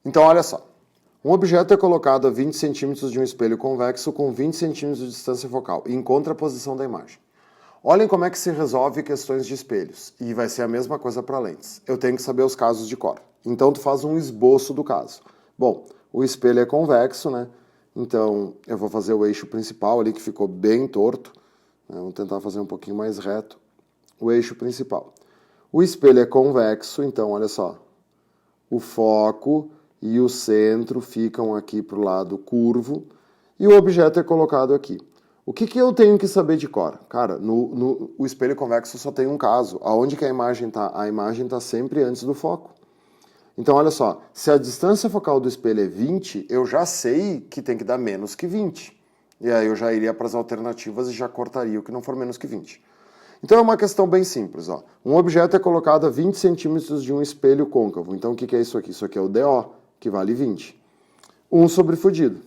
Então, olha só. Um objeto é colocado a 20 centímetros de um espelho convexo com 20 centímetros de distância focal e encontra a posição da imagem. Olhem como é que se resolve questões de espelhos. E vai ser a mesma coisa para lentes. Eu tenho que saber os casos de cor. Então, tu faz um esboço do caso. Bom, o espelho é convexo, né? Então, eu vou fazer o eixo principal ali, que ficou bem torto. Vamos tentar fazer um pouquinho mais reto. O eixo principal. O espelho é convexo, então, olha só. O foco e o centro ficam aqui para o lado curvo. E o objeto é colocado aqui. O que eu tenho que saber de cor? Cara, o espelho convexo só tem um caso. Aonde que a imagem está? A imagem está sempre antes do foco. Então, olha só. Se a distância focal do espelho é 20, eu já sei que tem que dar menos que 20. E aí eu já iria para as alternativas e já cortaria o que não for menos que 20. Então é uma questão bem simples. Ó. Um objeto é colocado a 20 centímetros de um espelho côncavo. Então o que é isso aqui? Isso aqui é o DO, que vale 20. 1 sobre fudido.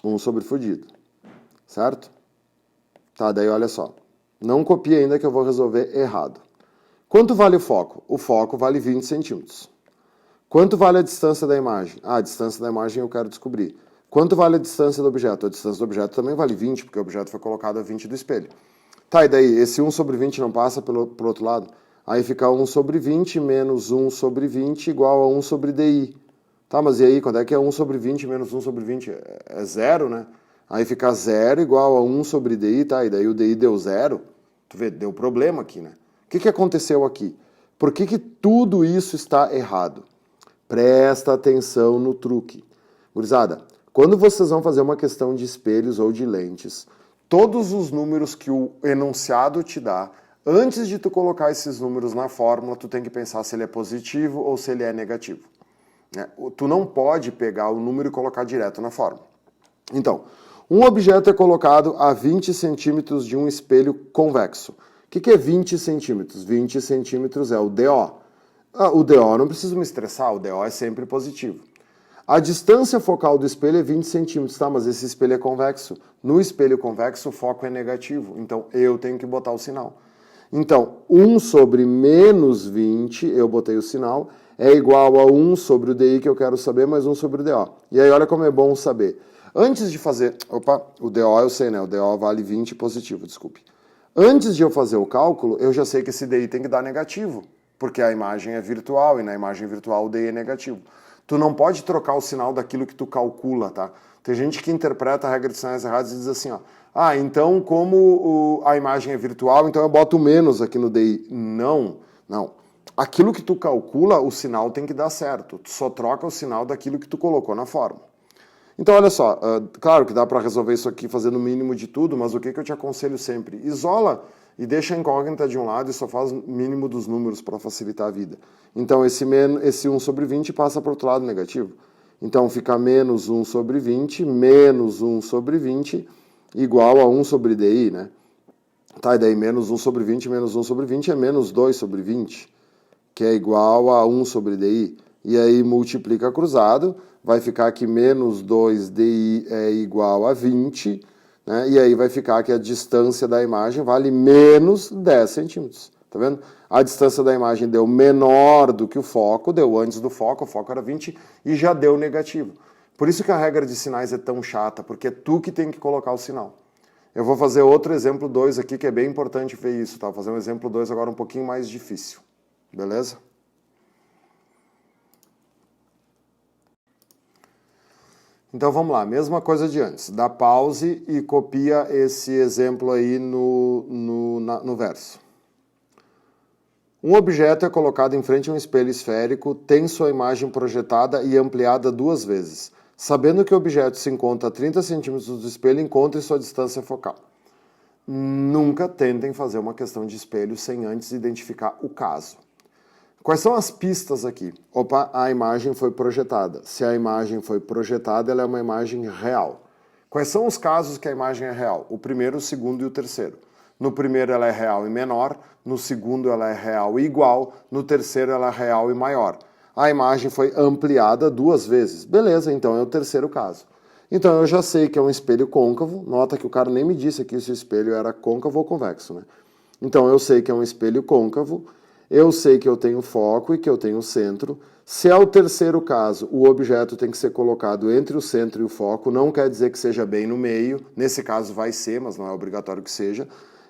1 sobre fudido. Certo? Tá, daí olha só. Não copie ainda que eu vou resolver errado. Quanto vale o foco? O foco vale 20 centímetros. Quanto vale a distância da imagem? Ah, a distância da imagem eu quero descobrir. Quanto vale a distância do objeto? A distância do objeto também vale 20, porque o objeto foi colocado a 20 do espelho. Tá, e daí? Esse 1 sobre 20 não passa pro outro lado? Aí fica 1 sobre 20 menos 1 sobre 20 igual a 1 sobre DI. Tá, mas e aí? Quando é que é 1 sobre 20 menos 1 sobre 20? É zero, né? Aí fica 0 igual a 1 sobre DI, tá? E daí o DI deu 0. Tu vê, deu problema aqui, né? O que aconteceu aqui? Por que tudo isso está errado? Presta atenção no truque. Gurizada, quando vocês vão fazer uma questão de espelhos ou de lentes, todos os números que o enunciado te dá, antes de tu colocar esses números na fórmula, tu tem que pensar se ele é positivo ou se ele é negativo. Tu não pode pegar o número e colocar direto na fórmula. Então, um objeto é colocado a 20 centímetros de um espelho convexo. O que é 20 centímetros? 20 centímetros é o DO. O DO, não preciso me estressar, o DO é sempre positivo. A distância focal do espelho é 20 centímetros, tá? Mas esse espelho é convexo. No espelho convexo, o foco é negativo. Então, eu tenho que botar o sinal. Então, 1 sobre menos 20, eu botei o sinal, é igual a 1 sobre o DI que eu quero saber, mais 1 sobre o DO. E aí, olha como é bom saber. Antes de fazer... Opa, o DO eu sei, né? O DO vale 20 positivo, desculpe. Antes de eu fazer o cálculo, eu já sei que esse DI tem que dar negativo, porque a imagem é virtual, e na imagem virtual o DI é negativo. Tu não pode trocar o sinal daquilo que tu calcula, tá? Tem gente que interpreta a regra de sinais errados e diz assim, ó, então como a imagem é virtual, então eu boto menos aqui no DI. Não. Aquilo que tu calcula, o sinal tem que dar certo. Tu só troca o sinal daquilo que tu colocou na fórmula. Então, olha só, claro que dá para resolver isso aqui fazendo o mínimo de tudo, mas o que eu te aconselho sempre? Isola e deixa a incógnita de um lado e só faz o mínimo dos números para facilitar a vida. Então, esse 1 sobre 20 passa para o outro lado negativo. Então, fica menos 1 sobre 20, menos 1 sobre 20, igual a 1 sobre DI, né? Tá, e daí menos 1 sobre 20, menos 1 sobre 20 é menos 2 sobre 20, que é igual a 1 sobre DI. E aí multiplica cruzado, vai ficar que menos 2DI é igual a 20, né? E aí vai ficar que a distância da imagem vale menos 10 centímetros. Tá vendo? A distância da imagem deu menor do que o foco, deu antes do foco, o foco era 20 e já deu negativo. Por isso que a regra de sinais é tão chata, porque é tu que tem que colocar o sinal. Eu vou fazer outro exemplo 2 aqui, que é bem importante ver isso, tá? Vou fazer um exemplo 2 agora um pouquinho mais difícil. Beleza? Então vamos lá, mesma coisa de antes. Dá pause e copia esse exemplo aí no verso. Um objeto é colocado em frente a um espelho esférico, tem sua imagem projetada e ampliada 2 vezes. Sabendo que o objeto se encontra a 30 centímetros do espelho, encontre sua distância focal. Nunca tentem fazer uma questão de espelho sem antes identificar o caso. Quais são as pistas aqui? A imagem foi projetada. Se a imagem foi projetada, ela é uma imagem real. Quais são os casos que a imagem é real? O primeiro, o segundo e o terceiro. No primeiro ela é real e menor, no segundo ela é real e igual, no terceiro ela é real e maior. A imagem foi ampliada 2 vezes. Beleza, então é o terceiro caso. Então eu já sei que é um espelho côncavo. Nota que o cara nem me disse aqui se o espelho era côncavo ou convexo, né? Então eu sei que é um espelho côncavo. Eu sei que eu tenho foco e que eu tenho centro. Se é o terceiro caso, o objeto tem que ser colocado entre o centro e o foco. Não quer dizer que seja bem no meio. Nesse caso vai ser, mas não é obrigatório que seja.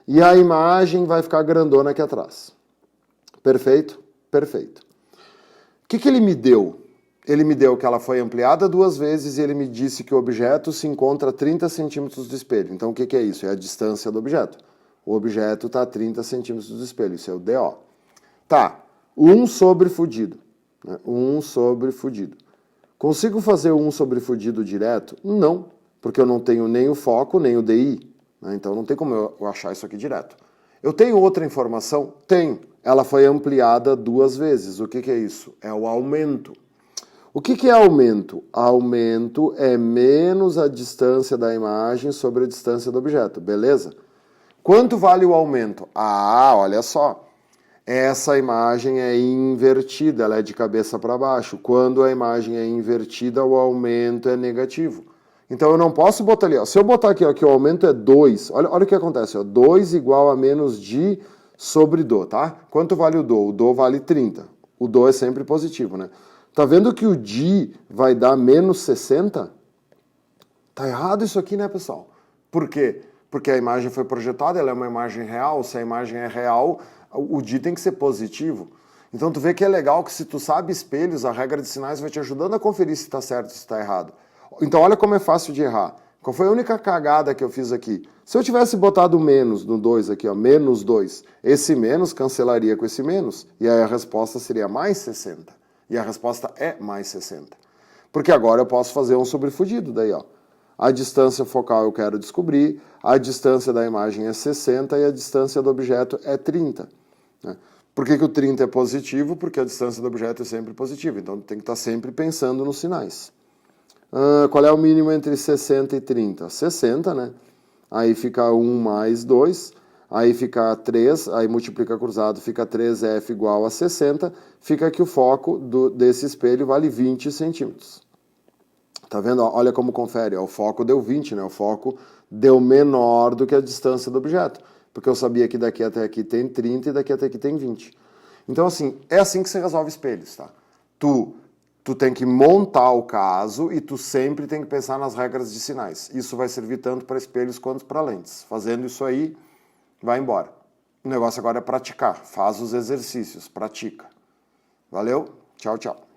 E a imagem vai ficar grandona aqui atrás. Perfeito? Perfeito. O que ele me deu? Ele me deu que ela foi ampliada 2 vezes e ele me disse que o objeto se encontra a 30 centímetros do espelho. Então o que é isso? É a distância do objeto. O objeto está a 30 centímetros do espelho. Isso é o DO. Tá, 1 sobre fudido. 1 sobre fudido. Consigo fazer 1 sobre fudido direto? Não, porque eu não tenho nem o foco, nem o DI. Então não tem como eu achar isso aqui direto. Eu tenho outra informação? Tenho. Ela foi ampliada 2 vezes. O que é isso? É o aumento. O que é aumento? Aumento é menos a distância da imagem sobre a distância do objeto, beleza? Quanto vale o aumento? Olha só. Essa imagem é invertida, ela é de cabeça para baixo. Quando a imagem é invertida, o aumento é negativo. Então eu não posso botar ali, ó. Se eu botar aqui, ó, que o aumento é 2, olha o que acontece, ó. 2 igual a menos di sobre do, tá? Quanto vale o do? O do vale 30. O do é sempre positivo, né? Tá vendo que o di vai dar menos 60? Tá errado isso aqui, né, pessoal? Por quê? Porque a imagem foi projetada, ela é uma imagem real. Se a imagem é real, o di tem que ser positivo. Então tu vê que é legal que se tu sabe espelhos, a regra de sinais vai te ajudando a conferir se está certo ou se está errado. Então olha como é fácil de errar. Qual foi a única cagada que eu fiz aqui? Se eu tivesse botado menos no 2 aqui, ó, menos 2, esse menos cancelaria com esse menos, e aí a resposta seria mais 60. E a resposta é mais 60. Porque agora eu posso fazer 1 sobre fudido, daí ó. A distância focal eu quero descobrir, a distância da imagem é 60 e a distância do objeto é 30. Né? Por que o 30 é positivo? Porque a distância do objeto é sempre positiva, então tem que estar sempre pensando nos sinais. Qual é o mínimo entre 60 e 30? 60, né? Aí fica 1 mais 2. aí fica 3, aí multiplica cruzado, fica 3F igual a 60, fica que o foco desse espelho vale 20 centímetros. Tá vendo? Olha como confere, o foco deu 20, né? O foco deu menor do que a distância do objeto, porque eu sabia que daqui até aqui tem 30 e daqui até aqui tem 20. Então, assim, é assim que você resolve espelhos, tá? Tu tem que montar o caso e tu sempre tem que pensar nas regras de sinais. Isso vai servir tanto para espelhos quanto para lentes. Fazendo isso aí, vai embora. O negócio agora é praticar. Faz os exercícios, pratica. Valeu? Tchau, tchau.